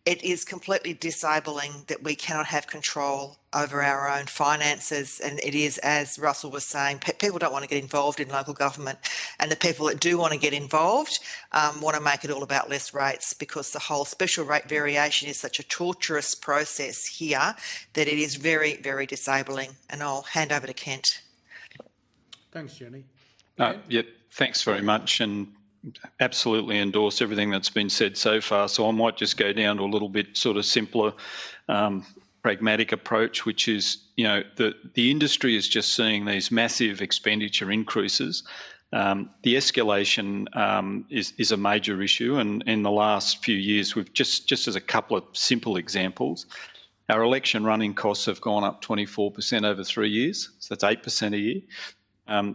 it is completely disabling that we cannot have control over our own finances. And it is, as Russell was saying, people don't want to get involved in local government. And the people that do want to get involved want to make it all about less rates, because the whole special rate variation is such a torturous process here that it is very, very disabling. And I'll hand over to Kent. Thanks, Jenny. Thanks very much. And absolutely endorse everything that's been said so far. So I might just go down to a little bit sort of simpler, pragmatic approach, which is, the industry is just seeing these massive expenditure increases. The escalation is a major issue, and in the last few years, we've just as a couple of simple examples, our election running costs have gone up 24% over 3 years, so that's 8% a year.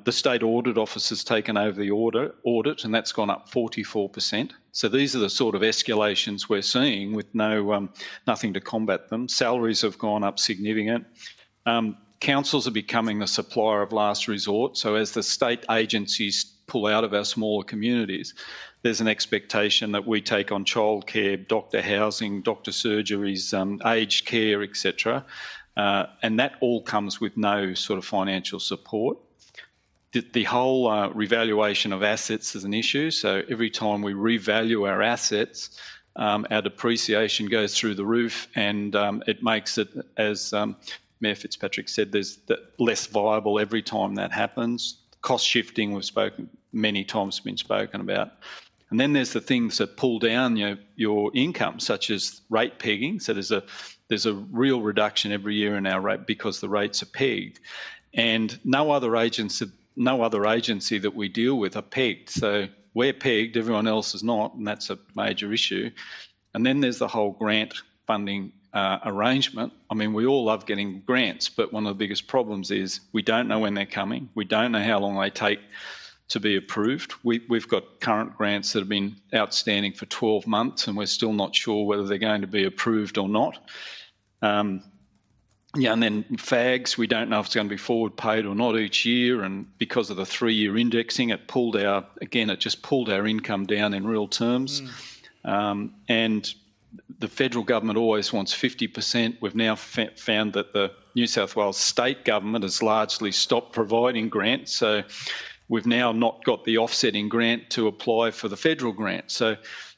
The State Audit Office has taken over the audit, and that's gone up 44%. So these are the sort of escalations we're seeing with nothing to combat them. Salaries have gone up significant. Councils are becoming the supplier of last resort. So as the state agencies pull out of our smaller communities, there's an expectation that we take on childcare, doctor housing, doctor surgeries, aged care, etc. And that all comes with no sort of financial support. The whole revaluation of assets is an issue. So every time we revalue our assets, our depreciation goes through the roof, and it makes it, as Mayor Fitzpatrick said, there's less viable every time that happens. Cost shifting, we've spoken many times, been spoken about. And then there's the things that pull down your income, such as rate pegging. So there's a real reduction every year in our rate because the rates are pegged, and no other agency that we deal with are pegged. So we're pegged, everyone else is not, and that's a major issue. And then there's the whole grant funding arrangement. I mean, we all love getting grants, but one of the biggest problems is we don't know when they're coming. We don't know how long they take to be approved. We've got current grants that have been outstanding for 12 months, and we're still not sure whether they're going to be approved or not. And then FAGs, we don't know if it's going to be forward paid or not each year, and because of the 3-year indexing, it just pulled our income down in real terms. And the federal government always wants 50%. We've now found that the New South Wales state government has largely stopped providing grants, so we've now not got the offsetting grant to apply for the federal grant. So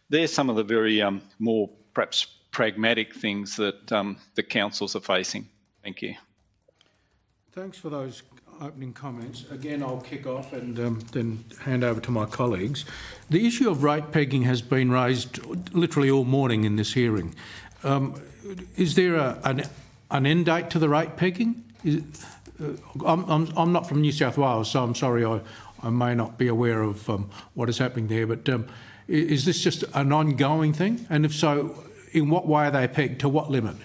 there's some of the very more perhaps pragmatic things that the councils are facing. Thank you. Thanks for those opening comments. Again, I'll kick off and then hand over to my colleagues. The issue of rate pegging has been raised literally all morning in this hearing. Is there an end date to the rate pegging? I'm not from New South Wales, so I'm sorry I may not be aware of what is happening there, but is this just an ongoing thing? And if so, in what way are they pegged? To what limit?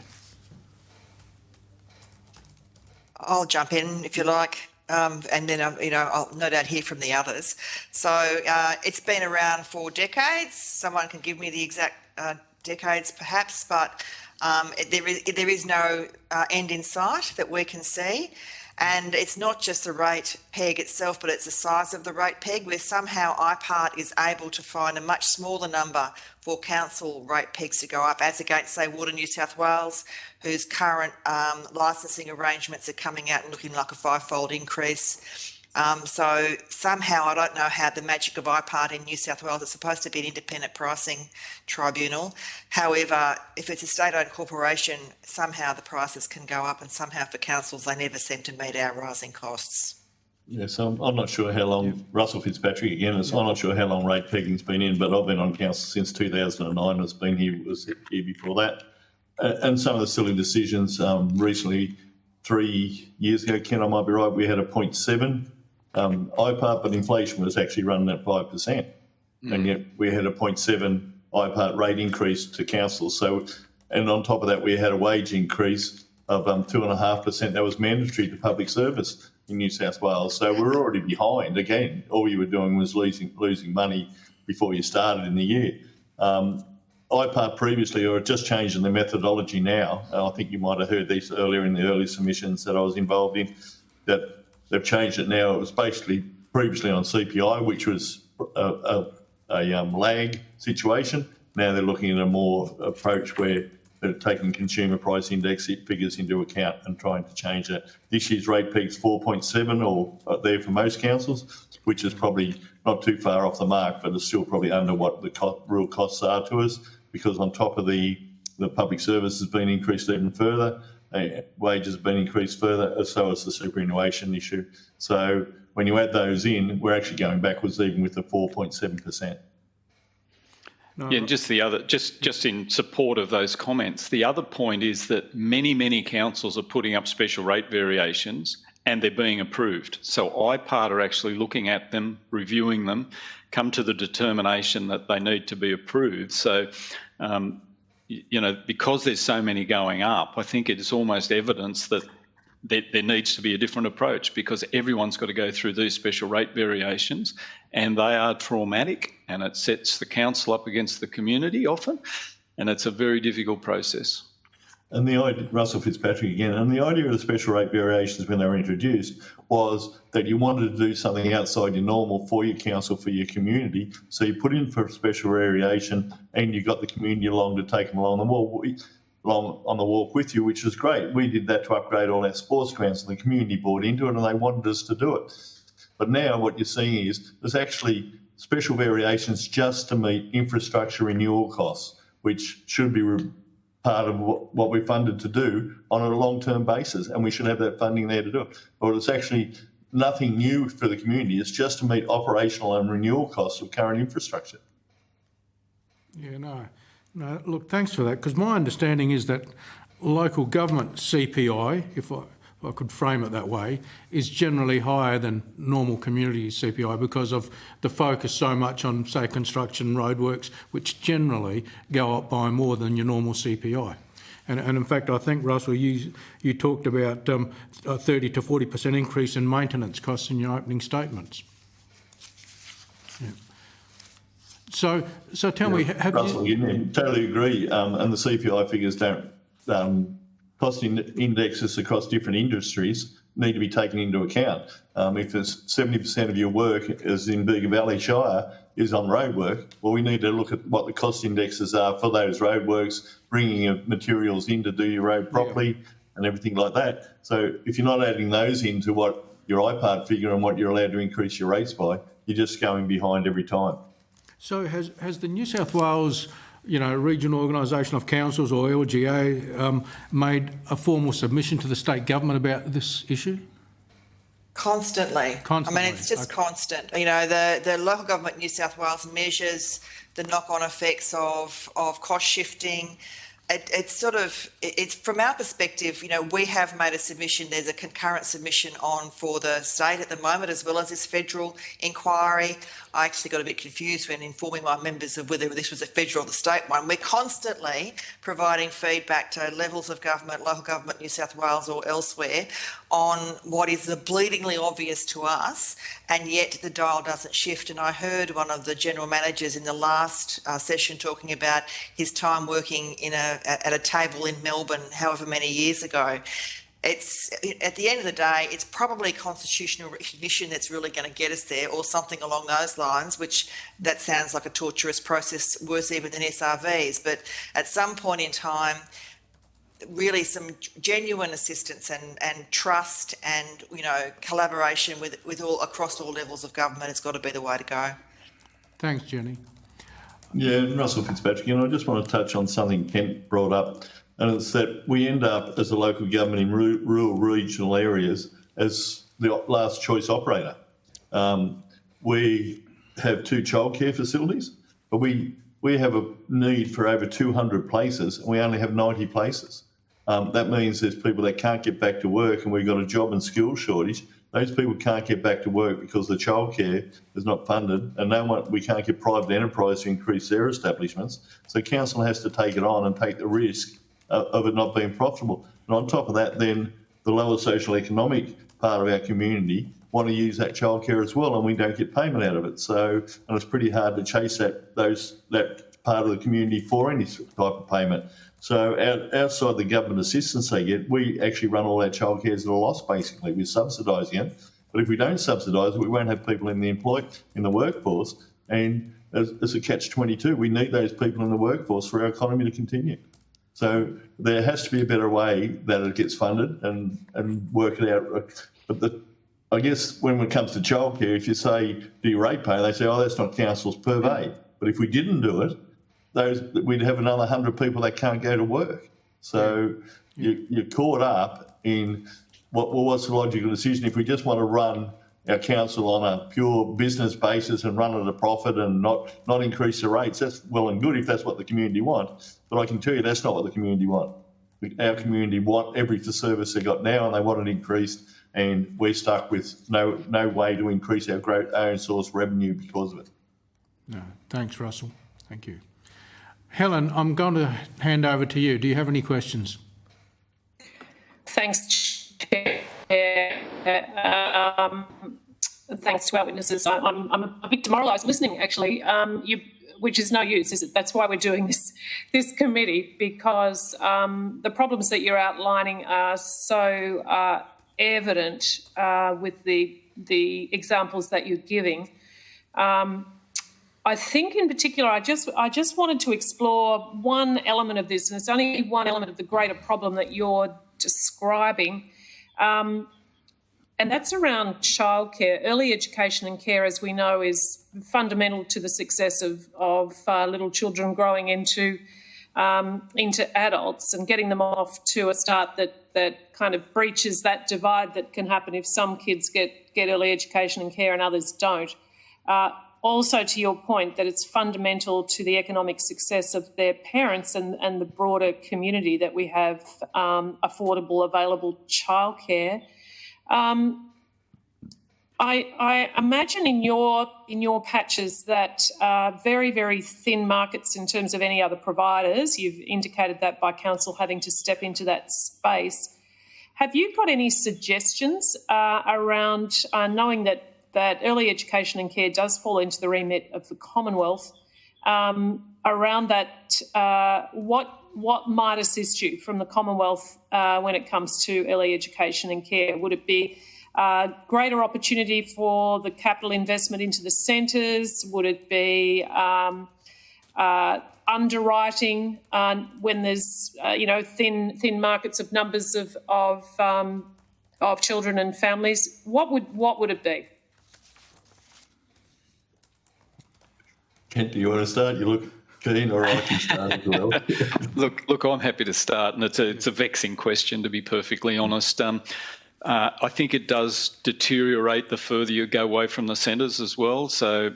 I'll jump in if you like, and then I'll no doubt hear from the others. So it's been around for decades. Someone can give me the exact decades, perhaps, but there is no end in sight that we can see. And it's not just the rate peg itself, but it's the size of the rate peg, where somehow IPART is able to find a much smaller number for council rate pegs to go up, as against, say, Water New South Wales, whose current licensing arrangements are coming out and looking like a 5-fold increase. So somehow, I don't know how the magic of IPART in New South Wales is supposed to be an independent pricing tribunal. However, if it's a state-owned corporation, somehow the prices can go up, and somehow for councils, they never seem to meet our rising costs. Yeah, so I'm not sure how long, Russell Fitzpatrick again, I'm not sure how long rate pegging's been in, but I've been on council since 2009, was here before that. And some of the silly decisions recently, 3 years ago, Ken, I might be right, we had a 0.7 IPART, but inflation was actually running at 5%. And yet we had a 0.7 IPART rate increase to councils. So, and on top of that, we had a wage increase of 2.5% that was mandatory to public service in New South Wales. So we're already behind. Again, all you were doing was losing money before you started in the year. IPART previously, or just changing the methodology now, I think you might have heard these earlier in the early submissions that I was involved in, that they've changed it now. It was basically previously on CPI, which was a lag situation. Now they're looking at a more approach where they're taking consumer price index figures into account and trying to change it. This year's rate peg's 4.7 or there for most councils, which is probably not too far off the mark, but it's still probably under what the real costs are to us, because on top of the public service has been increased even further, wages have been increased further, so has the superannuation issue. So when you add those in, we're actually going backwards even with the 4.7%. Yeah, and just in support of those comments, the other point is that many councils are putting up special rate variations and they're being approved. So IPART are actually looking at them, reviewing them, come to the determination that they need to be approved. So, because there's so many going up, I think it is almost evidence that there needs to be a different approach, because everyone's got to go through these special rate variations, and they are traumatic, and it sets the council up against the community often, and it's a very difficult process. And the idea, Russell Fitzpatrick again, and the idea of the special rate variations when they were introduced was that you wanted to do something outside your normal for your council, for your community. So you put in for a special variation and you got the community along to take them along on the walk with you, which was great. We did that to upgrade all our sports grounds, and the community bought into it and they wanted us to do it. But now what you're seeing is there's actually special variations just to meet infrastructure renewal costs, which should be part of what we're funded to do on a long-term basis, and we should have that funding there to do it. But it's actually nothing new for the community. It's just to meet operational and renewal costs of current infrastructure. Yeah, no, look, thanks for that, because my understanding is that local government CPI, if I could frame it that way, is generally higher than normal community CPI because of the focus so much on, say, construction roadworks, which generally go up by more than your normal CPI. And in fact, I think, Russell, you talked about a 30 to 40% increase in maintenance costs in your opening statements. Yeah. So tell me, have Russell, you totally agree, and the CPI figures don't cost indexes across different industries need to be taken into account. If there's 70% of your work, as in Bega Valley Shire, is on road work, well, we need to look at what the cost indexes are for those road works, bringing of materials in to do your road properly and everything like that. So if you're not adding those into what your IPART figure and what you're allowed to increase your rates by, you're just going behind every time. So has the New South Wales Regional Organisation of Councils, or LGA, made a formal submission to the state government about this issue? Constantly. I mean, it's just constant. The local government in New South Wales measures the knock-on effects of cost shifting. It's from our perspective, we have made a submission. There's a concurrent submission on for the state at the moment, as well as this federal inquiry. I actually got a bit confused when informing my members of whether this was a federal or the state one. We're constantly providing feedback to levels of government, local government, New South Wales or elsewhere, on what is bleedingly obvious to us, and yet the dial doesn't shift. And I heard one of the general managers in the last session talking about his time working at a table in Melbourne however many years ago. It's, at the end of the day, it's probably constitutional recognition that's really going to get us there, or something along those lines, which that sounds like a torturous process, worse even than SRVs. But at some point in time, really some genuine assistance and trust and, you know, collaboration with all across all levels of government has got to be the way to go. Thanks, Jenny. Yeah, Russell Fitzpatrick, and I just want to touch on something Kent brought up, and it's that we end up as a local government in rural regional areas as the last choice operator. We have 2 childcare facilities, but we have a need for over 200 places, and we only have 90 places. That means there's people that can't get back to work, and we've got a job and skill shortage. Those people can't get back to work because the childcare is not funded, and we can't get private enterprise to increase their establishments. So council has to take it on and take the risk of it not being profitable. And on top of that, then the lower social economic part of our community want to use that childcare as well, and we don't get payment out of it. So, and it's pretty hard to chase that part of the community for any type of payment. So outside the government assistance they get, we actually run all our childcares at a loss, basically. We're subsidising it. But if we don't subsidise it, we won't have people in the workforce. And as a catch-22, we need those people in the workforce for our economy to continue. So there has to be a better way that it gets funded and work it out. But I guess when it comes to childcare, if you say, do you rate pay, they say, oh, that's not council's purvey. But if we didn't do it, we'd have another 100 people that can't go to work. So you're caught up in what's the logical decision. If we just want to run our council on a pure business basis and run at a profit and not increase the rates, that's well and good if that's what the community want. But I can tell you that's not what the community want. Our community want every service they got now, and they want it increased, and we're stuck with no way to increase our own source revenue because of it. No, thanks, Russell. Thank you. Helen, I'm going to hand over to you. Do you have any questions? Thanks, Chair. Thanks to our witnesses. I'm a bit demoralised listening, actually, which is no use, is it? That's why we're doing this committee, because the problems that you're outlining are so evident with the examples that you're giving. I think in particular, I just wanted to explore one element of this, and it's only one element of the greater problem that you're describing, and that's around childcare. Early education and care, as we know, is fundamental to the success of little children growing into adults, and getting them off to a start that kind of breaches that divide that can happen if some kids get early education and care and others don't. Also, to your point, that it's fundamental to the economic success of their parents and the broader community that we have affordable, available childcare. I imagine in your patches that very, very thin markets in terms of any other providers. You've indicated that by council having to step into that space. Have you got any suggestions around knowing that early education and care does fall into the remit of the Commonwealth, around that, what might assist you from the Commonwealth when it comes to early education and care? Would it be greater opportunity for the capital investment into the centres? Would it be underwriting when there's thin markets of numbers of children and families? What would it be? Kent, do you want to start? You look keen, or I can start as well. Look, I'm happy to start, and it's a vexing question, to be perfectly honest. I think it does deteriorate the further you go away from the centres as well. So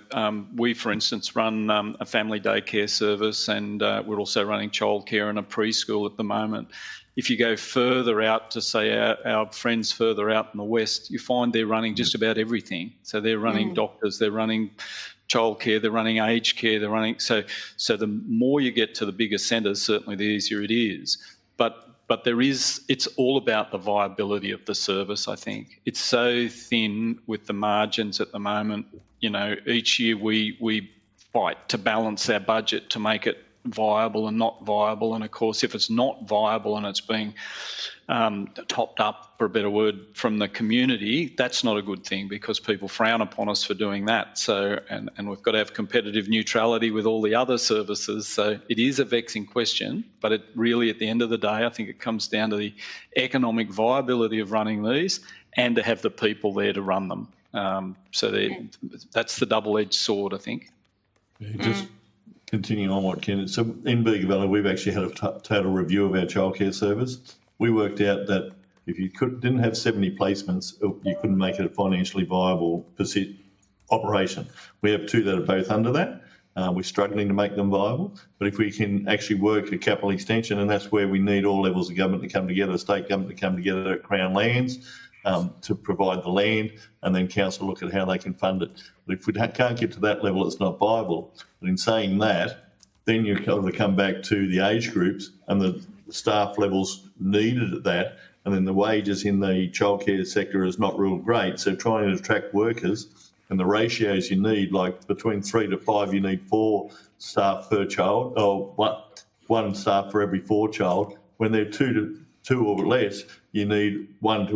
we, for instance, run a family daycare service, and we're also running childcare and a preschool at the moment. If you go further out to, say, our friends further out in the west, you find they're running just about everything. So they're running doctors, they're running childcare, they're running aged care, they're running... So the more you get to the bigger centres, certainly the easier it is. But it's all about the viability of the service, I think. It's so thin with the margins at the moment. You know, each year we fight to balance our budget to make it viable and not viable. And of course, if it's not viable and it's being topped up, for a better word, from the community, that's not a good thing because people frown upon us for doing that. So, and we've got to have competitive neutrality with all the other services. So it is a vexing question, but it really, at the end of the day, I think it comes down to the economic viability of running these and to have the people there to run them. That's the double-edged sword, I think. Yeah, just continuing on what Ken... So in Bega Valley, we've actually had a total review of our childcare service. We worked out that if you didn't have 70 placements, you couldn't make it a financially viable operation. We have 2 that are both under that. We're struggling to make them viable. But if we can actually work a capital extension, and that's where we need all levels of government to come together, state government to come together at Crown Lands to provide the land, and then council look at how they can fund it. But if we can't get to that level, it's not viable. But in saying that, then you've got to come back to the age groups and the staff levels needed at that, and then the wages in the childcare sector is not real great. So trying to attract workers and the ratios you need, like between 3 to 5, you need 4 staff per child, or 1 staff for every 4 child. When they're 2 or less, you need 1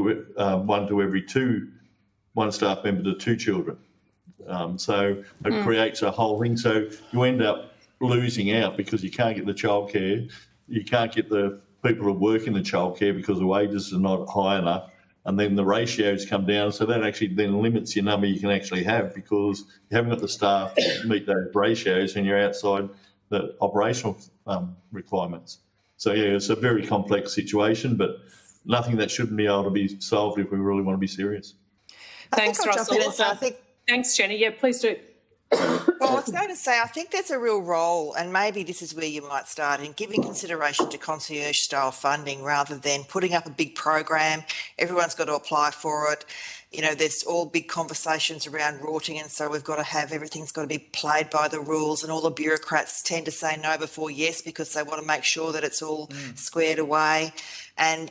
staff member to 2 children. So it creates a whole thing. So you end up losing out because you can't get the childcare. You can't get the people to work in the childcare because the wages are not high enough, and then the ratios come down. So that actually then limits your number you can actually have because you haven't got the staff to meet those ratios and you're outside the operational requirements. So, yeah, it's a very complex situation, but nothing that shouldn't be able to be solved if we really want to be serious. Thanks, Russell. Thanks, Jenny. Yeah, please do. Well, I was going to say, I think there's a real role, and maybe this is where you might start, in giving consideration to concierge-style funding rather than putting up a big program. Everyone's got to apply for it. You know, there's all big conversations around rorting, and so we've got to have everything's got to be played by the rules, and all the bureaucrats tend to say no before yes because they want to make sure that it's all squared away. And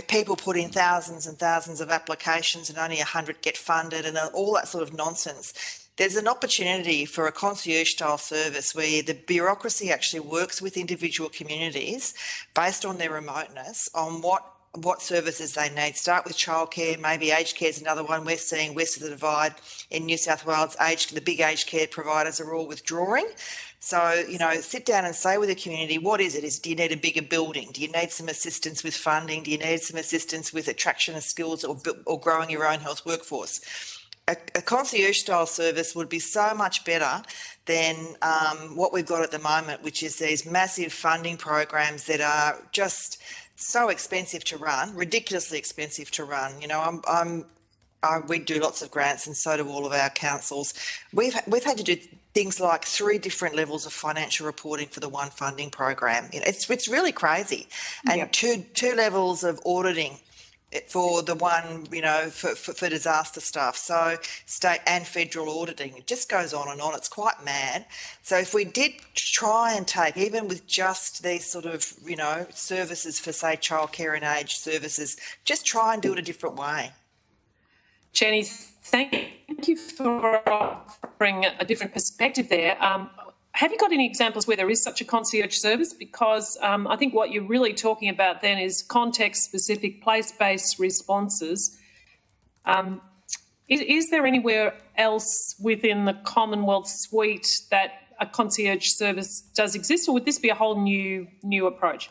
people put in thousands and thousands of applications and only 100 get funded and all that sort of nonsense. There's an opportunity for a concierge-style service where the bureaucracy actually works with individual communities based on their remoteness on what services they need. Start with childcare, maybe aged care is another one. We're seeing west of the divide in New South Wales, the big aged care providers are all withdrawing. So, you know, sit down and say with the community, what is it? Do you need a bigger building? Do you need some assistance with funding? Do you need some assistance with attraction of skills or growing your own health workforce? A concierge-style service would be so much better than what we've got at the moment, which is these massive funding programs that are just so expensive to run, ridiculously expensive to run. You know, we do lots of grants, and so do all of our councils. We've had to do things like 3 different levels of financial reporting for the one funding program. You know, it's really crazy, and two levels of auditing for the one, you know, for disaster stuff. So state and federal auditing, it just goes on and on. It's quite mad. So if we did try and take, even with just these sort of, you know, services for, say, childcare and aged services, just try and do it a different way. Jenny, thank you for offering a different perspective there. Have you got any examples where there is such a concierge service? Because I think what you're really talking about then is context-specific, place-based responses. Is there anywhere else within the Commonwealth suite that a concierge service does exist, or would this be a whole new approach?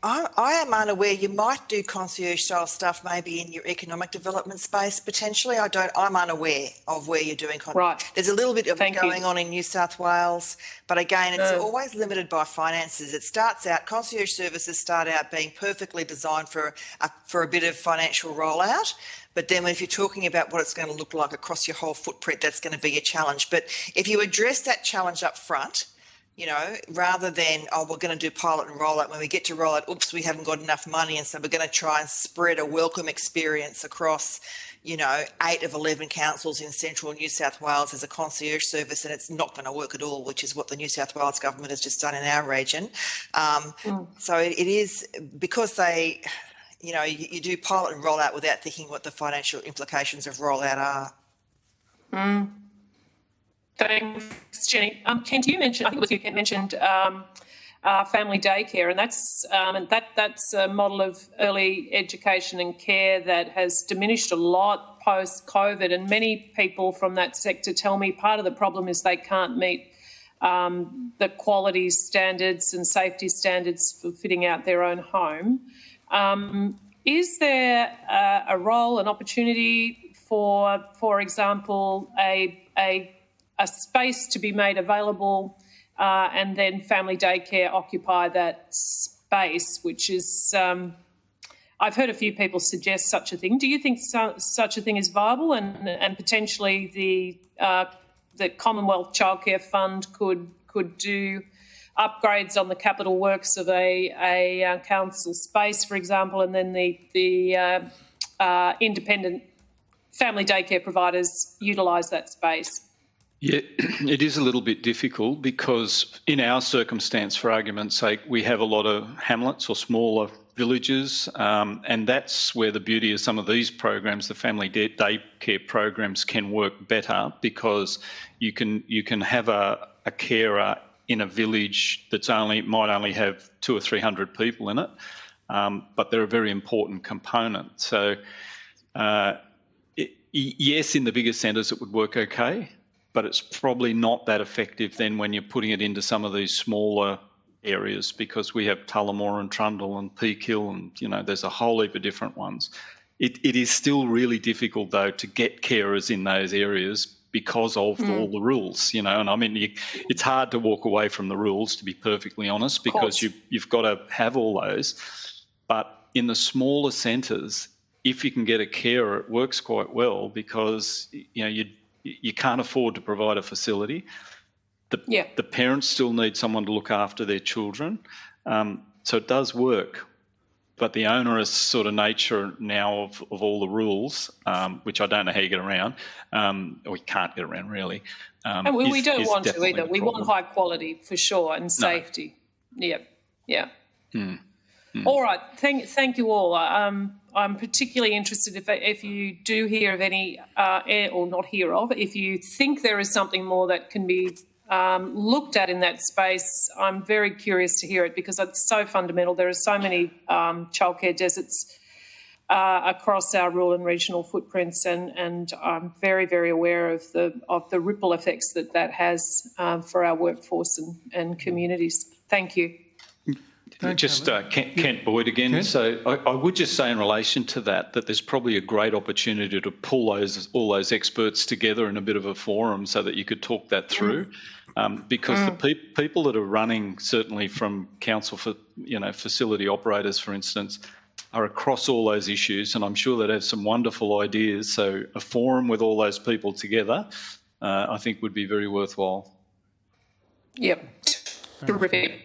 I am unaware. You might do concierge-style stuff maybe in your economic development space, potentially. I'm unaware of where you're doing concierge. Right. There's a little bit of it going on in New South Wales, but again, it's always limited by finances. It starts out, concierge services start out being perfectly designed for a bit of financial rollout, but then if you're talking about what it's going to look like across your whole footprint, that's going to be a challenge. But if you address that challenge up front, you know, rather than, we're going to do pilot and rollout. When we get to rollout, oops, we haven't got enough money, and so we're going to try and spread a welcome experience across, 8 of 11 councils in central New South Wales as a concierge service, and it's not going to work at all, which is what the New South Wales government has just done in our region. So it is because they, you do pilot and roll out without thinking what the financial implications of rollout are. Thanks, Jenny. Kent, you mentioned, I think it was you, Kent, mentioned family daycare, and that's a model of early education and care that has diminished a lot post-COVID, and many people from that sector tell me part of the problem is they can't meet the quality standards and safety standards for fitting out their own home. Is there a role, an opportunity for example, a space to be made available and then family daycare occupy that space, which is, I've heard a few people suggest such a thing. Do you think such a thing is viable, and potentially the Commonwealth Childcare Fund could do upgrades on the capital works of a council space, for example, and then the independent family daycare providers utilise that space? Yeah, it is a little bit difficult because in our circumstance, for argument's sake, we have a lot of hamlets or smaller villages, and that's where the beauty of some of these programs, the family daycare programs, can work better, because you can have a carer in a village that's might only have 200 or 300 people in it, but they're a very important component. So yes, in the bigger centres it would work okay, but it's probably not that effective then when you're putting it into some of these smaller areas, because we have Tullamore and Trundle and Peak Hill, and there's a whole heap of different ones. It is still really difficult though to get carers in those areas because of all the rules, and I mean it's hard to walk away from the rules, to be perfectly honest, because you've got to have all those. But in the smaller centres, if you can get a carer, it works quite well, because you can't afford to provide a facility. The parents still need someone to look after their children. So it does work. But the onerous sort of nature now of all the rules, which I don't know how you get around, or we can't get around really. And we don't want to either. We want high quality for sure, and safety. No. Yeah. All right. Thank you all. I'm particularly interested if you do hear of any, or not hear of, if you think there is something more that can be looked at in that space. I'm very curious to hear it, because it's so fundamental. There are so many childcare deserts across our rural and regional footprints, and I'm very, very aware of the ripple effects that has for our workforce and communities. Thank you. Just Kent Boyd again. Kent? So I would just say in relation to that there's probably a great opportunity to pull all those experts together in a bit of a forum so that you could talk that through, because the people that are running, certainly from council for facility operators, for instance, are across all those issues, and I'm sure they'd have some wonderful ideas. So a forum with all those people together, I think, would be very worthwhile. Yep. Terrific.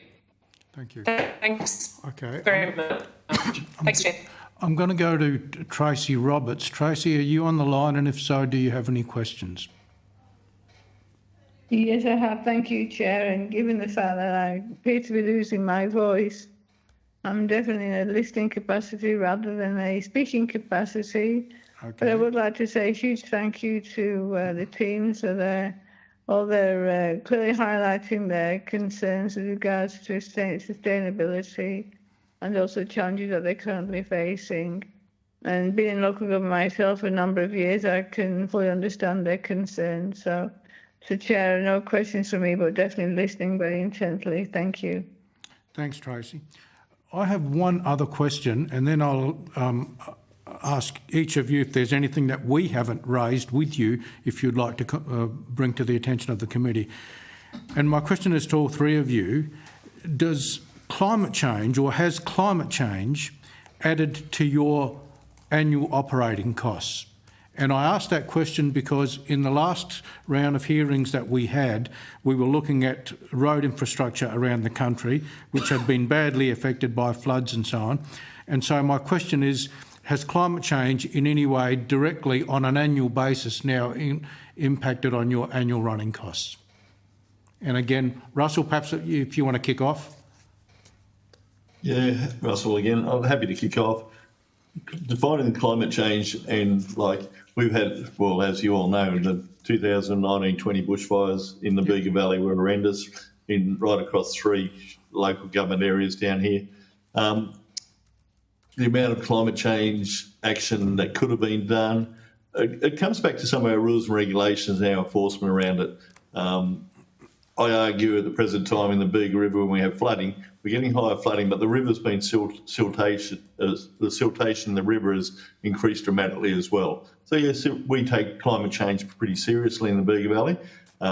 Thank you. Thanks. Okay. Very much. Thanks, Jeff. I'm going to go to Tracy Roberts. Tracy, are you on the line? And if so, do you have any questions? Yes, I have. Thank you, Chair. And given the fact that I appear to be losing my voice, I'm definitely in a listening capacity rather than a speaking capacity. Okay. But I would like to say a huge thank you to the teams for their clearly highlighting their concerns with regards to sustainability and also challenges that they're currently facing. And being in local government myself for a number of years, I can fully understand their concerns. So, Chair, no questions from me, but definitely listening very intently. Thank you. Thanks, Tracy. I have one other question, and then I'll ask each of you if there's anything that we haven't raised with you, if you'd like to bring to the attention of the committee. And my question is to all three of you: does climate change, or has climate change added to your annual operating costs? And I ask that question because in the last round of hearings that we had, we were looking at road infrastructure around the country, which had been badly affected by floods and so on. And so my question is, has climate change in any way directly on an annual basis now impacted on your annual running costs? And again, Russell, perhaps if you want to kick off. Yeah, Russell again. I'm happy to kick off. Defining climate change, and like we've had, well, as you all know, the 2019-20 bushfires in the Bega Valley were horrendous right across 3 local government areas down here. The amount of climate change action that could have been done, it comes back to some of our rules and regulations and our enforcement around it. I argue at the present time in the Bega River when we have flooding, we're getting higher flooding, but the river's been siltation. The siltation in the river has increased dramatically as well. So yes, we take climate change pretty seriously in the Bega Valley.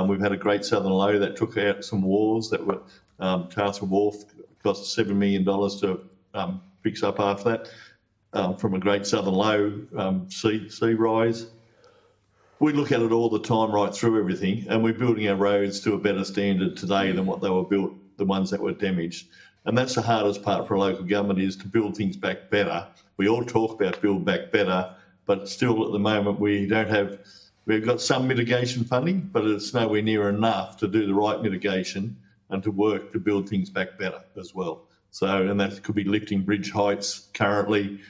We've had a great southern low that took out some walls that were Castle Wharf cost $7 million to fix up after that from a great southern low sea rise. We look at it all the time right through everything, and we're building our roads to a better standard today than what they were built, the ones that were damaged. And that's the hardest part for a local government, is to build things back better. We all talk about build back better, but still at the moment we've got some mitigation funding, but it's nowhere near enough to do the right mitigation and to work to build things back better as well. So, and that could be lifting bridge heights currently.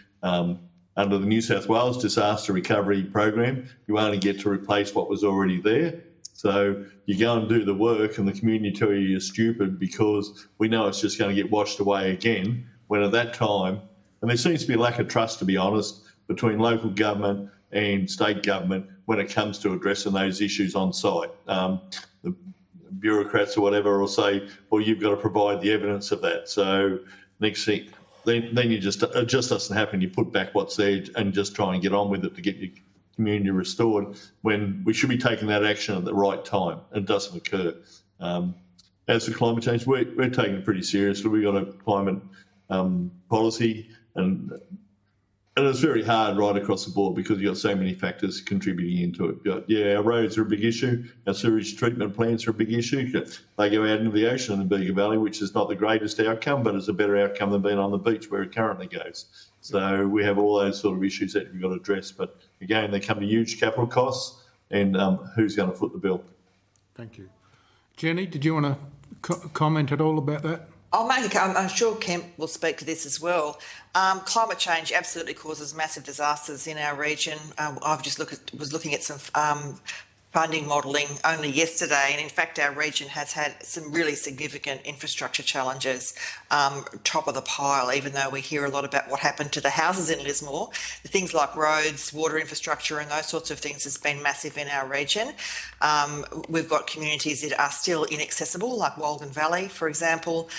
Under the New South Wales Disaster Recovery Program, you only get to replace what was already there. So you go and do the work and the community tell you you're stupid because we know it's just going to get washed away again, when at that time, and there seems to be a lack of trust, to be honest, between local government and state government when it comes to addressing those issues on site. The bureaucrats or whatever will say, well, you've got to provide the evidence of that. So next thing, then you just, it just doesn't happen. You put back what's there and just try and get on with it to get your community restored, when we should be taking that action at the right time. It doesn't occur. As for climate change, we're taking it pretty seriously. We've got a climate policy, and it's very hard right across the board because you've got so many factors contributing into it. But yeah, our roads are a big issue. Our sewage treatment plants are a big issue. They go out into the ocean in the Bega Valley, which is not the greatest outcome, but it's a better outcome than being on the beach where it currently goes. So we have all those sort of issues that we've got to address. But again, they come to huge capital costs, and who's going to foot the bill? Thank you. Jenny, did you want to comment at all about that? I'm sure Kemp will speak to this as well. Climate change absolutely causes massive disasters in our region. I've just was looking at some funding modelling only yesterday, and in fact our region has had some really significant infrastructure challenges, top of the pile, even though we hear a lot about what happened to the houses in Lismore. The things like roads, water infrastructure and those sorts of things has been massive in our region. We've got communities that are still inaccessible, like Walgan Valley, for example.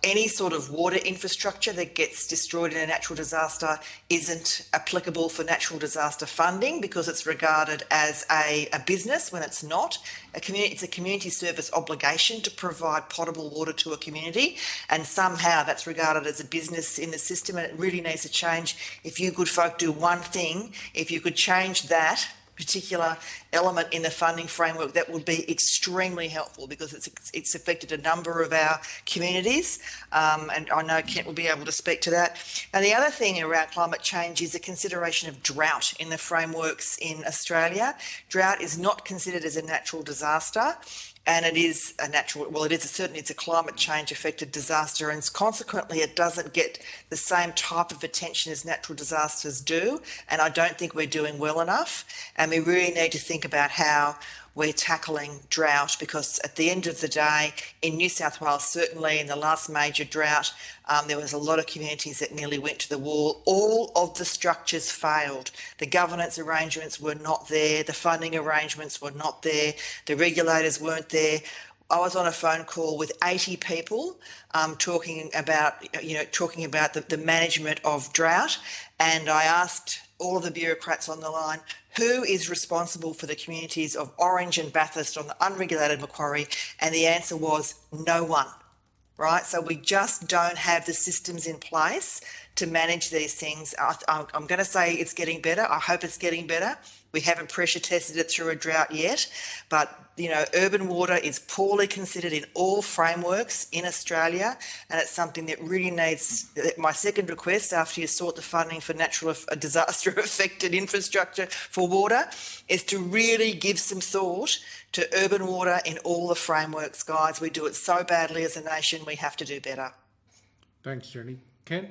Any sort of water infrastructure that gets destroyed in a natural disaster isn't applicable for natural disaster funding because it's regarded as a business when it's not. It's a community service obligation to provide potable water to a community, and somehow that's regarded as a business in the system, and it really needs to change. If you good folk do one thing, if you could change that particular element in the funding framework, that would be extremely helpful because it's affected a number of our communities, and I know Kent will be able to speak to that. And the other thing around climate change is the consideration of drought in the frameworks in Australia. Drought is not considered as a natural disaster, and it is a natural, well, certainly it's a climate change affected disaster, and consequently it doesn't get the same type of attention as natural disasters do, and I don't think we're doing well enough, and we really need to think about how we're tackling drought, because at the end of the day, in New South Wales, certainly in the last major drought, there was a lot of communities that nearly went to the wall. All of the structures failed. The governance arrangements were not there. The funding arrangements were not there. The regulators weren't there. I was on a phone call with 80 people talking about the management of drought, and I asked all of the bureaucrats on the line, who is responsible for the communities of Orange and Bathurst on the unregulated Macquarie? And the answer was no one, right? So we just don't have the systems in place to manage these things. I'm going to say it's getting better. I hope it's getting better. We haven't pressure tested it through a drought yet, but urban water is poorly considered in all frameworks in Australia, and it's something that really needs. My second request, after you sort the funding for natural disaster affected infrastructure for water, is to really give some thought to urban water in all the frameworks, guys. We do it so badly as a nation. We have to do better. Thanks, Jenny. Ken?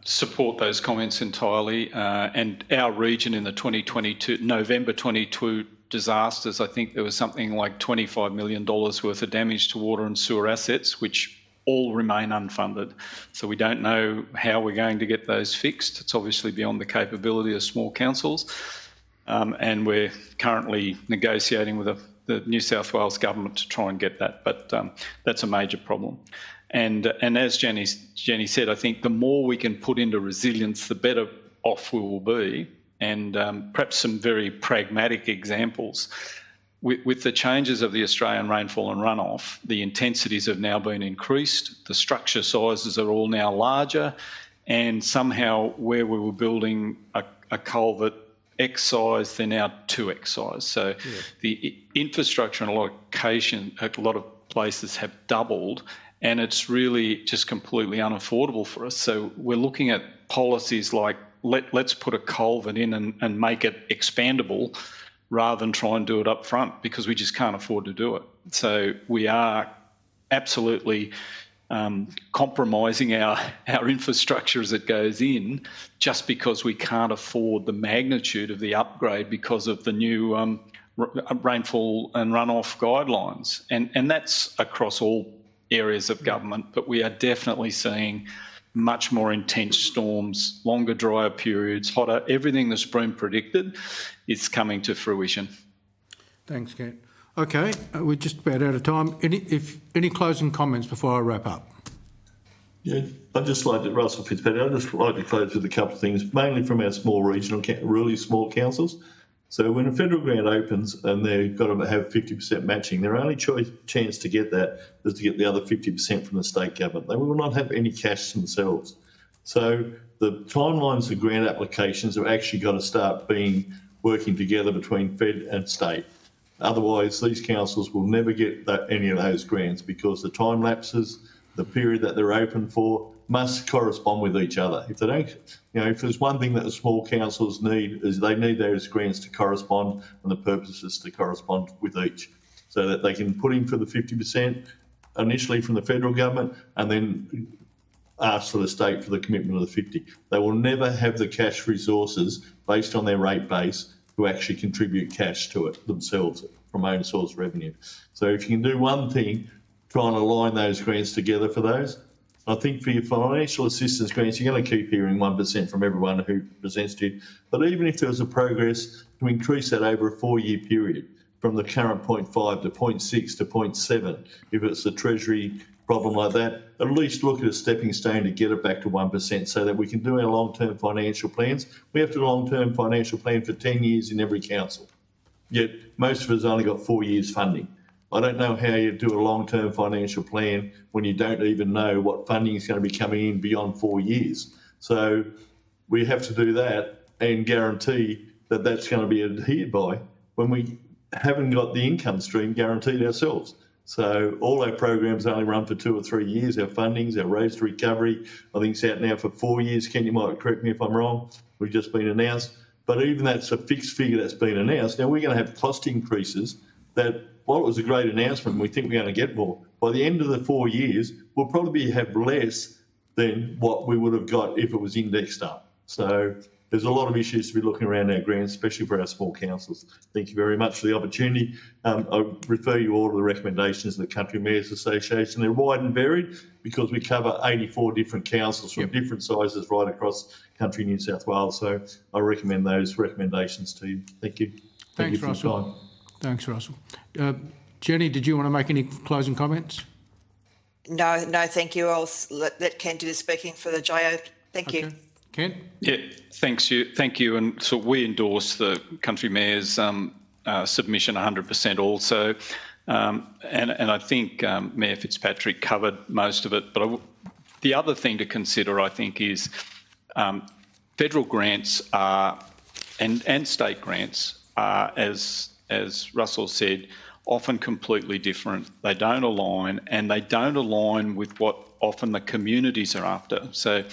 Support those comments entirely. And our region in the November 22 disasters, I think there was something like $25 million worth of damage to water and sewer assets, which all remain unfunded. So we don't know how we're going to get those fixed. It's obviously beyond the capability of small councils. And we're currently negotiating with the New South Wales government to try and get that. But that's a major problem. And as Jenny said, I think the more we can put into resilience, the better off we will be. And perhaps some very pragmatic examples. With the changes of the Australian rainfall and runoff, the intensities have now been increased. The structure sizes are all now larger. And somehow where we were building a culvert X size, they're now 2X size. So the infrastructure in a lot of places have doubled. And it's really just completely unaffordable for us. So we're looking at policies like let's put a culvert in and make it expandable rather than try and do it up front, because we just can't afford to do it. So we are absolutely compromising our infrastructure as it goes in, just because we can't afford the magnitude of the upgrade because of the new rainfall and runoff guidelines. And that's across all areas of government, but we are definitely seeing much more intense storms, longer drier periods, hotter. Everything that's been predicted is coming to fruition. Thanks, Ken. Okay, we're just about out of time. Any closing comments before I wrap up? Yeah, I'd just like to, Russell Fitzpatrick, I'd just like to close with a couple of things, mainly from our small regional, really small councils. So when a federal grant opens and they've got to have 50% matching, their only chance to get that is to get the other 50% from the state government. They will not have any cash themselves. So the timelines of grant applications have actually got to start working together between Fed and state. Otherwise, these councils will never get any of those grants, because the time lapses, the period that they're open for, must correspond with each other. If they don't, if there's one thing that the small councils need, is they need those grants to correspond, and the purpose is to correspond with each, so that they can put in for the 50% initially from the federal government and then ask for the state for the commitment of the 50. They will never have the cash resources based on their rate base to actually contribute cash to it themselves from own source revenue. So if you can do one thing, try and align those grants together for those. I think for your financial assistance grants, you're going to keep hearing 1% from everyone who presents to you. But even if there was a progress to increase that over a 4-year period, from the current 0.5 to 0.6 to 0.7, if it's a Treasury problem like that, at least look at a stepping stone to get it back to 1%, so that we can do our long-term financial plans. We have to do a long-term financial plan for 10 years in every council, yet most of us only got 4 years funding. I don't know how you do a long-term financial plan when you don't even know what funding is going to be coming in beyond 4 years. So we have to do that and guarantee that that's going to be adhered by when we haven't got the income stream guaranteed ourselves. So all our programs only run for 2 or 3 years. Our fundings, our roads to recovery, I think it's out now for 4 years. Ken, you might correct me if I'm wrong. We've just been announced. But even that's a fixed figure that's been announced. Now we're going to have cost increases that, while it was a great announcement, we think we're going to get more. By the end of the 4 years, we'll probably have less than what we would have got if it was indexed up. So there's a lot of issues to be looking around our grants, especially for our small councils. Thank you very much for the opportunity. I refer you all to the recommendations of the Country Mayors Association. They're wide and varied because we cover 84 different councils from different sizes right across country New South Wales. So I recommend those recommendations to you. Thank you. Thanks, Russell. Thanks, Russell. Jenny, did you want to make any closing comments? No, thank you. I'll let Ken do the speaking for the JO. Thank you. Ken? Yeah, thank you. And so we endorse the Country Mayor's submission 100% also. And I think Mayor Fitzpatrick covered most of it, but The other thing to consider, I think, is federal grants are, and state grants are, as Russell said, often completely different. They don't align, and they don't align with what often the communities are after. So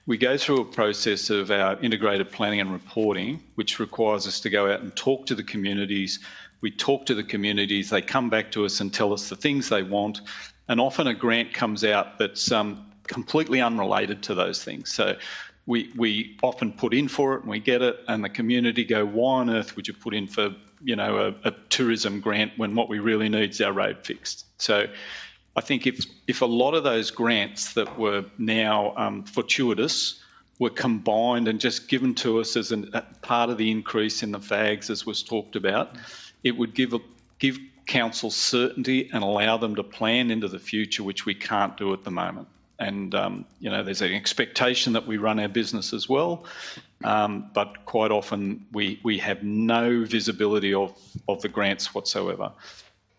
we go through a process of our integrated planning and reporting, which requires us to go out and talk to the communities. We talk to the communities, they come back to us and tell us the things they want, and often a grant comes out that's completely unrelated to those things. So we often put in for it and we get it, and the community go, why on earth would you put in for, you know, a tourism grant when what we really need is our road fixed? So I think if a lot of those grants that were now fortuitous were combined and just given to us as a part of the increase in the FAGs, as was talked about, it would give council certainty and allow them to plan into the future, which we can't do at the moment. And, you know, there's an expectation that we run our business as well, but quite often we have no visibility of the grants whatsoever.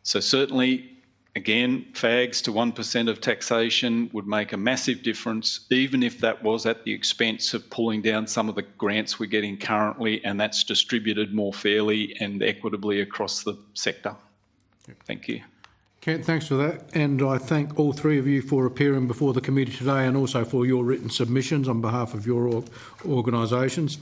So certainly, again, FAGs to 1% of taxation would make a massive difference, even if that was at the expense of pulling down some of the grants we're getting currently, and that's distributed more fairly and equitably across the sector. Thank you. Kent, thanks for that. And I thank all three of you for appearing before the committee today and also for your written submissions on behalf of your organisations.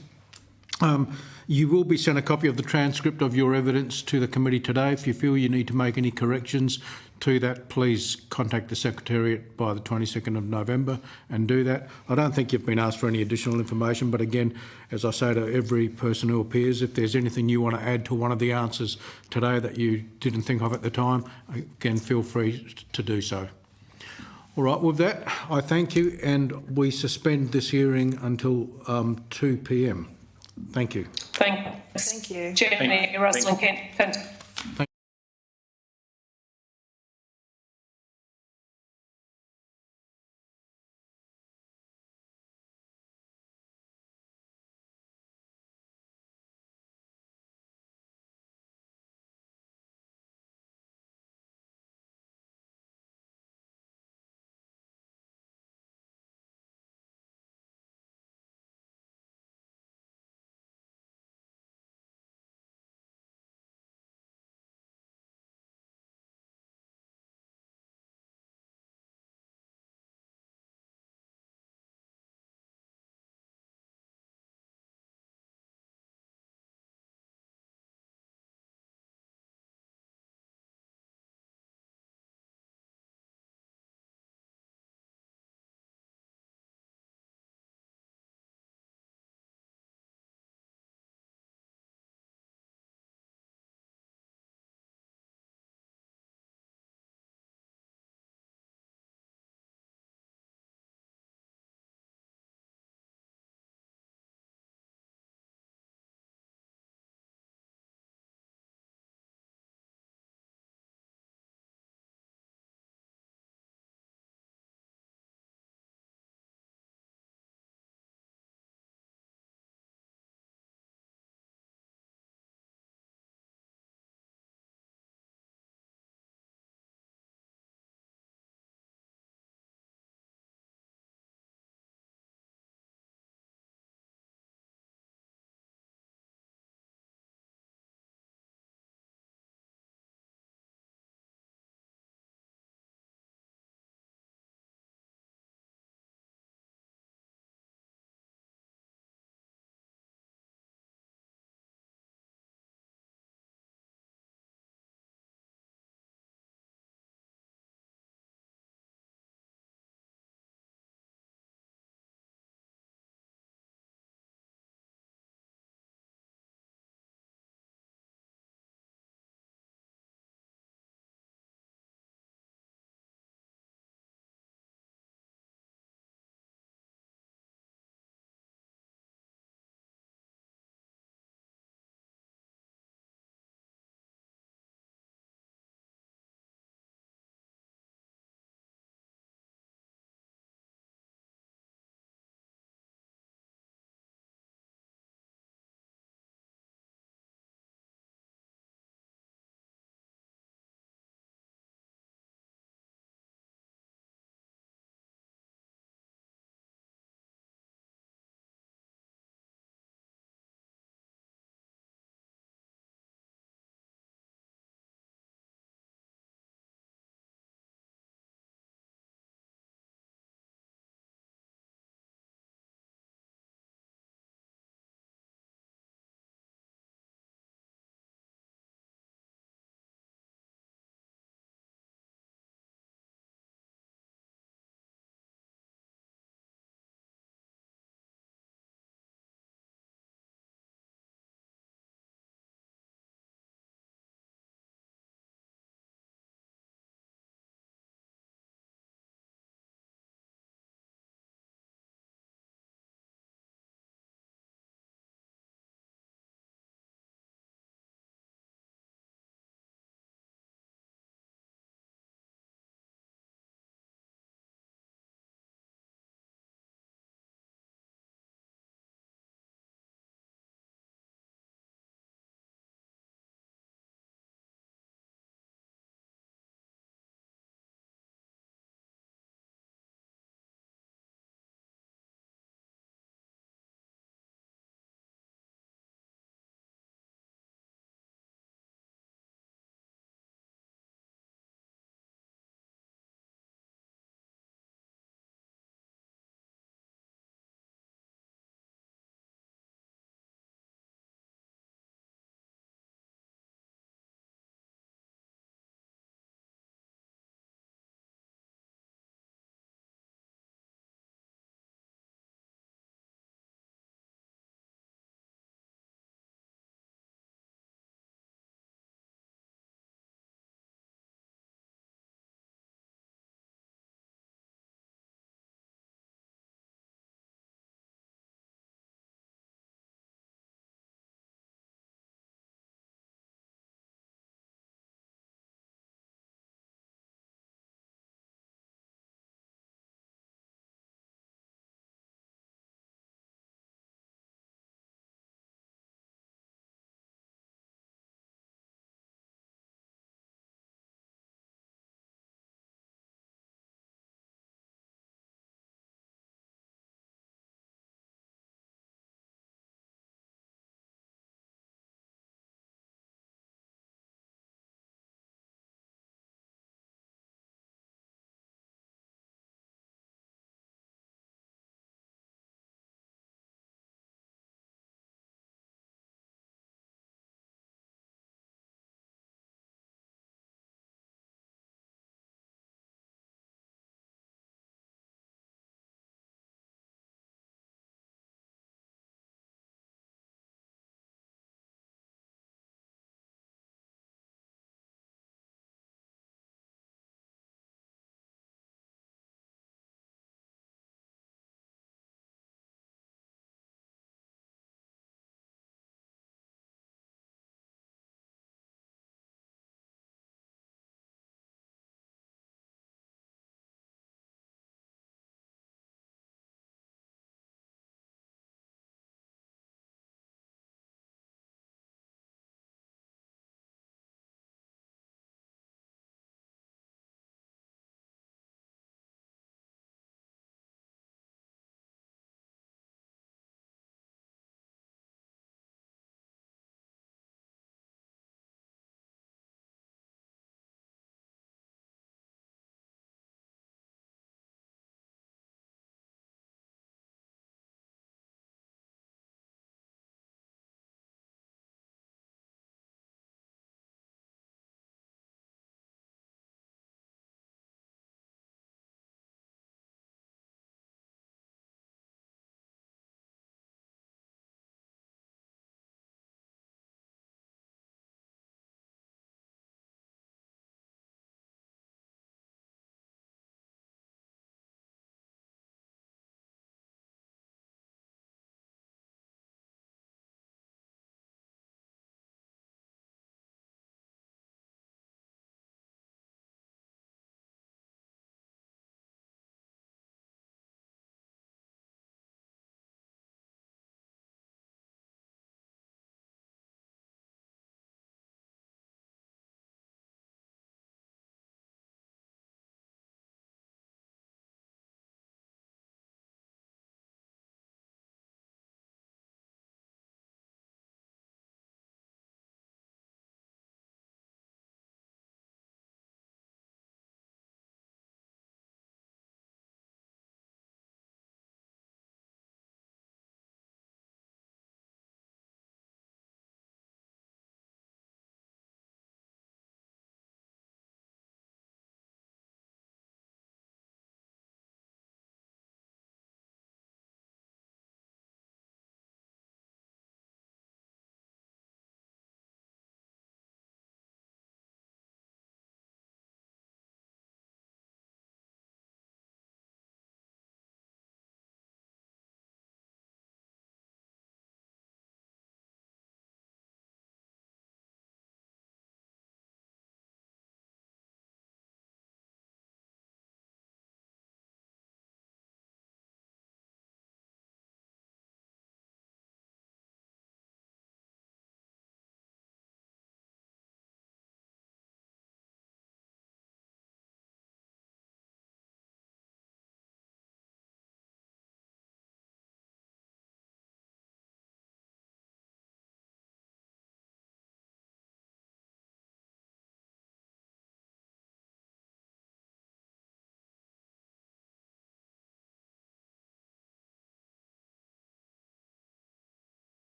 You will be sent a copy of the transcript of your evidence to the committee today. If you feel you need to make any corrections to that, please contact the Secretariat by the 22nd of November and do that. I don't think you've been asked for any additional information, but again, as I say to every person who appears, if there's anything you want to add to one of the answers today that you didn't think of at the time, again, feel free to do so. All right, with that, I thank you, and we suspend this hearing until 2 p.m. Thank you. Thank you. Chair, Russell and Kent.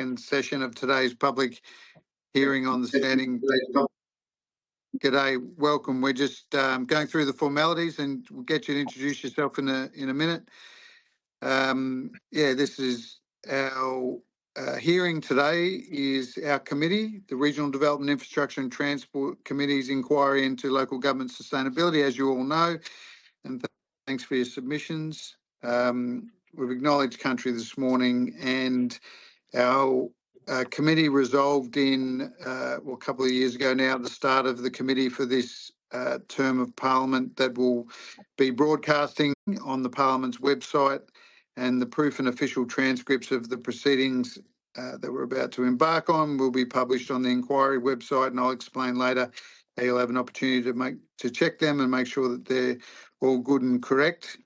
second session of today's public hearing on the standing. G'day, welcome. We're just going through the formalities, and we'll get you to introduce yourself in a minute. This is our hearing today. Is our committee, the Regional Development, Infrastructure and Transport Committee's inquiry into local government sustainability, as you all know, and thanks for your submissions. We've acknowledged country this morning, and our committee resolved in, a couple of years ago now, the start of the committee for this term of Parliament, that will be broadcasting on the Parliament's website, and the proof and official transcripts of the proceedings that we're about to embark on will be published on the inquiry website, and I'll explain later how you'll have an opportunity to check them and make sure that they're all good and correct.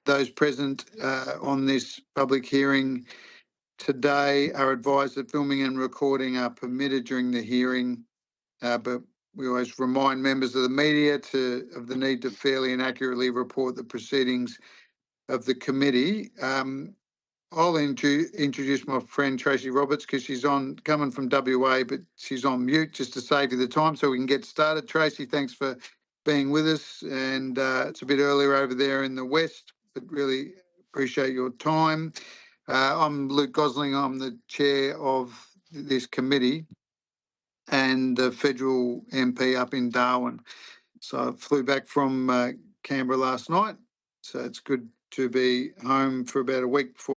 Those present on this public hearing today are advised that filming and recording are permitted during the hearing, but we always remind members of the media of the need to fairly and accurately report the proceedings of the committee. I'll introduce my friend Tracy Roberts, because she's coming from WA, but she's on mute, just to save you the time so we can get started. Tracy, thanks for being with us, and it's a bit earlier over there in the west, but really appreciate your time. I'm Luke Gosling. I'm the chair of this committee and the federal MP up in Darwin. So I flew back from Canberra last night, so it's good to be home for about a week before.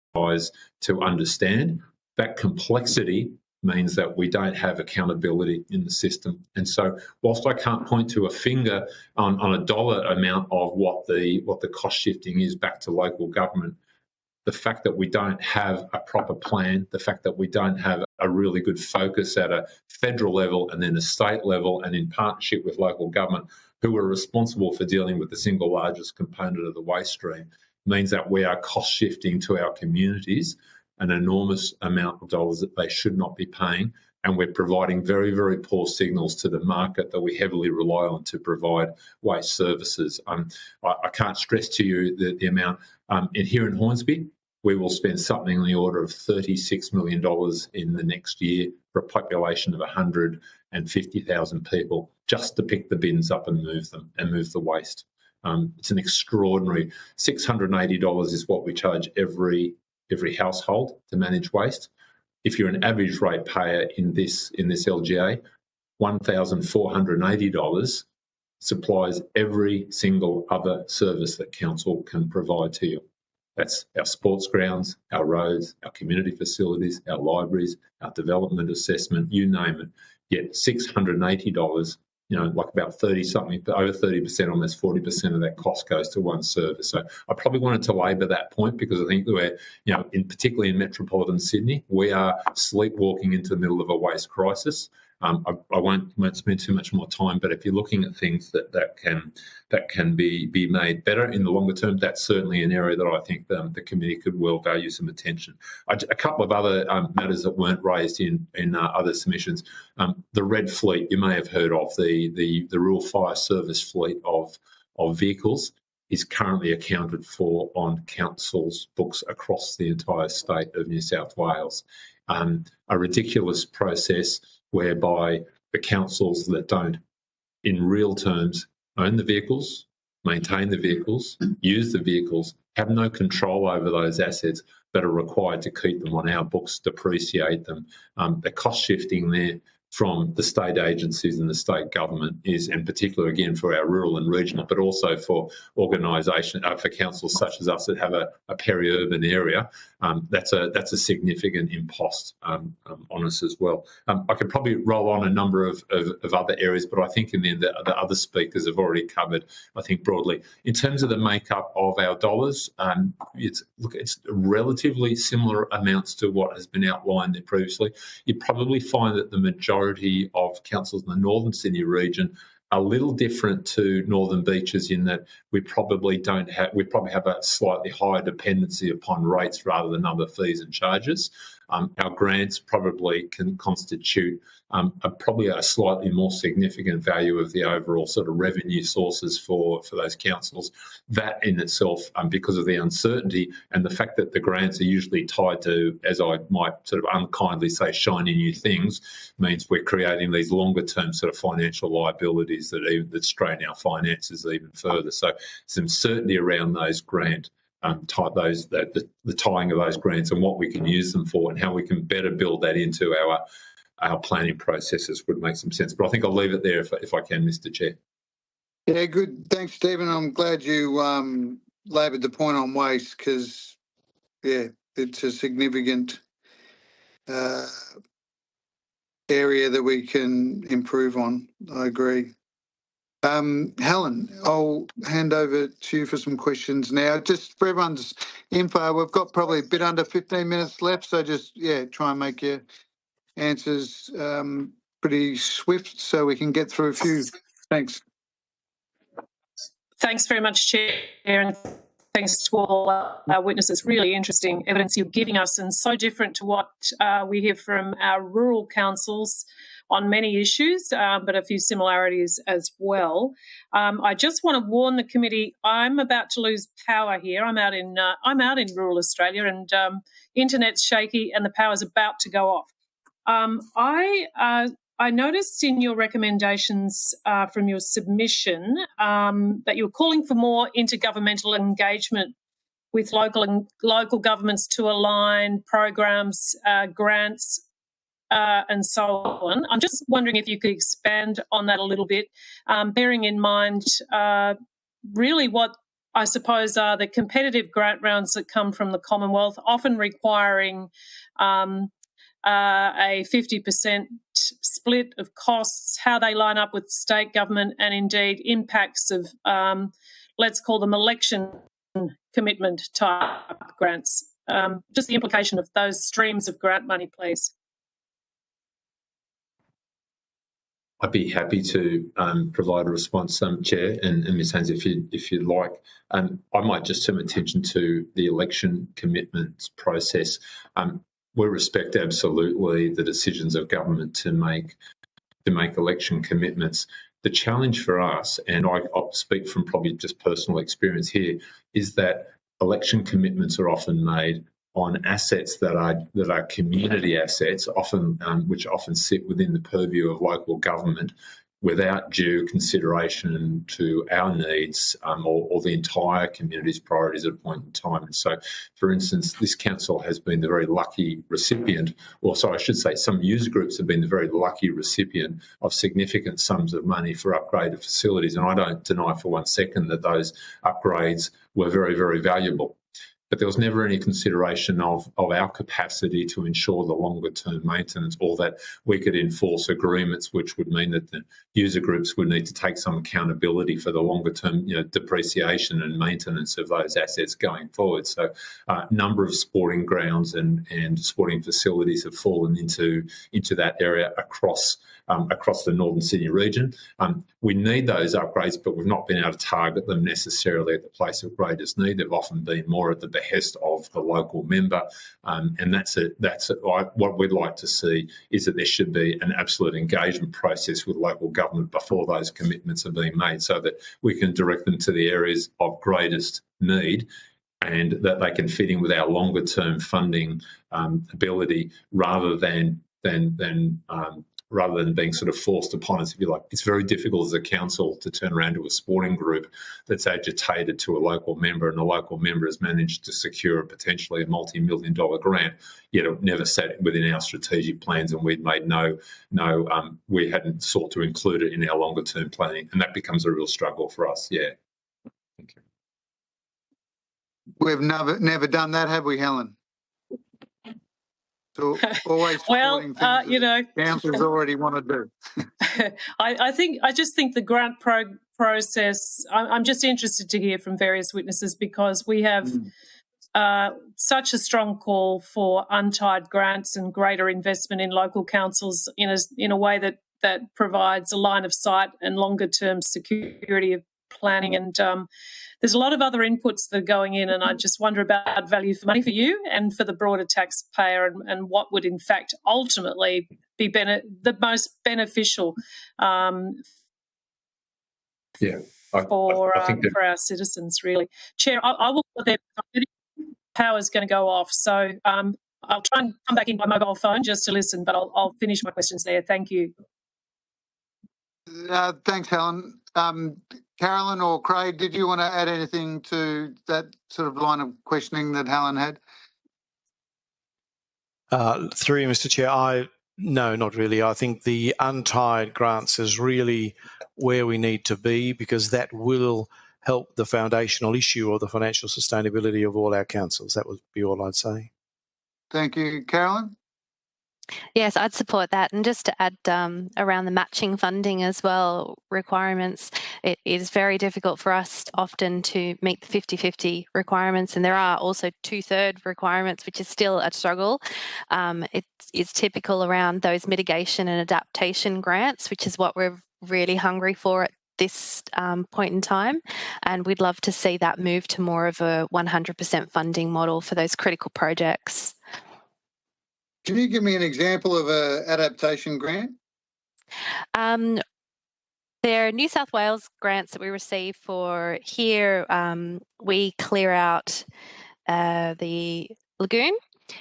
To understand that complexity means that we don't have accountability in the system. And so whilst I can't point to a finger on a dollar amount of what the cost shifting is back to local government, the fact that we don't have a proper plan, the fact that we don't have a really good focus at a federal level and then a state level and in partnership with local government, who are responsible for dealing with the single largest component of the waste stream, means that we are cost shifting to our communities an enormous amount of dollars that they should not be paying, and we're providing very, very poor signals to the market that we heavily rely on to provide waste services. I can't stress to you the amount. Here in Hornsby, we will spend something in the order of $36 million in the next year for a population of 150,000 people, just to pick the bins up and move them and move the waste. It's an extraordinary $680 is what we charge every household to manage waste. If you're an average rate payer in this LGA, $1,480 supplies every single other service that council can provide to you. That's our sports grounds, our roads, our community facilities, our libraries, our development assessment, you name it. Yet $680, like about 30-something, over 30%, almost 40% of that cost goes to one service. So I probably wanted to labour that point, because I think we're, particularly in metropolitan Sydney, we are sleepwalking into the middle of a waste crisis. I won't spend too much more time, but if you're looking at things that can be made better in the longer term, that's certainly an area that I think the committee could well value some attention. A couple of other matters that weren't raised in other submissions. The red fleet, you may have heard of, the rural fire service fleet of vehicles is currently accounted for on council's books across the entire state of New South Wales. A ridiculous process whereby the councils that don't, in real terms, own the vehicles, maintain the vehicles, use the vehicles, have no control over those assets, but are required to keep them on our books, depreciate them. The cost shifting there from the state agencies and the state government is, in particular, again, for our rural and regional, but also for organisation, for councils such as us that have a peri-urban area, that's a significant impost on us as well. I could probably roll on a number of other areas, but I think in the end the other speakers have already covered, I think, broadly. In terms of the makeup of our dollars, it's relatively similar amounts to what has been outlined there previously. You probably find that the majority of councils in the Northern Sydney region are a little different to Northern Beaches in that we probably have a slightly higher dependency upon rates rather than other fees and charges. our grants probably can constitute probably a slightly more significant value of the overall sort of revenue sources for those councils. That in itself, because of the uncertainty and the fact that the grants are usually tied to, as I might sort of unkindly say, shiny new things, means we're creating these longer term sort of financial liabilities that strain our finances even further. So some certainty around those grant the tying of those grants and what we can use them for and how we can better build that into our planning processes would make some sense. But I think I'll leave it there if I can, Mr. Chair. Yeah, good. Thanks, Stephen. I'm glad you laboured the point on waste because, yeah, it's a significant area that we can improve on. I agree. Helen, I'll hand over to you for some questions now. Just for everyone's info, we've got probably a bit under 15 minutes left, so just, yeah, try and make your answers pretty swift so we can get through a few. Thanks. Thanks very much, Chair, and thanks to all our witnesses. Really interesting evidence you're giving us and so different to what we hear from our rural councils on many issues, but a few similarities as well. I just want to warn the committee, I'm about to lose power here. I'm out in rural Australia and internet's shaky and the power's about to go off. I noticed in your recommendations from your submission that you were calling for more intergovernmental engagement with local governments to align programs, grants, and so on. I'm just wondering if you could expand on that a little bit, bearing in mind really what I suppose are the competitive grant rounds that come from the Commonwealth, often requiring a 50% split of costs, how they line up with state government and indeed impacts of, let's call them election commitment type grants. Just the implication of those streams of grant money, please. I'd be happy to provide a response, Chair, and Ms Haynes, if you'd like. I might just turn attention to the election commitments process. We respect absolutely the decisions of government to make election commitments. The challenge for us, and I'll speak from probably just personal experience here, is that election commitments are often made on assets that are community assets, often which often sit within the purview of local government, without due consideration to our needs or the entire community's priorities at a point in time. And so, for instance, this council has been the very lucky recipient, or sorry, I should say some user groups have been the very lucky recipient of significant sums of money for upgraded facilities. And I don't deny for one second that those upgrades were very, very valuable. But there was never any consideration of our capacity to ensure the longer term maintenance, or that we could enforce agreements which would mean that the user groups would need to take some accountability for the longer term depreciation and maintenance of those assets going forward. So a number of sporting grounds and sporting facilities have fallen into that area across the Northern Sydney region. We need those upgrades, but we've not been able to target them necessarily at the place of greatest need. They've often been more at the behest of the local member, and that's what we'd like to see is that there should be an absolute engagement process with local government before those commitments are being made, so that we can direct them to the areas of greatest need, and that they can fit in with our longer term funding ability, rather than being sort of forced upon us, if you like. It's very difficult as a council to turn around to a sporting group that's agitated to a local member, and the local member has managed to secure potentially a multi-million-dollar grant, yet it never sat within our strategic plans, and we'd made we hadn't sought to include it in our longer term planning, and that becomes a real struggle for us. Yeah. Thank you. We've never done that, have we, Helen? So always supporting things councils already want to do. I just think the grant process, I'm just interested to hear from various witnesses, because we have such a strong call for untied grants and greater investment in local councils in a way that provides a line of sight and longer term security of planning. And there's a lot of other inputs that are going in, and I just wonder about value for money for you and for the broader taxpayer, and what would in fact ultimately be the most beneficial for our citizens, really. Chair, I will put that power is going to go off, so I'll try and come back in by mobile phone just to listen, but I'll finish my questions there. Thank you. Thanks, Helen. Carolyn or Craig, did you want to add anything to that sort of line of questioning that Helen had? Through you, Mr. Chair, no, not really. I think the untied grants is really where we need to be, because that will help the foundational issue of the financial sustainability of all our councils. That would be all I'd say. Thank you. Carolyn? Yes, I'd support that. And just to add around the matching funding as well, requirements, it is very difficult for us often to meet the 50-50 requirements, and there are also 2/3 requirements, which is still a struggle. It is typical around those mitigation and adaptation grants, which is what we're really hungry for at this point in time, and we'd love to see that move to more of a 100% funding model for those critical projects. Can you give me an example of an adaptation grant? There are New South Wales grants that we receive for here. We clear out the lagoon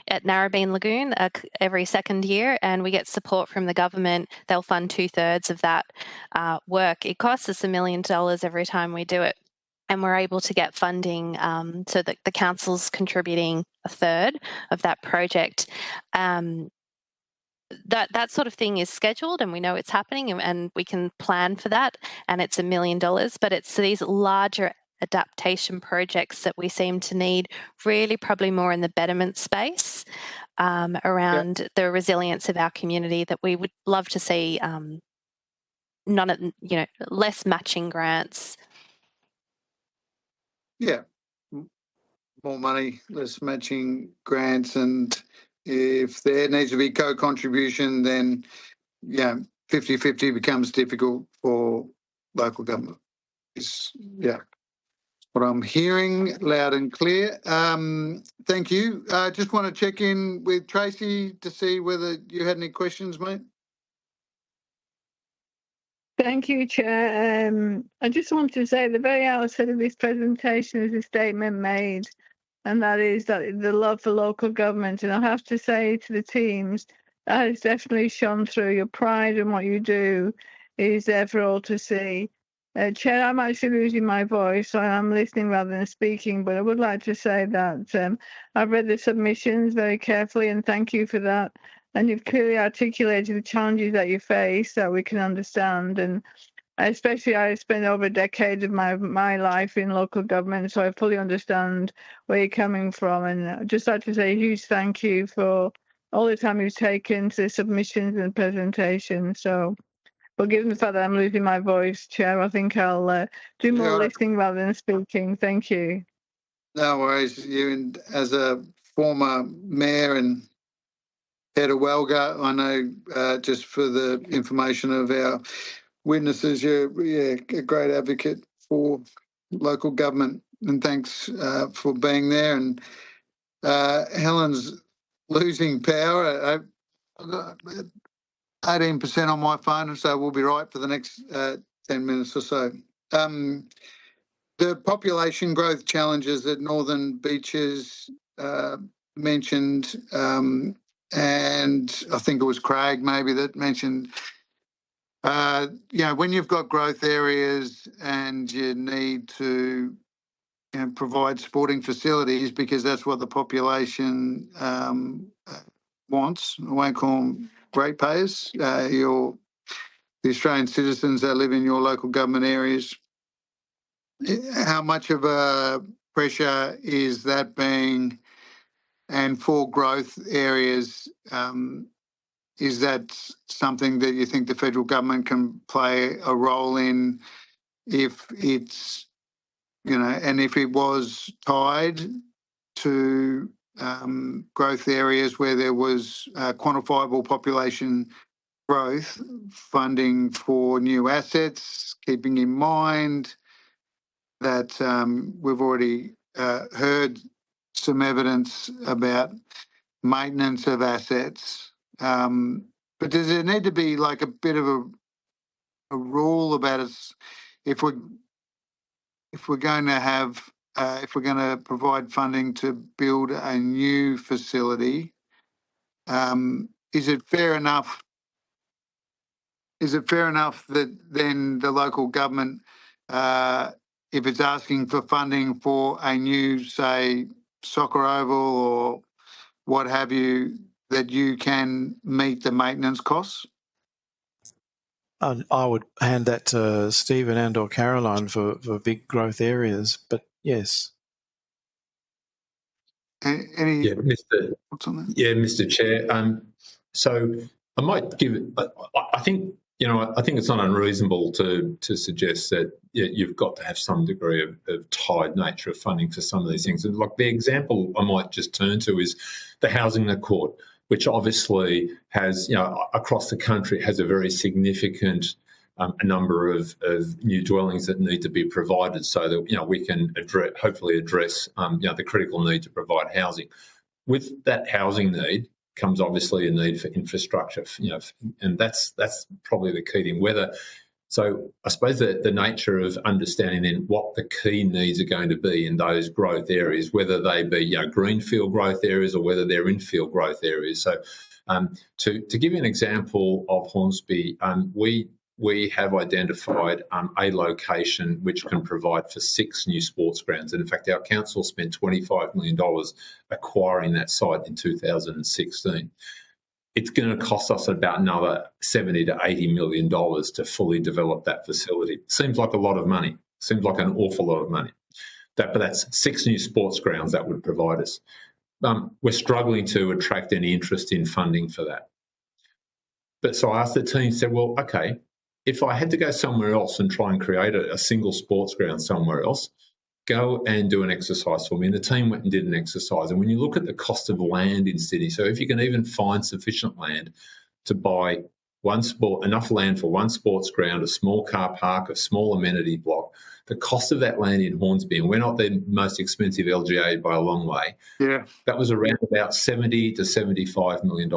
at Narrabeen Lagoon every second year, and we get support from the government. They'll fund 2/3 of that work. It costs us $1 million every time we do it, and we're able to get funding so that the council's contributing 1/3 of that project. That sort of thing is scheduled, and we know it's happening, and we can plan for that, and it's $1 million, but it's these larger adaptation projects that we seem to need, really probably more in the betterment space around the resilience of our community, that we would love to see less matching grants. Yeah, more money, less matching grants, and if there needs to be co-contribution, then 50-50 becomes difficult for local government. What I'm hearing loud and clear. Thank you. I just want to check in with Tracy to see whether you had any questions, mate. Thank you, Chair. I just want to say at the very outset of this presentation is a statement made, and that is that the love for local government. And I have to say to the teams, that has definitely shone through. Your pride in what you do is there for all to see. Chair, I'm actually losing my voice, so I'm listening rather than speaking, but I would like to say that I've read the submissions very carefully, and thank you for that. And you've clearly articulated the challenges that you face that we can understand. And especially I spent over a decade of my life in local government, so I fully understand where you're coming from. And I'd just like to say a huge thank you for all the time you've taken to the submissions and presentation. So, but given the fact that I'm losing my voice, Chair, I think I'll do more listening rather than speaking. Thank you. No worries. You, and as a former mayor and head of Welga, I know just for the information of our witnesses, you're a great advocate for local government, and thanks for being there. And Helen's losing power. 18% on my phone, so we'll be right for the next 10 minutes or so. The population growth challenges that Northern Beaches mentioned, and I think it was Craig maybe that mentioned, when you've got growth areas and you need to provide sporting facilities because that's what the population wants. I won't call them ratepayers. The Australian citizens that live in your local government areas. How much of a pressure is that being, and for growth areas, is that something that you think the federal government can play a role in if it's, and if it was tied to growth areas where there was quantifiable population growth, funding for new assets, keeping in mind that we've already heard some evidence about maintenance of assets. But does there need to be like a bit of a rule about us if we're going to have if we're going to provide funding to build a new facility? Is it fair enough? Is it fair enough that then the local government, if it's asking for funding for a new, say, soccer oval or what have you, that you can meet the maintenance costs? I would hand that to Stephen and or Caroline for big growth areas, but yes. Any yeah, Mr. Chair. So I might give it. I think I think it's not unreasonable to suggest that you've got to have some degree of tied nature of funding for some of these things. And like the example I might just turn to is the housing accord, which obviously has, across the country has a very significant a number of new dwellings that need to be provided so that, we can hopefully address, the critical need to provide housing. With that housing need comes obviously a need for infrastructure, and that's probably the key thing. So I suppose the nature of understanding then what the key needs are going to be in those growth areas, whether they be greenfield growth areas or whether they're infield growth areas. So to give you an example of Hornsby, we have identified a location which can provide for 6 new sports grounds. And in fact, our council spent $25 million acquiring that site in 2016. It's going to cost us about another $70 to $80 million to fully develop that facility. Seems like a lot of money. Seems like an awful lot of money. But that's 6 new sports grounds that would provide us. We're struggling to attract any interest in funding for that. But so I asked the team, said, well, okay, if I had to go somewhere else and try and create a single sports ground somewhere else, go and do an exercise for me. And the team went and did an exercise. And when you look at the cost of land in Sydney, so if you can even find sufficient land to buy enough land for one sports ground, a small car park, a small amenity block, the cost of that land in Hornsby, and we're not the most expensive LGA by a long way, that was around about $70 to $75 million,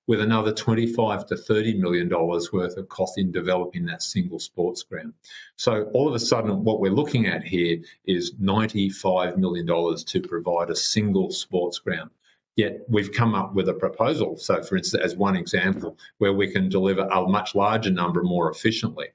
with another $25 to $30 million worth of cost in developing that single sports ground. So all of a sudden, what we're looking at here is $95 million to provide a single sports ground. Yet we've come up with a proposal, so for instance, as one example, where we can deliver a much larger number more efficiently.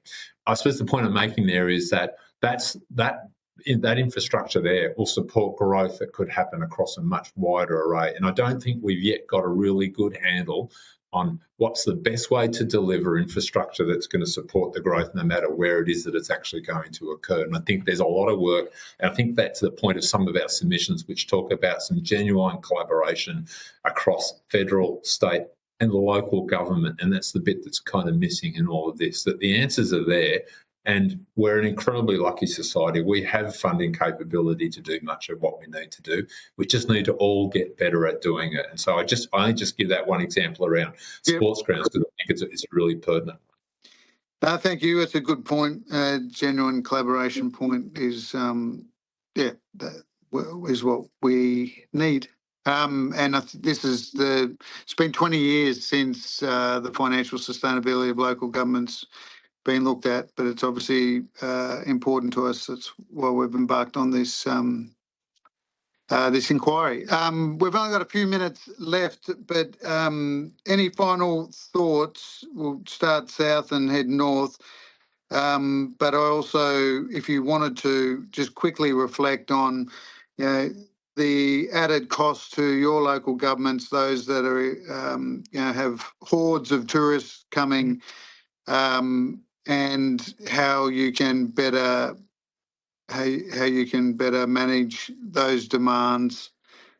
I suppose the point I'm making there is that that infrastructure there will support growth that could happen across a much wider array. And I don't think we've yet got a really good handle on what's the best way to deliver infrastructure that's going to support the growth no matter where it is that it's actually going to occur. And I think there's a lot of work, and I think that's the point of some of our submissions, which talk about some genuine collaboration across federal, state and local government. And that's the bit that's kind of missing in all of this, that the answers are there. And we're an incredibly lucky society. We have funding capability to do much of what we need to do. We just need to all get better at doing it. And so I just give that one example around sports grounds because I think it's really pertinent. Thank you. It's a good point. Genuine collaboration point is, is what we need. And it's been 20 years since the financial sustainability of local governments been looked at, but it's obviously important to us. That's why we've embarked on this this inquiry. We've only got a few minutes left, but any final thoughts? We'll start south and head north. But I also, if you wanted to just quickly reflect on, the added cost to your local governments, those that are, have hordes of tourists coming, and how you can better manage those demands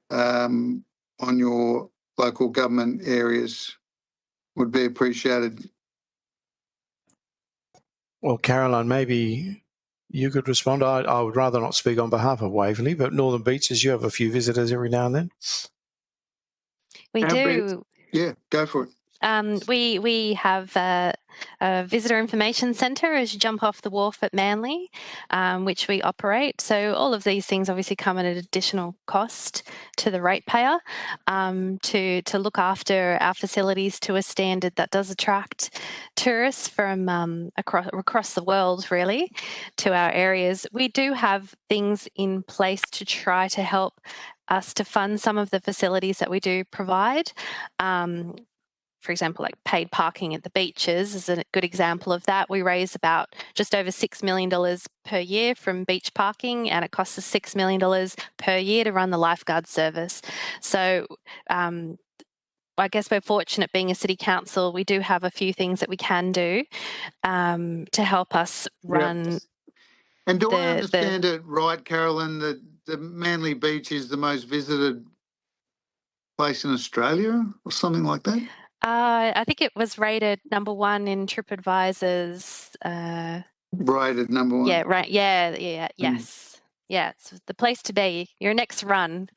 on your local government areas would be appreciated. Well, Caroline, maybe you could respond. I would rather not speak on behalf of Waverley, but Northern Beaches, you have a few visitors every now and then. We do. Yeah, go for it. We have a visitor information centre as you jump off the wharf at Manly, which we operate. So all of these things obviously come at an additional cost to the ratepayer to look after our facilities to a standard that does attract tourists from across the world, really, to our areas. We do have things in place to try to help us to fund some of the facilities that we do provide. For example, like paid parking at the beaches is a good example of that. We raise about just over $6 million per year from beach parking, and it costs us $6 million per year to run the lifeguard service. So I guess we're fortunate being a city council. We do have a few things that we can do to help us run. Yep. And do I understand it right, Carolyn, that the Manly Beach is the most visited place in Australia or something like that? I think it was rated #1 in TripAdvisor's. Rated #1. Yeah, right. Yes. Yeah, it's the place to be. Your next run.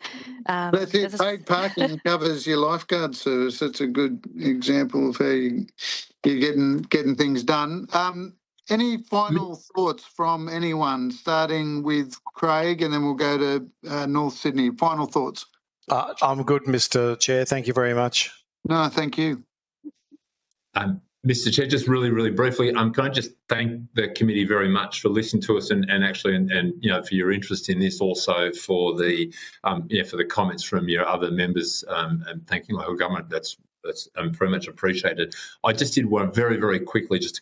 That's it. Paid parking covers your lifeguard service. That's a good example of how you're getting things done. Any final thoughts from anyone, starting with Craig, and then we'll go to North Sydney. Final thoughts. I'm good, Mr. Chair. Thank you very much. No, thank you. Mr. Chair, just really, really briefly, can I just thank the committee very much for listening to us and for your interest in this, also for the for the comments from your other members and thanking local government. That's very much appreciated. I just did one very, very quickly, just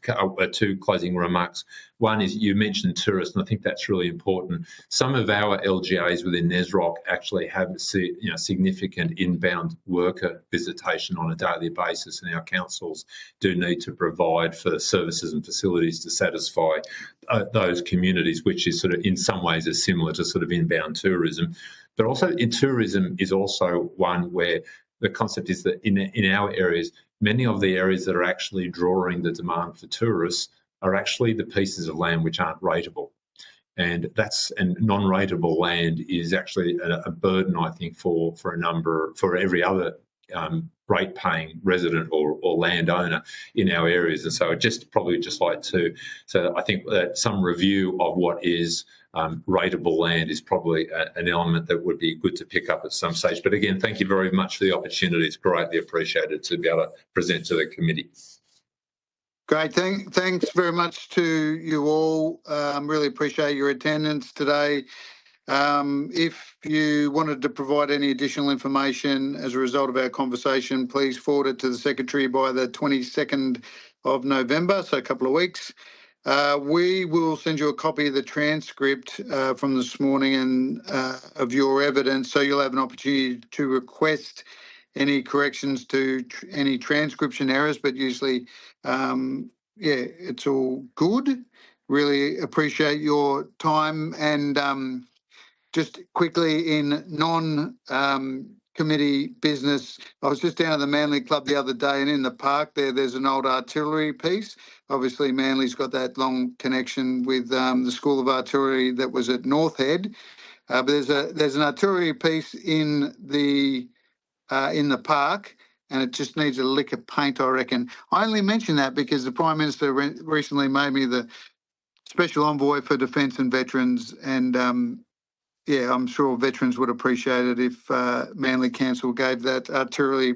two closing remarks. One is you mentioned tourists, and I think that's really important. Some of our LGAs within NESROC actually have significant inbound worker visitation on a daily basis, and our councils do need to provide for services and facilities to satisfy those communities, which is sort of in some ways is similar to sort of inbound tourism. But also tourism is also one where the concept is that in our areas, many of the areas that are actually drawing the demand for tourists are actually the pieces of land which aren't rateable. And non-rateable land is actually a burden, I think, for every other rate-paying resident or landowner in our areas. And so I'd probably like to, so I think that some review of what is rateable land is probably an element that would be good to pick up at some stage. But again, thank you very much for the opportunity. It's greatly appreciated to be able to present to the committee. Great. Thanks very much to you all. Really appreciate your attendance today. If you wanted to provide any additional information as a result of our conversation, please forward it to the Secretary by the 22nd of November, so a couple of weeks. We will send you a copy of the transcript from this morning and of your evidence, so you'll have an opportunity to request any corrections to any transcription errors, but usually, it's all good. Really appreciate your time. And just quickly in non-committee business, I was just down at the Manly Club the other day, and in the park there's an old artillery piece. Obviously, Manly's got that long connection with the School of Artillery that was at North Head. But there's an artillery piece in the park, and it just needs a lick of paint, I reckon. I only mention that because the Prime Minister recently made me the Special Envoy for Defence and Veterans, and I'm sure veterans would appreciate it if Manly Council gave that artillery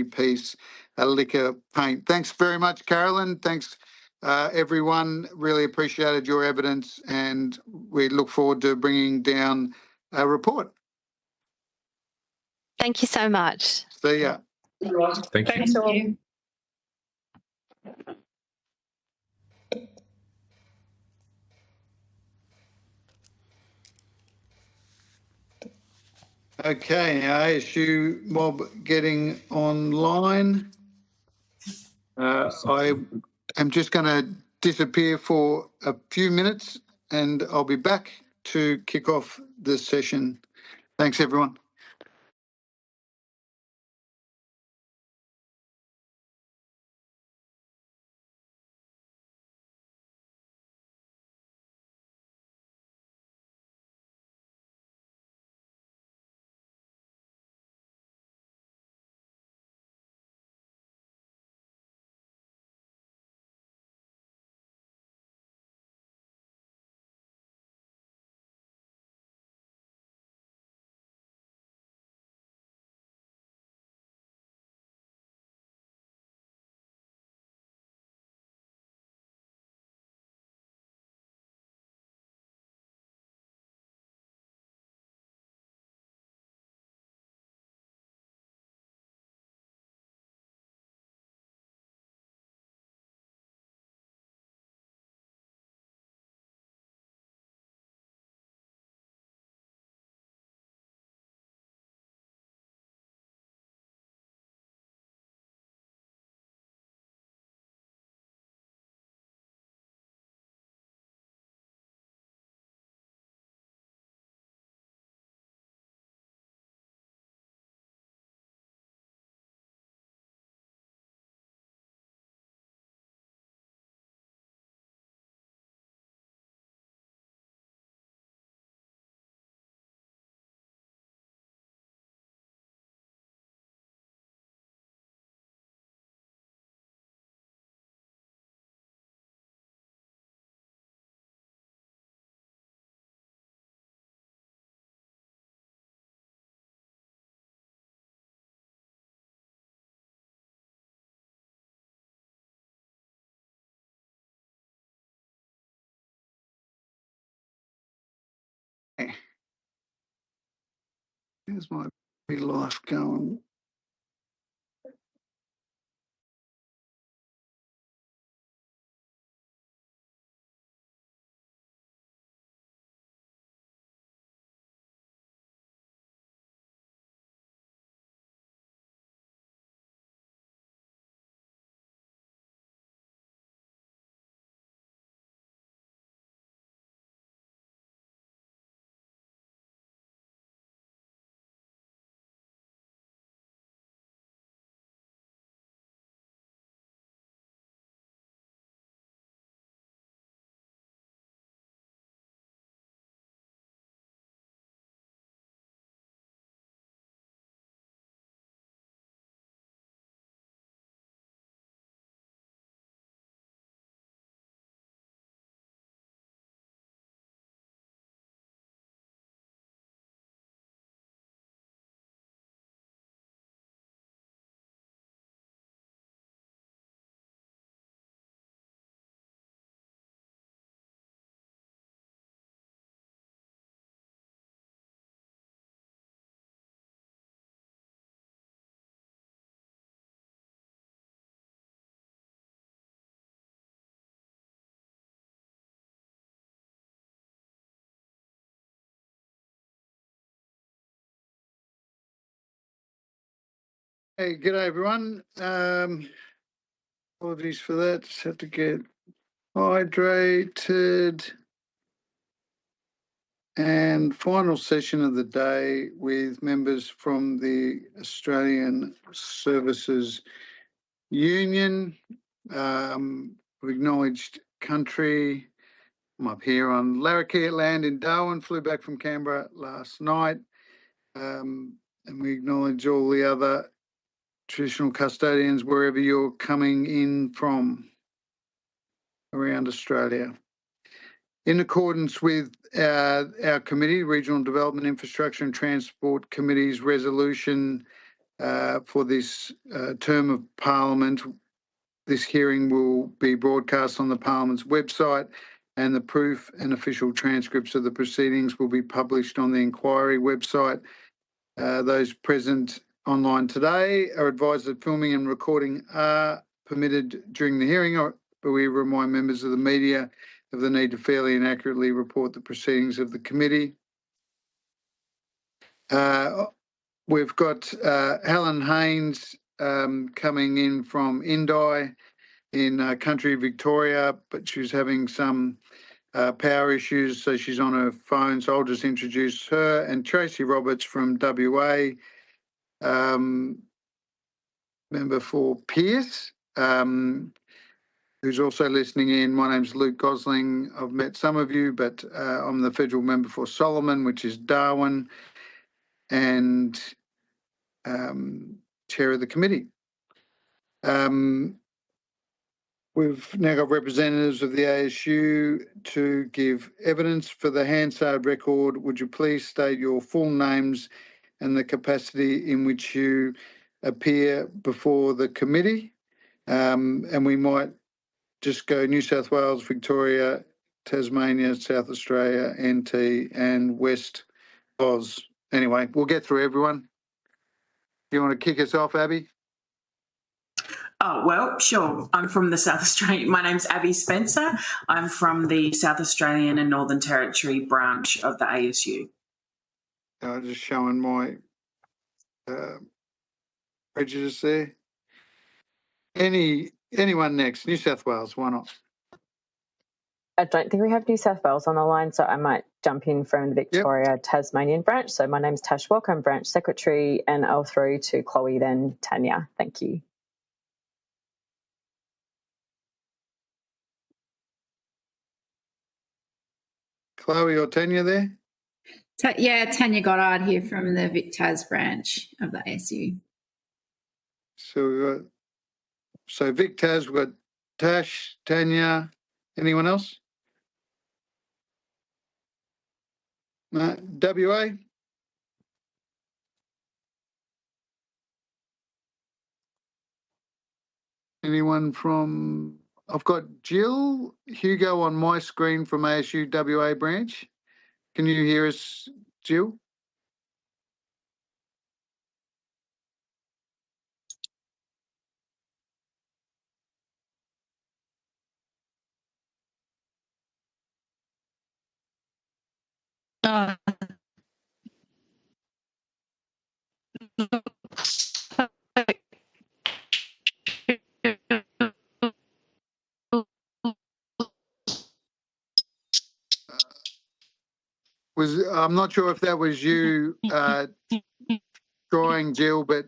piece a lick of paint. Thanks very much, Carolyn. Thanks, everyone. Really appreciated your evidence, and we look forward to bringing down a report. Thank you so much. See ya. Thank you. Thanks all. Okay, ASU mob getting online. I am just going to disappear for a few minutes, and I'll be back to kick off this session. Thanks, everyone. Here's my life going. Hey, g'day everyone. Apologies for that. Just have to get hydrated. And final session of the day with members from the Australian Services Union. We acknowledged country. I'm up here on Larrakia land in Darwin, flew back from Canberra last night. And we acknowledge all the other traditional custodians wherever you're coming in from around Australia. In accordance with our committee, Regional Development, Infrastructure and Transport Committee's resolution for this term of Parliament, this hearing will be broadcast on the Parliament's website, and the proof and official transcripts of the proceedings will be published on the inquiry website. Those present online today are advised that filming and recording are permitted during the hearing, but we remind members of the media of the need to fairly and accurately report the proceedings of the committee. We've got Helen Haynes coming in from Indi in country Victoria, but she's having some power issues, so she's on her phone, so I'll just introduce her. And Tracy Roberts from WA, member for Pearce, who's also listening in. My name's Luke Gosling. I've met some of you, but I'm the federal member for Solomon, which is Darwin, and chair of the committee. We've now got representatives of the ASU to give evidence. For the Hansard record, would you please state your full names and the capacity in which you appear before the committee? And we might just go New South Wales, Victoria, Tasmania, South Australia, NT and West Oz. Anyway, we'll get through everyone. Do you want to kick us off, Abby? Oh, well, sure. I'm from the South Australian. My name's Abby Spencer. I'm from the South Australian and Northern Territory branch of the ASU. Just showing my prejudice there. Anyone next? New South Wales, why not? I don't think we have New South Wales on the line, so I might jump in from the Victoria Tasmanian branch. So my name's Tash Walker, I'm branch secretary, and I'll through to Chloe, then Tanya. Thank you. Chloe or Tanya there? Yeah, Tanya Goddard here from the Vic Tas branch of the ASU. So we've got Vic Tas, we've got Tash, Tanya. Anyone else? No. WA? Anyone from... I've got Jill Hugo on my screen from ASU WA branch. Can you hear us, Jill? I'm not sure if that was you drawing, Jill, but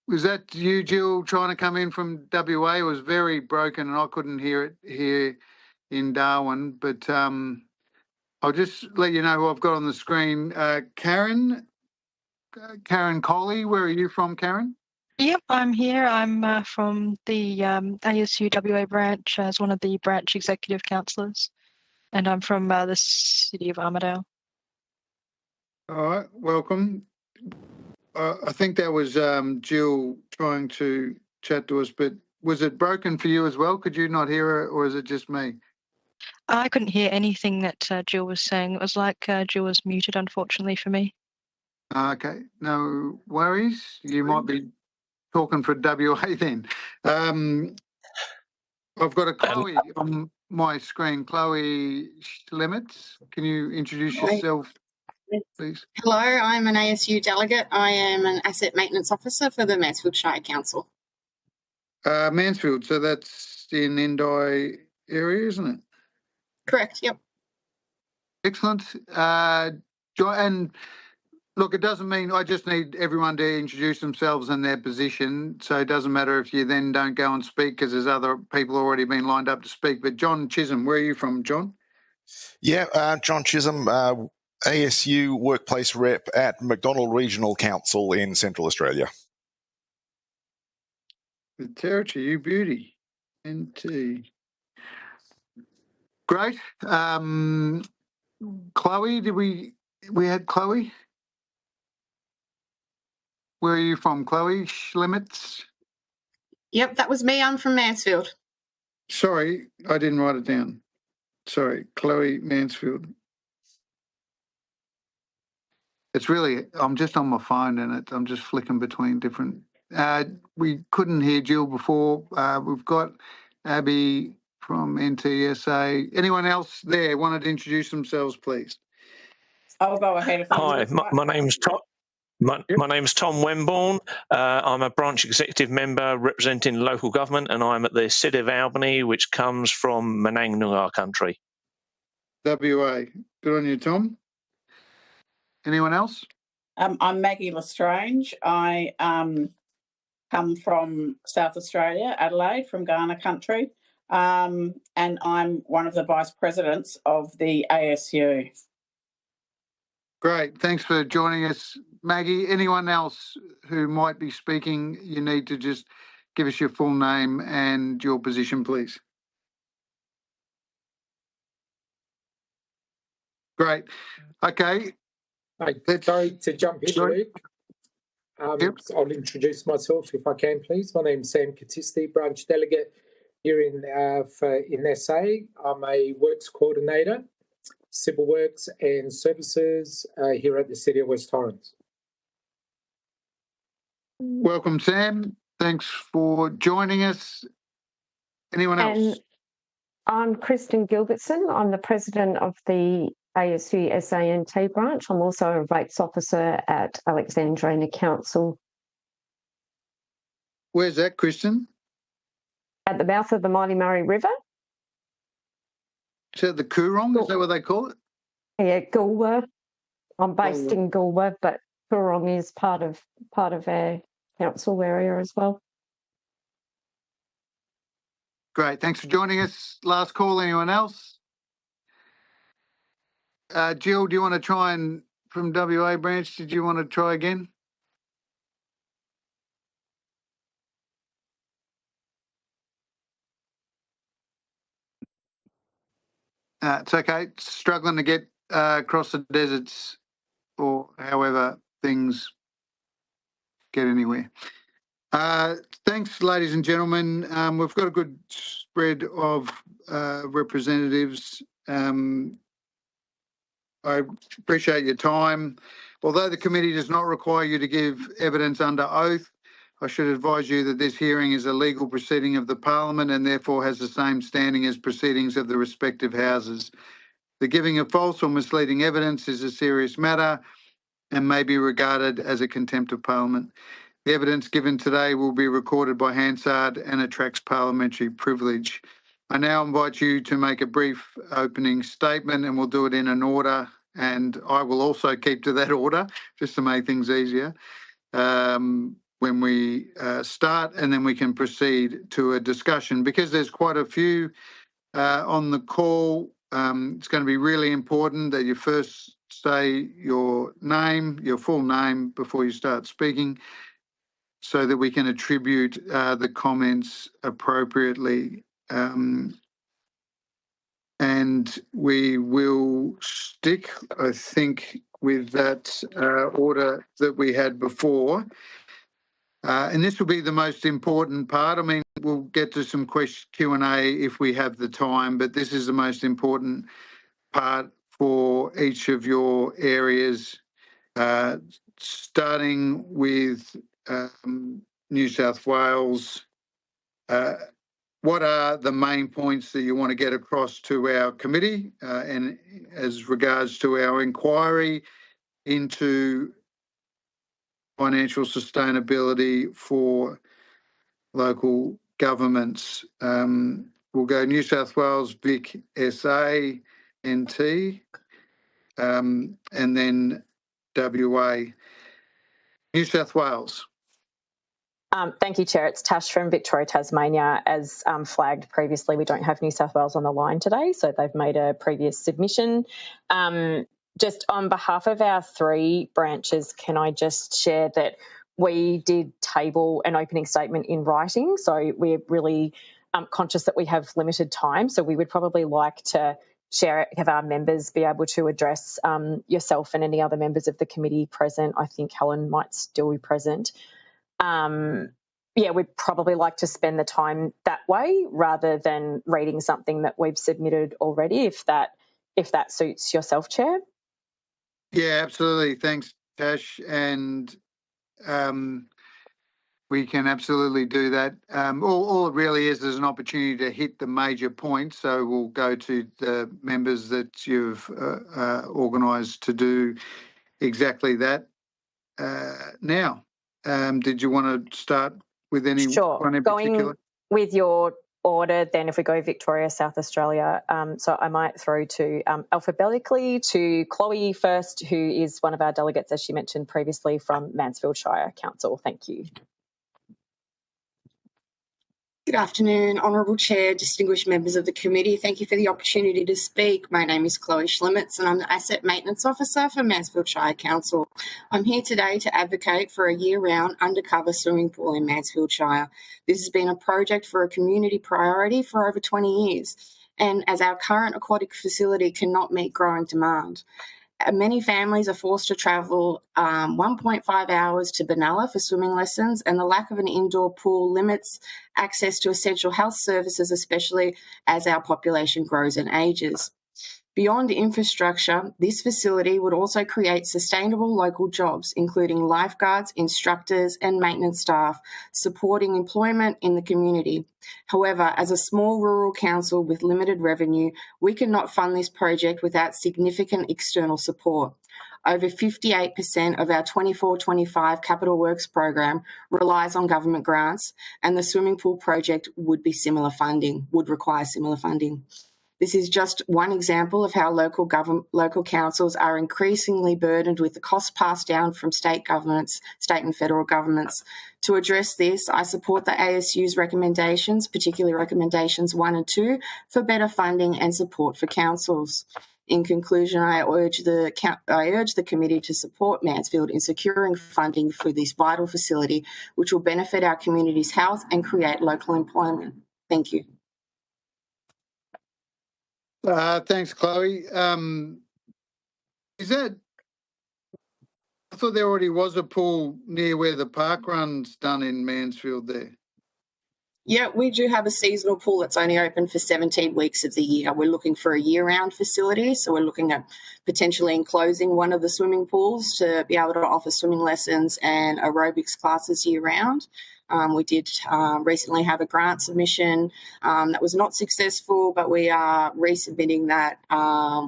was that you, Jill, trying to come in from WA? It was very broken and I couldn't hear it here in Darwin, but I'll just let you know who I've got on the screen. Karen Coley, where are you from, Karen? Yep, I'm here. I'm from the ASU WA branch as one of the branch executive councillors, and I'm from the city of Armidale. All right, welcome. I think that was Jill trying to chat to us, but was it broken for you as well? Could you not hear her, or is it just me? I couldn't hear anything that Jill was saying. It was like Jill was muted, unfortunately, for me. Okay, no worries. You might be talking for WA then. I've got a Chloe on my screen. Chloe Schlemets, can you introduce yourself, please? Hello, I'm an ASU delegate. I am an asset maintenance officer for the Mansfield Shire Council. Mansfield, so that's in Indi area, isn't it? Correct, yep. Excellent. And look, it doesn't mean I just need everyone to introduce themselves and their position. So it doesn't matter if you then don't go and speak because there's other people already been lined up to speak. But John Chisholm, where are you from, John? Yeah, John Chisholm, ASU workplace rep at McDonnell Regional Council in Central Australia. The Territory, you beauty. NT. Great. Chloe, did we had Chloe? Where are you from, Chloe Schlemets? Yep, that was me. I'm from Mansfield. Sorry, I didn't write it down. Sorry, Chloe Mansfield. It's really, I'm just on my phone and I'm just flicking between different. We couldn't hear Jill before. We've got Abby from NTSA. Anyone else there wanted to introduce themselves, please? I'll go ahead. Hi, my name's Tom. My name's Tom Wemborne. I'm a branch executive member representing local government, and I'm at the City of Albany, which comes from Menang Noongar country. WA. Good on you, Tom. Anyone else? I'm Maggie Lestrange. I come from South Australia, Adelaide, from Ghana country, and I'm one of the vice presidents of the ASU. Great. Thanks for joining us, Maggie. Anyone else who might be speaking, you need to just give us your full name and your position, please. Great. Okay. Sorry to jump in, Luke. I'll introduce myself if I can, please. My name's Sam Katisti, branch delegate here in SA. I'm a works coordinator, civil works and services here at the City of West Torrens. Welcome, Sam. Thanks for joining us. Anyone else? And I'm Kristen Gilbertson. I'm the president of the ASU SANT branch. I'm also a rates officer at Alexandrina Council. Where's that, Kristen? At the mouth of the Mighty Murray River. Is that the Coorong? Is that what they call it? Yeah, Goolwa. I'm based in Goolwa, but Coorong is part of our council area as well. Great. Thanks for joining us. Last call. Anyone else? Jill, do you want to try and, from WA branch, did you want to try again? It's okay. Struggling to get across the deserts or however things get anywhere. Thanks, ladies and gentlemen. We've got a good spread of representatives. I appreciate your time. Although the committee does not require you to give evidence under oath, I should advise you that this hearing is a legal proceeding of the Parliament and therefore has the same standing as proceedings of the respective houses. The giving of false or misleading evidence is a serious matter and may be regarded as a contempt of Parliament. The evidence given today will be recorded by Hansard and attracts parliamentary privilege. I now invite you to make a brief opening statement, and we'll do it in an order, and I will also keep to that order just to make things easier when we start, and then we can proceed to a discussion. Because there's quite a few on the call, it's going to be really important that you first say your name, your full name, before you start speaking, so that we can attribute the comments appropriately. And we will stick, I think, with that order that we had before. And this will be the most important part. I mean, we'll get to some Q&A if we have the time, but this is the most important part for each of your areas, starting with New South Wales. What are the main points that you want to get across to our committee and as regards to our inquiry into financial sustainability for local governments? We'll go New South Wales, Vic, SA, NT, and then WA. New South Wales. Thank you, Chair. It's Tash from Victoria, Tasmania. As flagged previously, we don't have New South Wales on the line today, so they've made a previous submission. Just on behalf of our 3 branches, can I just share that we did table an opening statement in writing, so we're really conscious that we have limited time, so we would probably like to share it, have our members be able to address yourself and any other members of the committee present. I think Helen might still be present. We'd probably like to spend the time that way rather than reading something that we've submitted already, if that suits yourself, Chair. Yeah, absolutely. Thanks, Tash. And we can absolutely do that. All it really is an opportunity to hit the major points. So we'll go to the members that you've organised to do exactly that now. Did you want to start with any one in particular? Going with your order, then if we go Victoria, South Australia, so I might throw to alphabetically to Chloe first, who is one of our delegates, as she mentioned previously, from Mansfield Shire Council. Thank you. Good afternoon, Honourable Chair, distinguished members of the committee. Thank you for the opportunity to speak. My name is Chloe Schlimitz and I'm the Asset Maintenance Officer for Mansfield Shire Council. I'm here today to advocate for a year-round undercover swimming pool in Mansfield Shire. This has been a project for a community priority for over 20 years, and as our current aquatic facility cannot meet growing demand. Many families are forced to travel 1.5 hours to Benalla for swimming lessons, and the lack of an indoor pool limits access to essential health services, especially as our population grows and ages. Beyond infrastructure, this facility would also create sustainable local jobs, including lifeguards, instructors and maintenance staff, supporting employment in the community. However, as a small rural council with limited revenue, we cannot fund this project without significant external support. Over 58% of our 24-25 Capital Works program relies on government grants, and the swimming pool project would require similar funding. This is just one example of how local councils are increasingly burdened with the costs passed down from state and federal governments. To address this, I support the ASU's recommendations, particularly recommendations 1 and 2, for better funding and support for councils. In conclusion, I urge the committee to support Mansfield in securing funding for this vital facility, which will benefit our community's health and create local employment. Thank you. Thanks, Chloe. I thought there already was a pool near where the park run's done in Mansfield there. Yeah, we do have a seasonal pool that's only open for 17 weeks of the year. We're looking for a year-round facility, so we're looking at potentially enclosing one of the swimming pools to be able to offer swimming lessons and aerobics classes year-round. We did recently have a grant submission that was not successful, but we are resubmitting that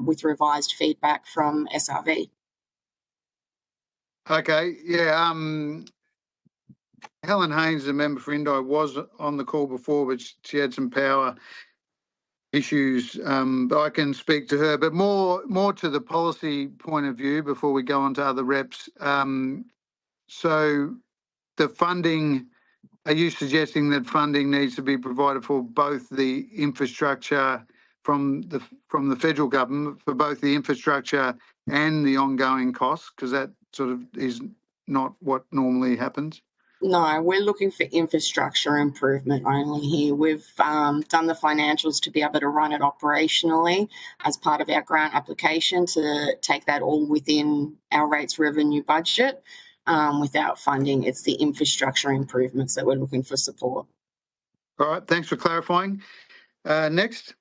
with revised feedback from SRV. Okay, yeah. Helen Haynes, the member for Indi, was on the call before, but she had some power issues. But I can speak to her. But more to the policy point of view before we go on to other reps. So the funding, are you suggesting that funding needs to be provided for both the infrastructure from the federal government, for both the infrastructure and the ongoing costs? Because that sort of is not what normally happens. No, we're looking for infrastructure improvement only here. We've done the financials to be able to run it operationally as part of our grant application to take that all within our rates revenue budget. Without funding, it's the infrastructure improvements that we're looking for support. All right, thanks for clarifying. Next.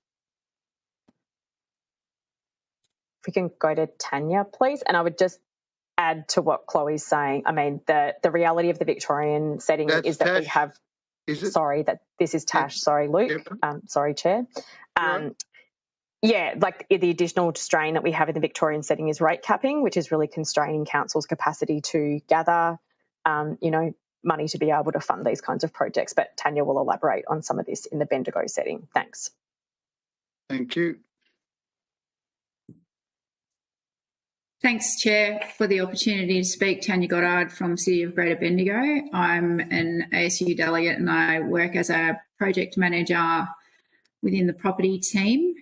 If we can go to Tanya, please. And I would just add to what Chloe's saying. I mean, the reality of the Victorian setting is that we have. Sorry, that this is Tash. Sorry, Luke. Sorry, Chair. Yeah, like the additional strain that we have in the Victorian setting is rate capping, which is really constraining council's capacity to gather, money to be able to fund these kinds of projects. But Tanya will elaborate on some of this in the Bendigo setting. Thanks. Thank you. Thanks, Chair, for the opportunity to speak. Tanya Goddard from City of Greater Bendigo. I'm an ASU delegate and I work as a project manager within the property team.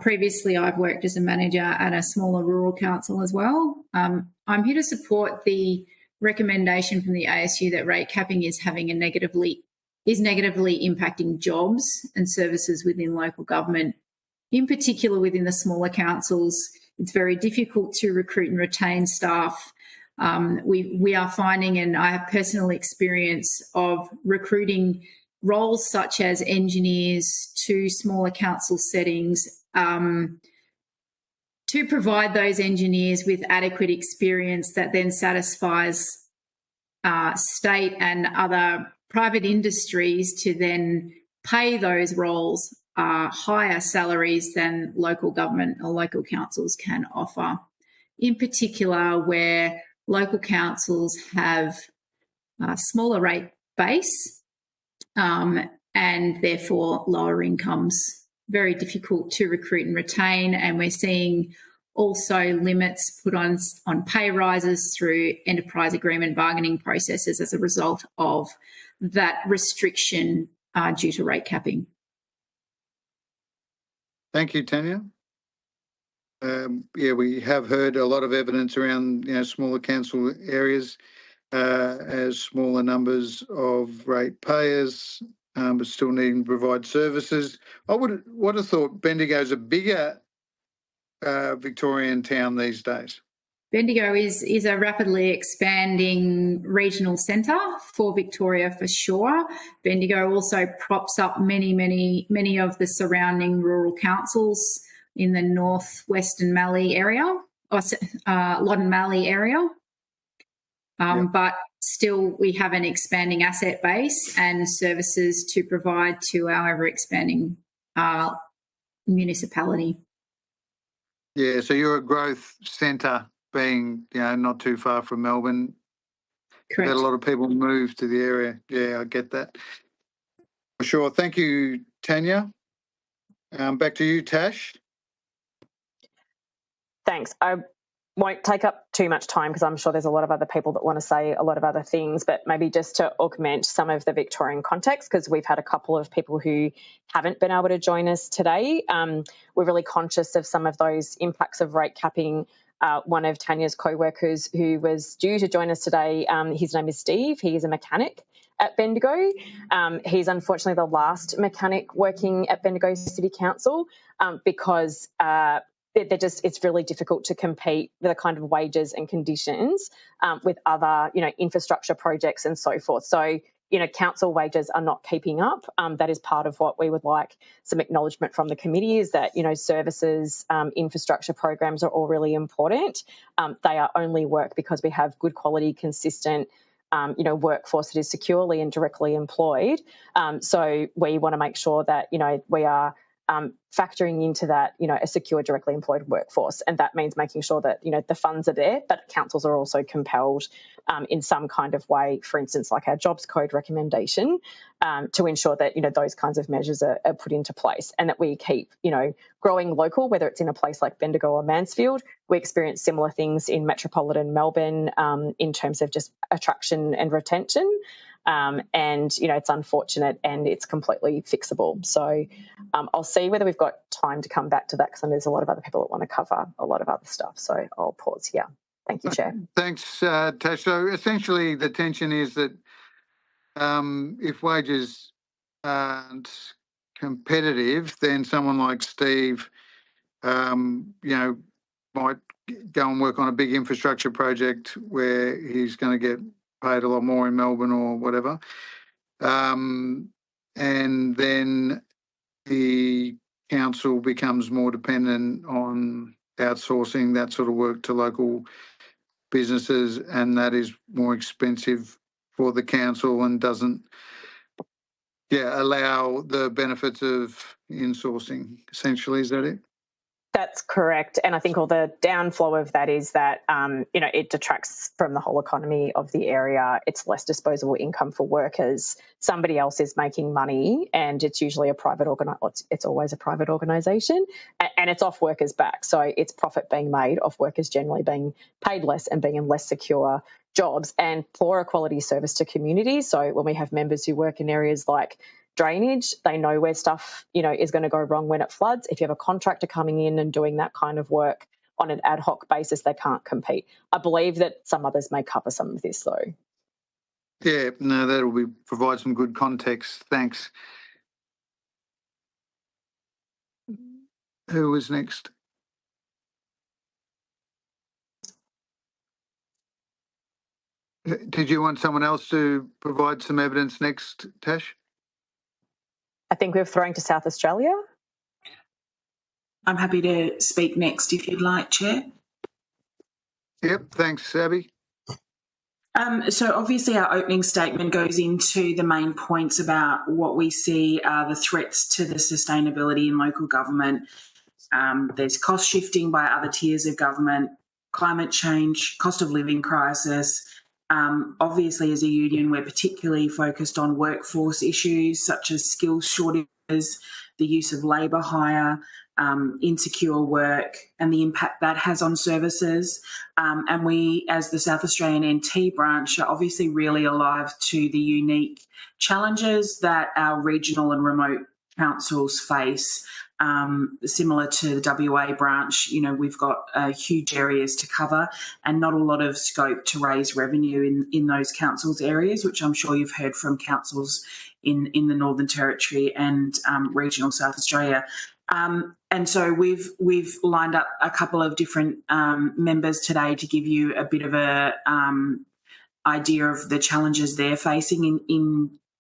Previously, I've worked as a manager at a smaller rural council as well. I'm here to support the recommendation from the ASU that rate capping is negatively impacting jobs and services within local government, in particular within the smaller councils. It's very difficult to recruit and retain staff. We are finding, and I have personal experience of recruiting roles such as engineers to smaller council settings to provide those engineers with adequate experience that then satisfies state and other private industries to then pay those roles higher salaries than local government or local councils can offer. In particular, where local councils have a smaller rate base and therefore lower incomes, very difficult to recruit and retain. And we're seeing also limits put on pay rises through enterprise agreement bargaining processes as a result of that restriction due to rate capping. Thank you, Tanya. We have heard a lot of evidence around smaller council areas as smaller numbers of rate payers, but still needing to provide services. I would have thought Bendigo's a bigger Victorian town these days. Bendigo is a rapidly expanding regional centre for Victoria for sure. Bendigo also props up many of the surrounding rural councils in the northwestern Mallee area, or Loddon Mallee area. But still we have an expanding asset base and services to provide to our ever-expanding municipality. Yeah, so you're a growth centre, being not too far from Melbourne. Correct. Had a lot of people move to the area. Yeah, I get that. For sure. Thank you, Tanya. Back to you, Tash. Thanks. I won't take up too much time because I'm sure there's a lot of other people that want to say a lot of other things, but maybe just to augment some of the Victorian context, because we've had a couple of people who haven't been able to join us today. We're really conscious of some of those impacts of rate capping. One of Tanya's co-workers who was due to join us today, his name is Steve. He is a mechanic at Bendigo. He's unfortunately the last mechanic working at Bendigo City Council because it's really difficult to compete with the kind of wages and conditions with other, infrastructure projects and so forth. So, council wages are not keeping up. That is part of what we would like some acknowledgement from the committee, is that, services, infrastructure programs are all really important. They are only work because we have good quality, consistent, workforce that is securely and directly employed. So we want to make sure that, we are factoring into that, a secure, directly employed workforce. And that means making sure that, the funds are there, but councils are also compelled in some kind of way, for instance, like our jobs code recommendation, to ensure that, those kinds of measures are put into place, and that we keep, growing local, whether it's in a place like Bendigo or Mansfield. We experience similar things in metropolitan Melbourne in terms of just attraction and retention. And, it's unfortunate and it's completely fixable. So I'll see whether we've got time to come back to that, because there's a lot of other people that want to cover a lot of other stuff. So I'll pause here. Thank you, Chair. Thanks, Tash. So essentially the tension is that if wages aren't competitive, then someone like Steve, might go and work on a big infrastructure project where he's going to get paid a lot more in Melbourne or whatever. And then the council becomes more dependent on outsourcing that sort of work to local businesses, and that is more expensive for the council and doesn't allow the benefits of insourcing. Essentially, is that it? That's correct. And I think all the downflow of that is that, it detracts from the whole economy of the area. It's less disposable income for workers. Somebody else is making money, and it's usually a private it's always a private organisation, and it's off workers' back. So it's profit being made off workers generally being paid less and being in less secure jobs and poorer quality service to communities. So when we have members who work in areas like drainage, they know where stuff, is going to go wrong when it floods. If you have a contractor coming in and doing that kind of work on an ad hoc basis, they can't compete. I believe that some others may cover some of this, though. Yeah, no, that'll provide some good context. Thanks. Who was next? Did you want someone else to provide some evidence next, Tash? I think we're throwing to South Australia. I'm happy to speak next if you'd like, Chair. Yep, thanks, Abby. So obviously our opening statement goes into the main points about what we see are the threats to the sustainability in local government. There's cost shifting by other tiers of government, climate change, cost of living crisis. Obviously, as a union, we're particularly focused on workforce issues such as skills shortages, the use of labour hire, insecure work, and the impact that has on services. And we, as the South Australian NT branch, are obviously really alive to the unique challenges that our regional and remote councils face. Similar to the WA branch, we've got huge areas to cover and not a lot of scope to raise revenue in those councils' areas, which I'm sure you've heard from councils in the Northern Territory and regional South Australia. And so we've lined up a couple of different members today to give you a bit of a idea of the challenges they're facing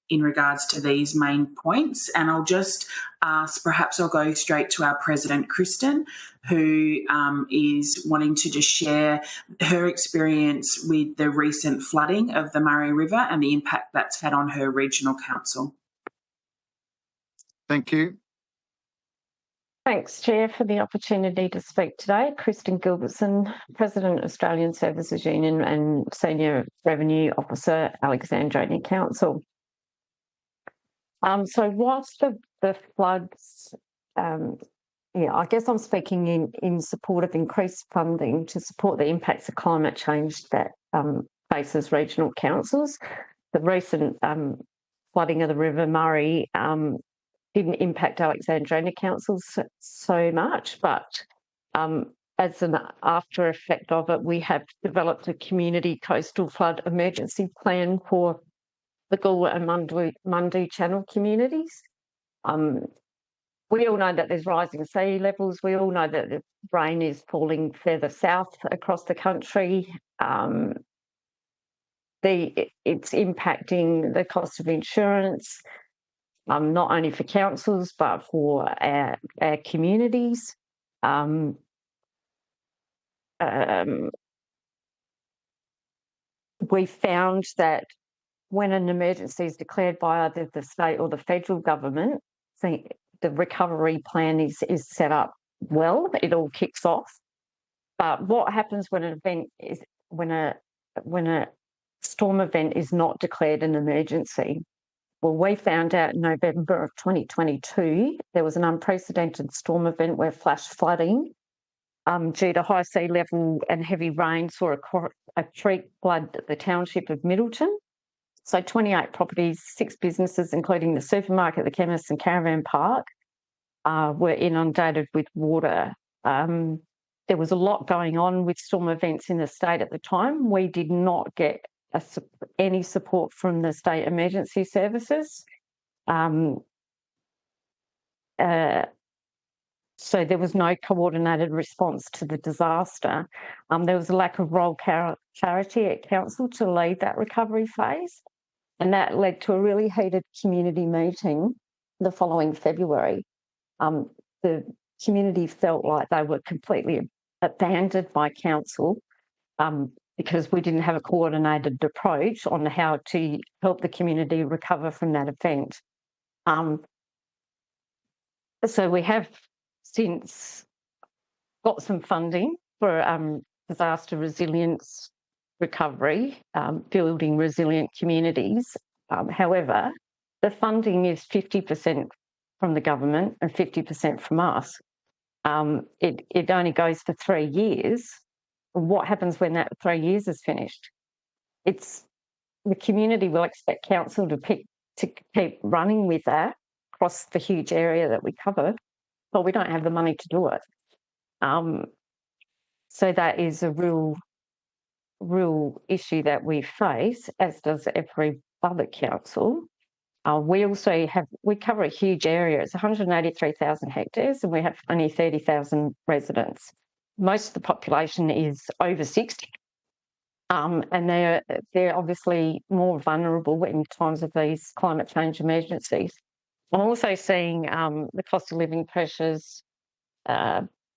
in regards to these main points. And I'll just ask, perhaps I'll go straight to our President, Kristen, who is wanting to just share her experience with the recent flooding of the Murray River and the impact that's had on her regional council. Thank you. Thanks, Chair, for the opportunity to speak today. Kristen Gilbertson, President, Australian Services Union and Senior Revenue Officer, Alexandria Council. So whilst the floods, I guess I'm speaking in support of increased funding to support the impacts of climate change that faces regional councils. The recent flooding of the River Murray didn't impact Alexandria councils so much, but as an after effect of it, we have developed a community coastal flood emergency plan for the Goolwa and Mundu Channel communities. we all know that there's rising sea levels. We all know that the rain is falling further south across the country. It's impacting the cost of insurance, not only for councils but for our communities. We found that when an emergency is declared by either the state or the federal government, the recovery plan is set up well. It all kicks off. But what happens when an event is when a storm event is not declared an emergency? Well, we found out in November of 2022 there was an unprecedented storm event where flash flooding due to high sea level and heavy rain saw a creek flood the township of Middleton. So 28 properties, 6 businesses, including the supermarket, the chemist and caravan park, were inundated with water. There was a lot going on with storm events in the state at the time. We did not get any support from the state emergency services. So there was no coordinated response to the disaster. There was a lack of role clarity at council to lead that recovery phase. And that led to a really heated community meeting the following February. The community felt like they were completely abandoned by council because we didn't have a coordinated approach on how to help the community recover from that event. So we have since got some funding for disaster resilience recovery, building resilient communities. However, the funding is 50% from the government and 50% from us. It only goes for 3 years. What happens when that 3 years is finished? The community will expect council to keep running with that across the huge area that we cover, but we don't have the money to do it. So that is a real issue that we face, as does every other council. We cover a huge area. It's 183,000 hectares and we have only 30,000 residents. Most of the population is over 60 and they're obviously more vulnerable in times of these climate change emergencies. I'm also seeing the cost of living pressures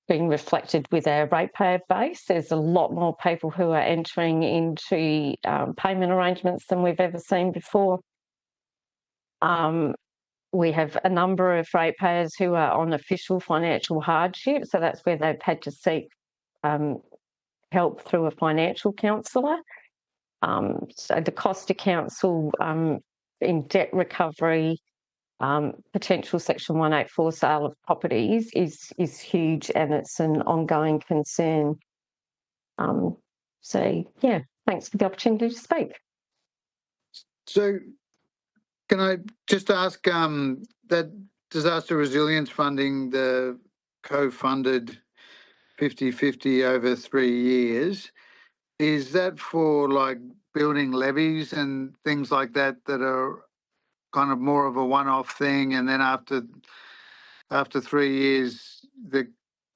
being reflected with our ratepayer base. There's a lot more people who are entering into payment arrangements than we've ever seen before. We have a number of ratepayers who are on official financial hardship, so that's where they've had to seek help through a financial counsellor. So the cost to council in debt recovery, potential Section 184 sale of properties is huge, and it's an ongoing concern. So, yeah, thanks for the opportunity to speak. So can I just ask that disaster resilience funding, the co-funded 50-50 over 3 years, is that for like building levies and things like that that are kind of more of a one-off thing, and then after 3 years the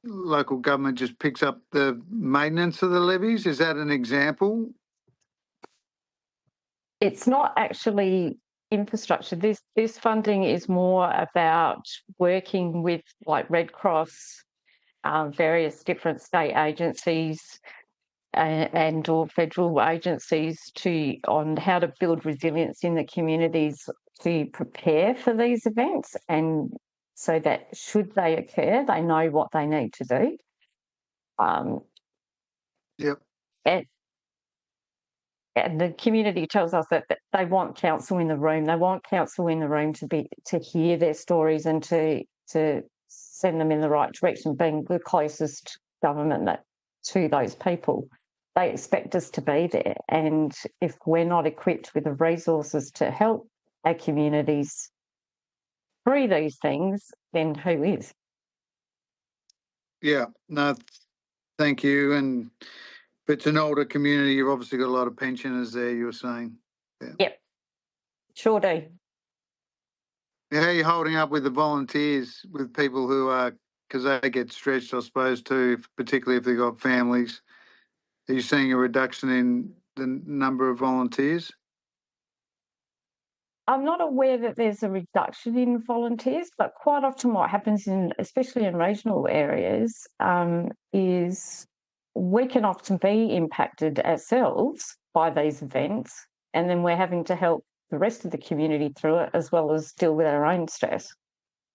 local government just picks up the maintenance of the levies? Is that an example? It's not actually infrastructure. This funding is more about working with like Red Cross, various different state agencies and or federal agencies on how to build resilience in the communities to prepare for these events, and so that should they occur, they know what they need to do. And the community tells us that they want council in the room. They want council in the room to hear their stories and to send them in the right direction, being the closest government to those people. They expect us to be there, and if we're not equipped with the resources to help our communities through these things, then who is? Yeah, no, thank you. And if it's an older community, you've obviously got a lot of pensioners there, you were saying. Yeah. Yep, sure do. How are you holding up with the volunteers, with people who are, because they get stretched, I suppose, too, particularly if they've got families? Are you seeing a reduction in the number of volunteers? I'm not aware that there's a reduction in volunteers, but quite often what happens especially in regional areas, is we can often be impacted ourselves by these events, and then we're having to help the rest of the community through it, as well as deal with our own stress.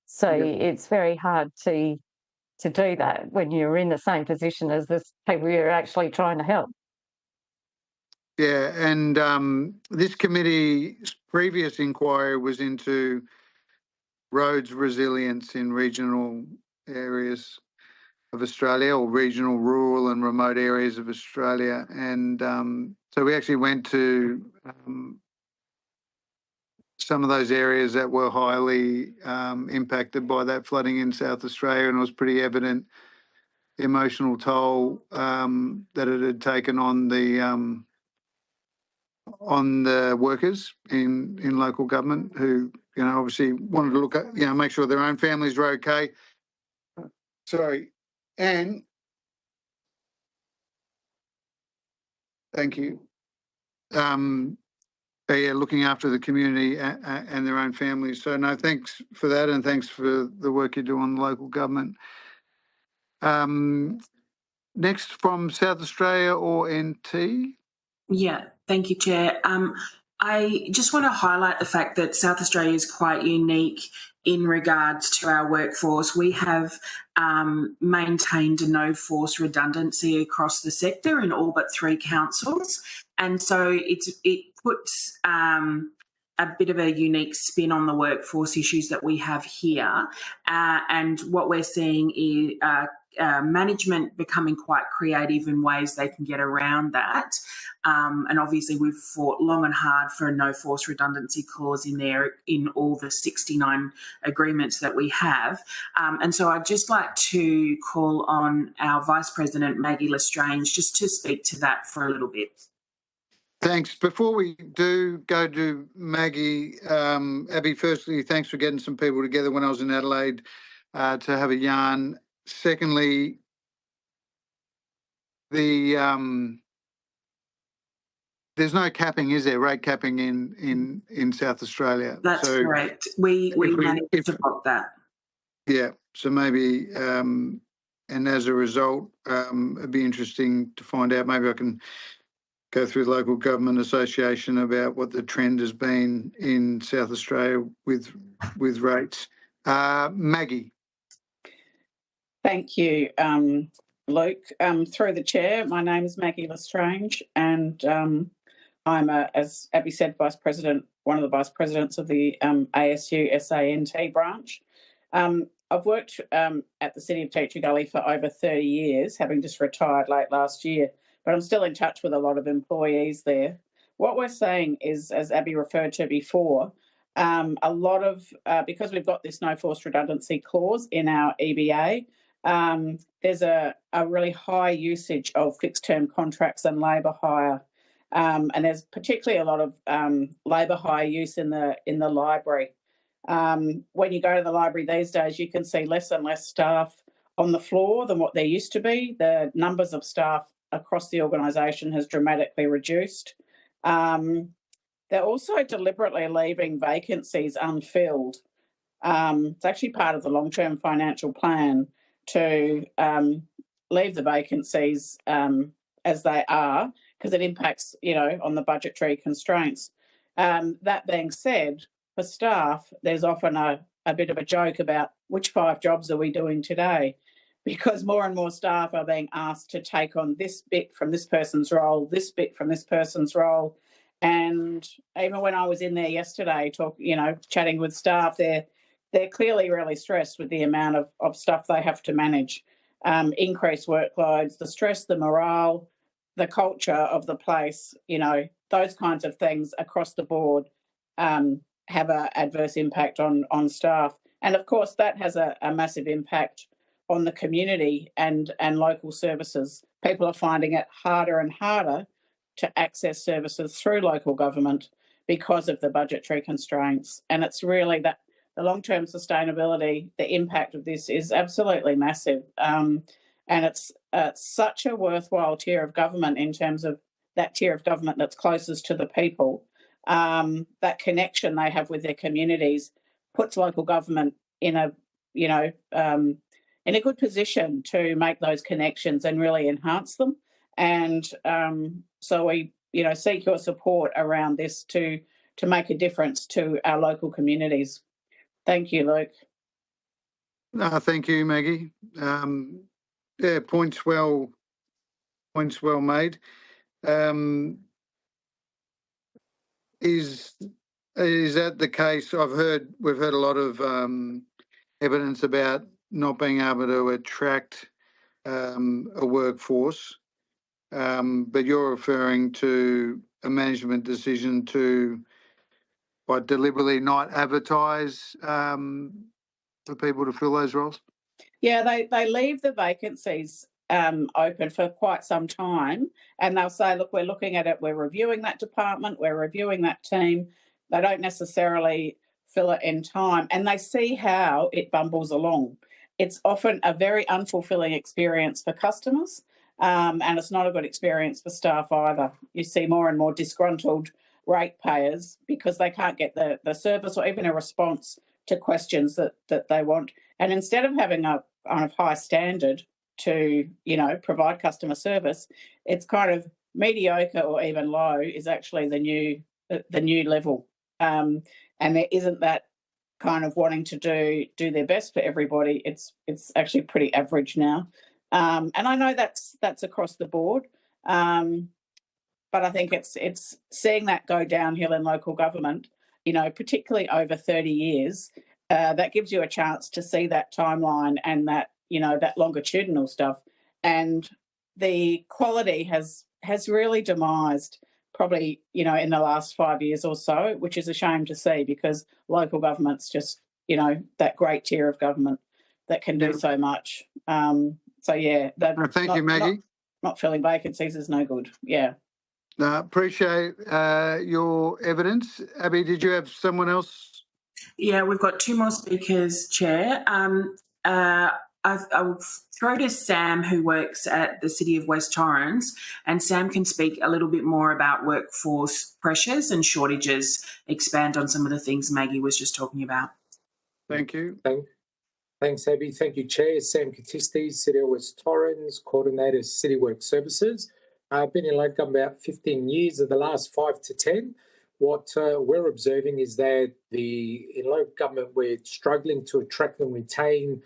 So it's very hard to do that when you're in the same position as the people you're actually trying to help. Yeah, and this committee's previous inquiry was into roads resilience in regional areas of Australia, or regional, rural and remote areas of Australia. And so we actually went to some of those areas that were highly impacted by that flooding in South Australia, and it was pretty evident the emotional toll that it had taken on the workers in local government, who, you know, obviously wanted to look at, you know, make sure their own families were okay. Sorry, and thank you. But yeah, looking after the community and their own families. So no, thanks for that, and thanks for the work you do on local government. Next from South Australia or NT? Yeah, thank you, Chair. I just want to highlight the fact that South Australia is quite unique in regards to our workforce. We have maintained a no force redundancy across the sector in all but 3 councils. And so it puts a bit of a unique spin on the workforce issues that we have here. And what we're seeing is management becoming quite creative in ways they can get around that. And obviously we've fought long and hard for a no force redundancy clause in there in all the 69 agreements that we have. And so I'd just like to call on our Vice President, Maggie Lestrange, just to speak to that for a little bit. Thanks. Before we do go to Maggie, Abby, firstly, thanks for getting some people together when I was in Adelaide to have a yarn. Secondly, there's no capping, is there? Rate capping in South Australia. That's correct. We managed to block that. Yeah. So maybe, and as a result, it'd be interesting to find out. Maybe I can go through the Local Government Association about what the trend has been in South Australia with rates. Maggie. Thank you, Luke. Through the chair, my name is Maggie Lestrange, and I'm, as Abby said, Vice President, one of the Vice Presidents of the ASU SANT branch. I've worked at the City of Teaching Gully for over 30 years, having just retired late last year, but I'm still in touch with a lot of employees there. What we're saying is, as Abby referred to before, a lot of, because we've got this no force redundancy clause in our EBA, there's a really high usage of fixed term contracts and labour hire. And there's particularly a lot of labour hire use in the library. When you go to the library these days, you can see less and less staff on the floor than what there used to be. The numbers of staff across the organisation has dramatically reduced. They're also deliberately leaving vacancies unfilled. It's actually part of the long-term financial plan to leave the vacancies as they are, because it impacts, you know, on the budgetary constraints. That being said, for staff, there's often a bit of a joke about which 5 jobs are we doing today, because more and more staff are being asked to take on this bit from this person's role, this bit from this person's role. And even when I was in there yesterday, chatting with staff, they're clearly really stressed with the amount of stuff they have to manage. Increased workloads, the stress, the morale, the culture of the place, you know, those kinds of things across the board have an adverse impact on staff. And of course, that has a massive impact on the community and local services. People are finding it harder and harder to access services through local government because of the budgetary constraints. And it's really the long-term sustainability, the impact of this is absolutely massive. And it's such a worthwhile tier of government in terms of that tier of government that's closest to the people. That connection they have with their communities puts local government in a, in a good position to make those connections and really enhance them. And so we, seek your support around this to make a difference to our local communities. Thank you, Luke. Thank you, Maggie. Yeah, points well made. Is that the case? We've heard a lot of evidence about not being able to attract a workforce, but you're referring to a management decision to deliberately not advertise for people to fill those roles? Yeah, they leave the vacancies open for quite some time, and they'll say, look, we're looking at it, we're reviewing that department, we're reviewing that team. They don't necessarily fill it in time, and they see how it bumbles along. It's often a very unfulfilling experience for customers, and it's not a good experience for staff either. You see more and more disgruntled ratepayers because they can't get the service or even a response to questions that they want. And instead of having a kind of high standard to, provide customer service, it's kind of mediocre or even low is actually the new level. And there isn't that kind of wanting to do their best for everybody. It's actually pretty average now. And I know that's across the board. But I think it's seeing that go downhill in local government, particularly over 30 years, that gives you a chance to see that timeline and that, that longitudinal stuff. And the quality has really demised probably, in the last 5 years or so, which is a shame to see because local government's just, that great tier of government that can do so much. Thank you, Maggie. Not filling vacancies is no good. Yeah. Appreciate your evidence. Abby, did you have someone else? Yeah, we've got two more speakers, Chair. I'll throw to Sam, who works at the City of West Torrens, and Sam can speak a little bit more about workforce pressures and shortages, expand on some of the things Maggie was just talking about. Thank you. Thanks, Abby. Thank you, Chair. Sam Katisti, City of West Torrens, Coordinator, City Work Services. I've been in local government about 15 years. Of the last 5 to 10, what we're observing is that in local government, we're struggling to attract and retain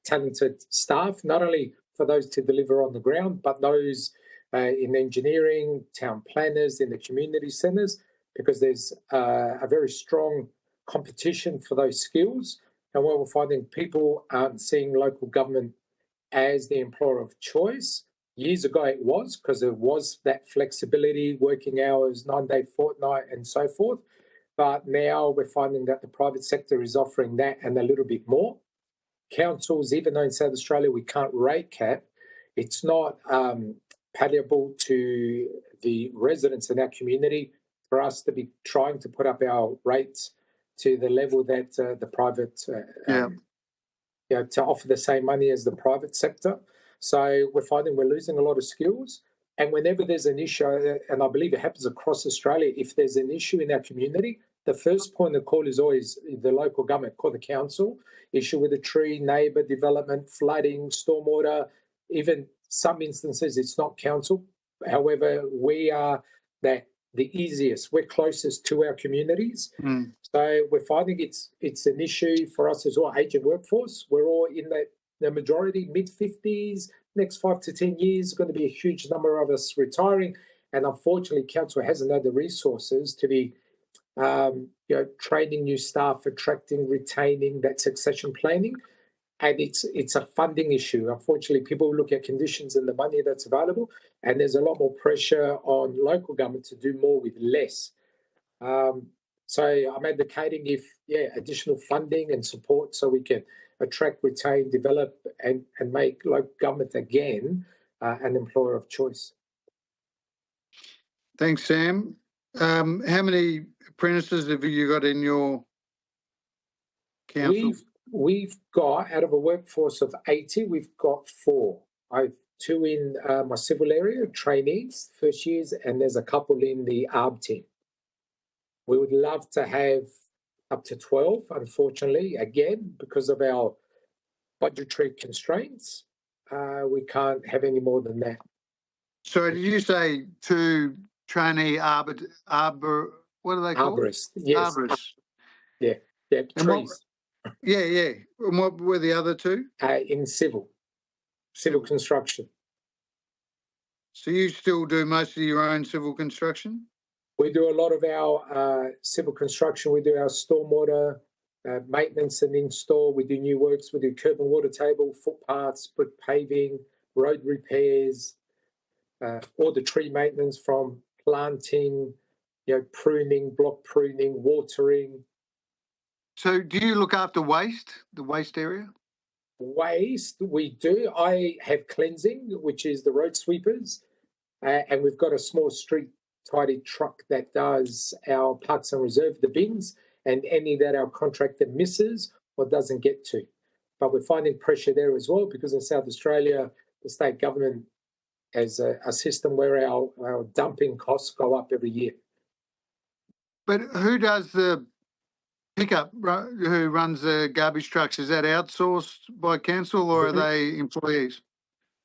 talented staff, not only for those to deliver on the ground, but those in engineering, town planners, in the community centres, because there's a very strong competition for those skills. And what we're finding, people aren't seeing local government as the employer of choice. Years ago it was, because there was that flexibility, working hours, 9-day fortnight and so forth. But now we're finding that the private sector is offering that and a little bit more. Councils, even though in South Australia we can't rate cap, it's not palatable to the residents in our community for us to be trying to put up our rates to the level that the private, to offer the same money as the private sector. So we're finding we're losing a lot of skills. And whenever there's an issue, and I believe it happens across Australia, if there's an issue in our community, the first point of call is always the local government, call the council, issue with a tree, neighbour, development, flooding, stormwater, even some instances it's not council. However, we are the easiest, we're closest to our communities. So we're finding it's an issue for us as well, aging workforce. We're all in the majority, mid-50s, next 5 to 10 years, going to be a huge number of us retiring. And unfortunately, council hasn't had the resources to be training new staff, attracting, retaining, that succession planning. And it's a funding issue. Unfortunately, people look at conditions and the money that's available, and there's a lot more pressure on local government to do more with less. So I'm advocating additional funding and support so we can attract, retain, develop, and make local government again an employer of choice. Thanks, Sam. How many apprentices have you got in your council? We've got, out of a workforce of 80, we've got 4. I've 2 in my civil area, trainees, first years, and there's a couple in the ARB team. We would love to have up to 12, unfortunately, again, because of our budgetary constraints, we can't have any more than that. Sorry, did you say 2 trainee arbor, what are they called? Arborists, yes. Arborists. Yeah, trees. Yeah. And what were the other 2? In civil construction. So you still do most of your own civil construction? We do a lot of our civil construction. We do our stormwater maintenance and install. We do new works. We do curb and water table, footpaths, brick paving, road repairs, all the tree maintenance from planting, pruning, block pruning, watering. So do you look after the waste area? Waste, we do. I have cleansing, which is the road sweepers, and we've got a small street tidy truck that does our parks and reserve, the bins, and any that our contractor misses or doesn't get to. But we're finding pressure there as well, because in South Australia, the state government has a system where our dumping costs go up every year. But who does the pickup, who runs the garbage trucks? Is that outsourced by council or are they employees?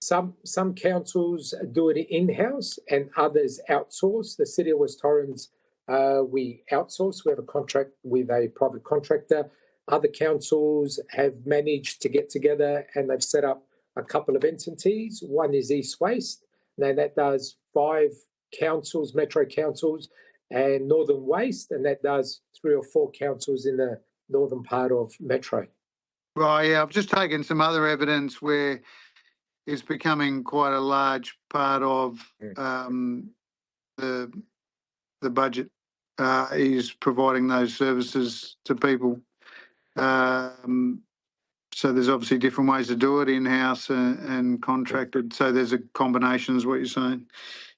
Some councils do it in-house and others outsource. The City of West Torrens, we outsource. We have a contract with a private contractor. Other councils have managed to get together and they've set up a couple of entities. One is East Waste. Now that does 5 councils, metro councils, and Northern Waste, and that does 3 or 4 councils in the northern part of metro. Right, yeah, I've just taken some other evidence where it's becoming quite a large part of the budget is providing those services to people. So there's obviously different ways to do it, in-house and contracted. So there's a combination is what you're saying.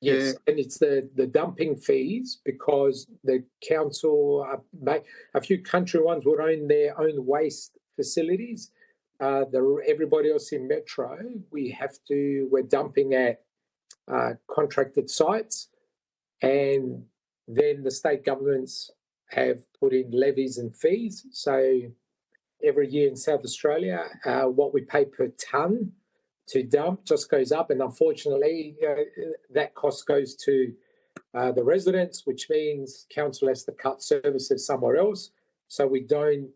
Yes, yeah. And it's the dumping fees, because the council, a few country ones would own their own waste facilities. Everybody else in metro, we're dumping at contracted sites, and then the state governments have put in levies and fees. So every year in South Australia, what we pay per tonne to dump just goes up, and unfortunately, that cost goes to the residents, which means council has to cut services somewhere else. So we don't,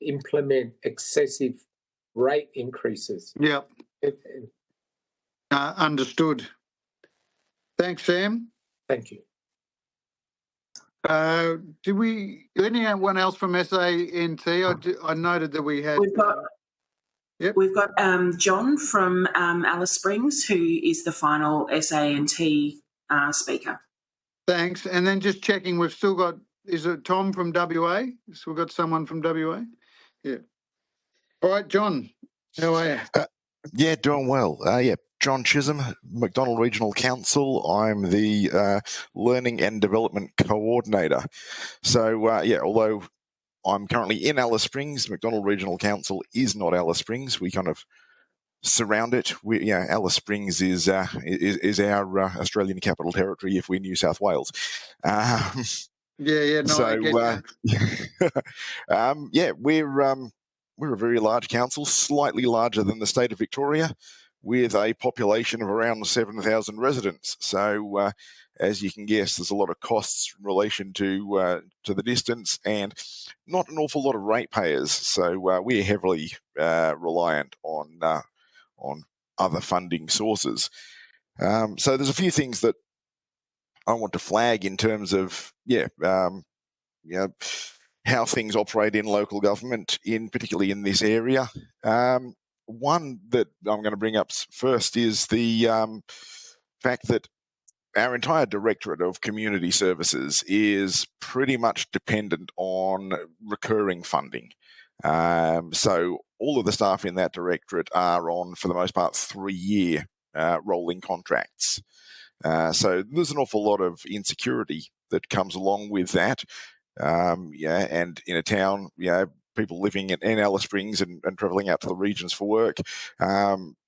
implement excessive rate increases. Yeah, understood. Thanks, Sam. Thank you. Anyone else from SANT? I noted that we had. We've got John from Alice Springs, who is the final SANT speaker. Thanks. And then just checking, we've still got, is it Tom from WA? So we've got someone from WA? Yeah. All right, John, how are you? Yeah, doing well. John Chisholm, McDonnell Regional Council. I'm the Learning and Development Coordinator. So, although I'm currently in Alice Springs, McDonnell Regional Council is not Alice Springs. We kind of surround it. Alice Springs is our Australian Capital Territory if we're New South Wales. I get that. We're a very large council, slightly larger than the state of Victoria, with a population of around 7,000 residents. So, as you can guess, there's a lot of costs in relation to the distance, and not an awful lot of ratepayers. So we're heavily reliant on other funding sources. So there's a few things that I want to flag in terms of how things operate in local government, particularly in this area. One that I'm going to bring up first is the fact that our entire Directorate of Community Services is pretty much dependent on recurring funding. So all of the staff in that directorate are on, for the most part, 3-year rolling contracts. So there's an awful lot of insecurity that comes along with that. And in a town, people living in Alice Springs and travelling out to the regions for work.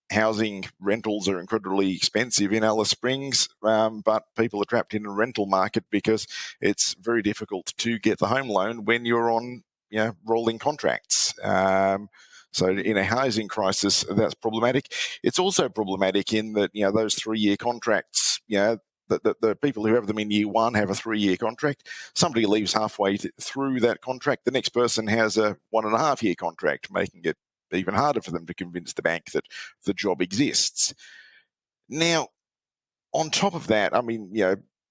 Housing rentals are incredibly expensive in Alice Springs, but people are trapped in a rental market because it's very difficult to get the home loan when you're on rolling contracts. So in a housing crisis, that's problematic. It's also problematic in that those 3-year contracts, the people who have them in year one have a 3-year contract. Somebody leaves halfway through that contract. The next person has a 1.5-year contract, making it even harder for them to convince the bank that the job exists. Now, on top of that, I mean,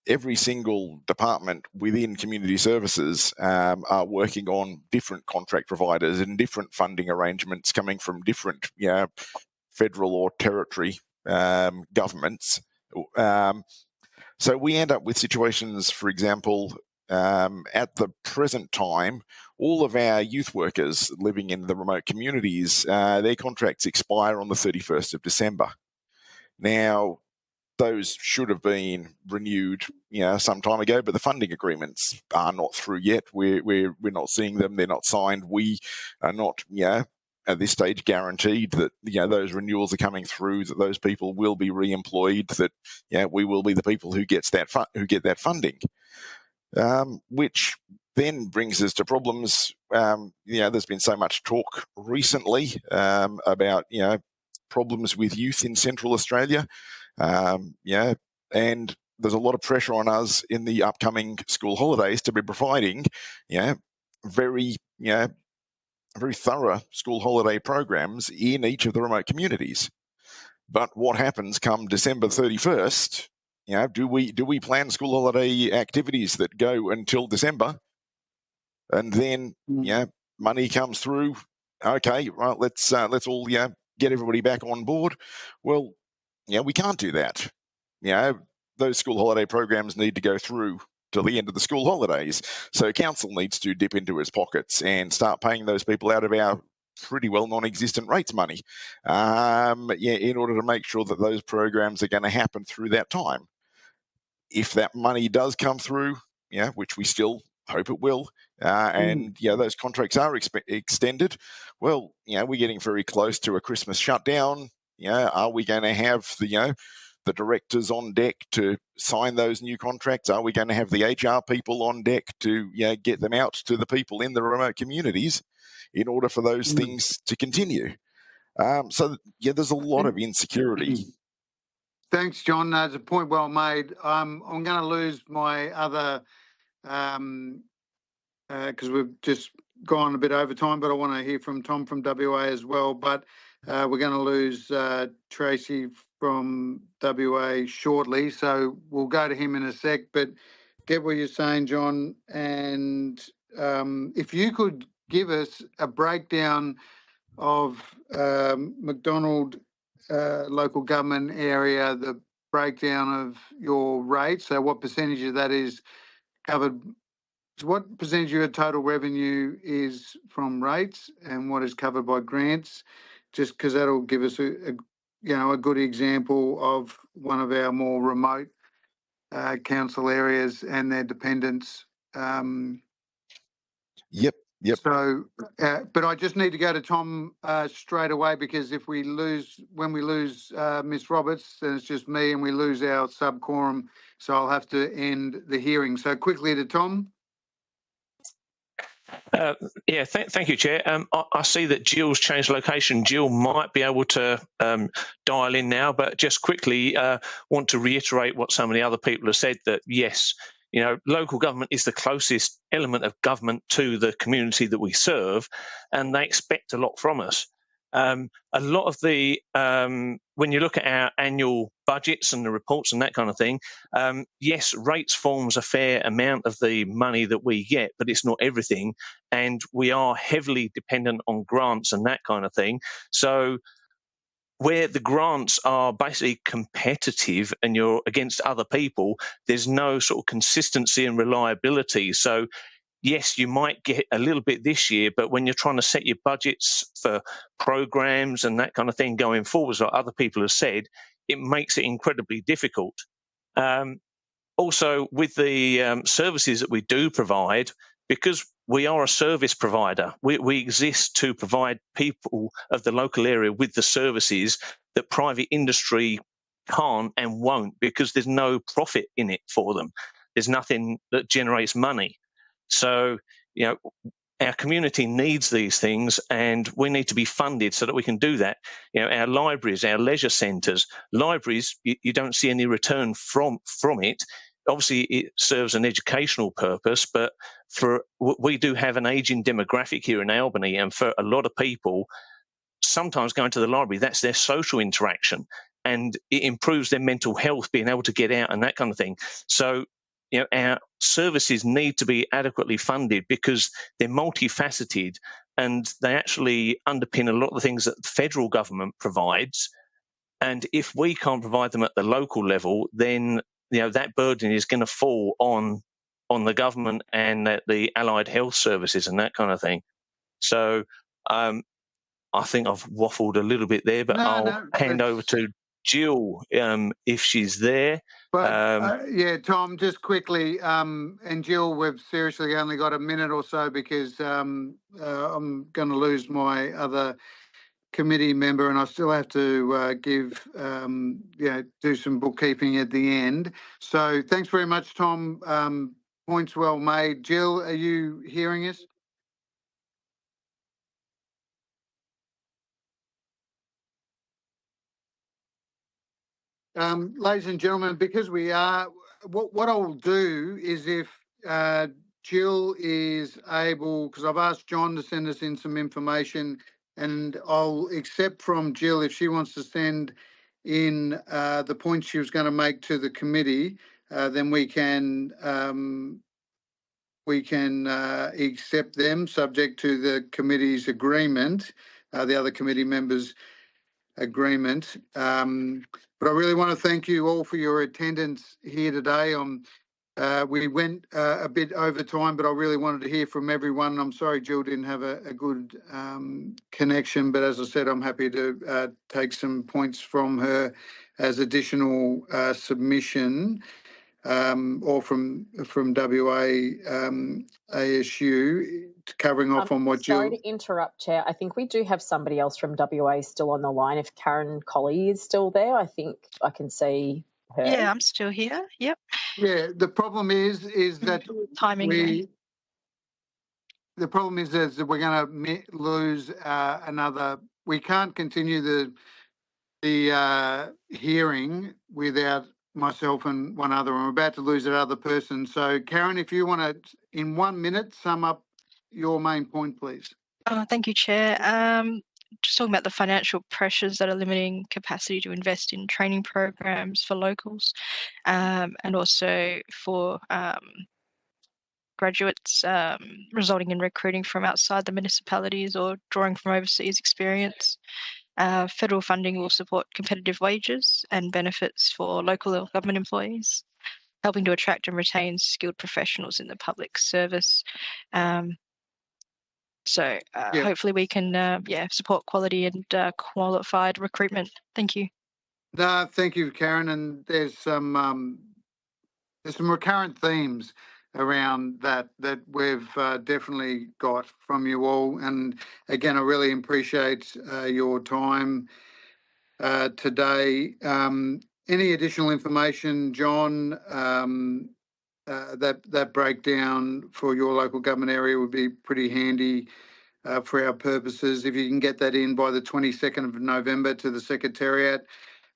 every single department within community services are working on different contract providers and different funding arrangements coming from different, federal or territory governments. So we end up with situations, for example, at the present time, all of our youth workers living in the remote communities, their contracts expire on the 31st of December. Now, those should have been renewed, some time ago, but the funding agreements are not through yet. We're not seeing them; they're not signed. We are not, at this stage, guaranteed that those renewals are coming through, that those people will be re-employed, that we will be the people who get that funding. Which then brings us to problems. There's been so much talk recently about problems with youth in Central Australia, and there's a lot of pressure on us in the upcoming school holidays to be providing very thorough school holiday programs in each of the remote communities. But what happens come December 31st? Do we plan school holiday activities that go until December, and then money comes through? Okay, right, let's all get everybody back on board. Well, we can't do that. Those school holiday programs need to go through till the end of the school holidays. So council needs to dip into its pockets and start paying those people out of our pretty well non-existent rates money, in order to make sure that those programs are going to happen through that time. If that money does come through, which we still hope it will, and those contracts are extended, well, we're getting very close to a Christmas shutdown. Are we going to have the directors on deck to sign those new contracts? Are we going to have the HR people on deck to get them out to the people in the remote communities in order for those things to continue? So there's a lot of insecurity. Thanks, John. That's a point well made. I'm going to lose my other, because we've just gone a bit over time, but I want to hear from Tom from WA as well. But we're going to lose Tracy from WA shortly, so we'll go to him in a sec. But get what you're saying, John, and if you could give us a breakdown of McDonald local government area, the breakdown of your rates. So what percentage of that is covered? What percentage of your total revenue is from rates, and what is covered by grants? Just because that'll give us a good example of one of our more remote council areas and their dependents. Yep. So, but I just need to go to Tom straight away, because when we lose Miss Roberts, then it's just me and we lose our sub-quorum. So I'll have to end the hearing. So quickly to Tom. Thank you, Chair. I see that Jill's changed location. Jill might be able to dial in now, but just quickly want to reiterate what some of the other people have said, that yes, local government is the closest element of government to the community that we serve, and they expect a lot from us. A lot of the, when you look at our annual budgets and the reports and that kind of thing, yes, rates forms a fair amount of the money that we get, but it's not everything. And we are heavily dependent on grants and that kind of thing. So where the grants are basically competitive and you're against other people, there's no sort of consistency and reliability. So yes, you might get a little bit this year, but when you're trying to set your budgets for programs and that kind of thing going forwards, like other people have said, it makes it incredibly difficult. Also, with the services that we do provide, because we are a service provider. We exist to provide people of the local area with the services that private industry can't and won't, because there's no profit in it for them. There's nothing that generates money. So, you know, our community needs these things, and we need to be funded so that we can do that. You know, our libraries, our leisure centres, libraries, you don't see any return from it. Obviously, it serves an educational purpose, but we do have an ageing demographic here in Albany, and for a lot of people, sometimes going to the library, that's their social interaction, and it improves their mental health, being able to get out and that kind of thing. So, you know, our services need to be adequately funded because they're multifaceted, and they actually underpin a lot of the things that the federal government provides. And if we can't provide them at the local level, then, you know, that burden is going to fall on the government and the allied health services and that kind of thing. So I think I've waffled a little bit there, but I'll hand over to Jill if she's there. But yeah, Tom, just quickly, and Jill, we've seriously only got a minute or so because I'm going to lose my other committee member, and I still have to do some bookkeeping at the end. So thanks very much, Tom. Points well made. Jill, are you hearing us? Ladies and gentlemen, because we are, what I'll do is if Jill is able, because I've asked John to send us in some information, and I'll accept from Jill if she wants to send in the points she was going to make to the committee, then we can accept them subject to the committee's agreement, the other committee members' agreement. But I really want to thank you all for your attendance here today. We went a bit over time, but I really wanted to hear from everyone. I'm sorry Jill didn't have a good connection, but as I said, I'm happy to take some points from her as additional submission, or from WA ASU, covering off on what Jill... Sorry to interrupt, Chair. I think we do have somebody else from WA still on the line. If Karen Colley is still there, I think I can see her. Yeah, I'm still here. Yep. Yeah, the problem is that timing. The problem is that we're going to lose another. We can't continue the hearing without myself and one other. I'm about to lose that other person. So, Karen, if you want to, in 1 minute, sum up your main point, please. Thank you, Chair. Just talking about the financial pressures that are limiting capacity to invest in training programs for locals, and also for graduates, resulting in recruiting from outside the municipalities or drawing from overseas experience. Federal funding will support competitive wages and benefits for local government employees, helping to attract and retain skilled professionals in the public service. Hopefully we can support quality and qualified recruitment. Thank you. No, thank you, Karen. And there's some recurrent themes around that we've definitely got from you all. And again, I really appreciate your time today. Any additional information, John, that breakdown for your local government area would be pretty handy for our purposes. If you can get that in by the 22nd of November to the Secretariat,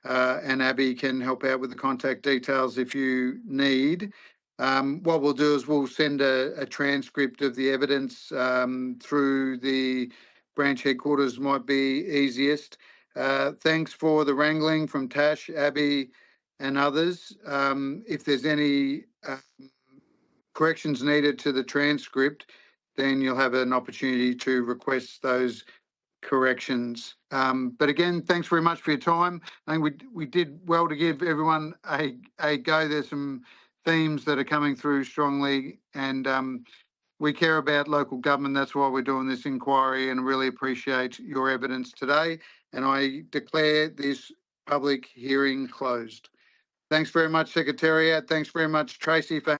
and Abby can help out with the contact details if you need. What we'll do is we'll send a transcript of the evidence through the branch headquarters, might be easiest. Thanks for the wrangling from Tash, Abby and others. If there's any corrections needed to the transcript, then you'll have an opportunity to request those corrections. But again, thanks very much for your time. I think we did well to give everyone a go. There's some themes that are coming through strongly, and we care about local government. That's why we're doing this inquiry, and really appreciate your evidence today. And I declare this public hearing closed. Thanks very much, Secretariat. Thanks very much, Tracy, for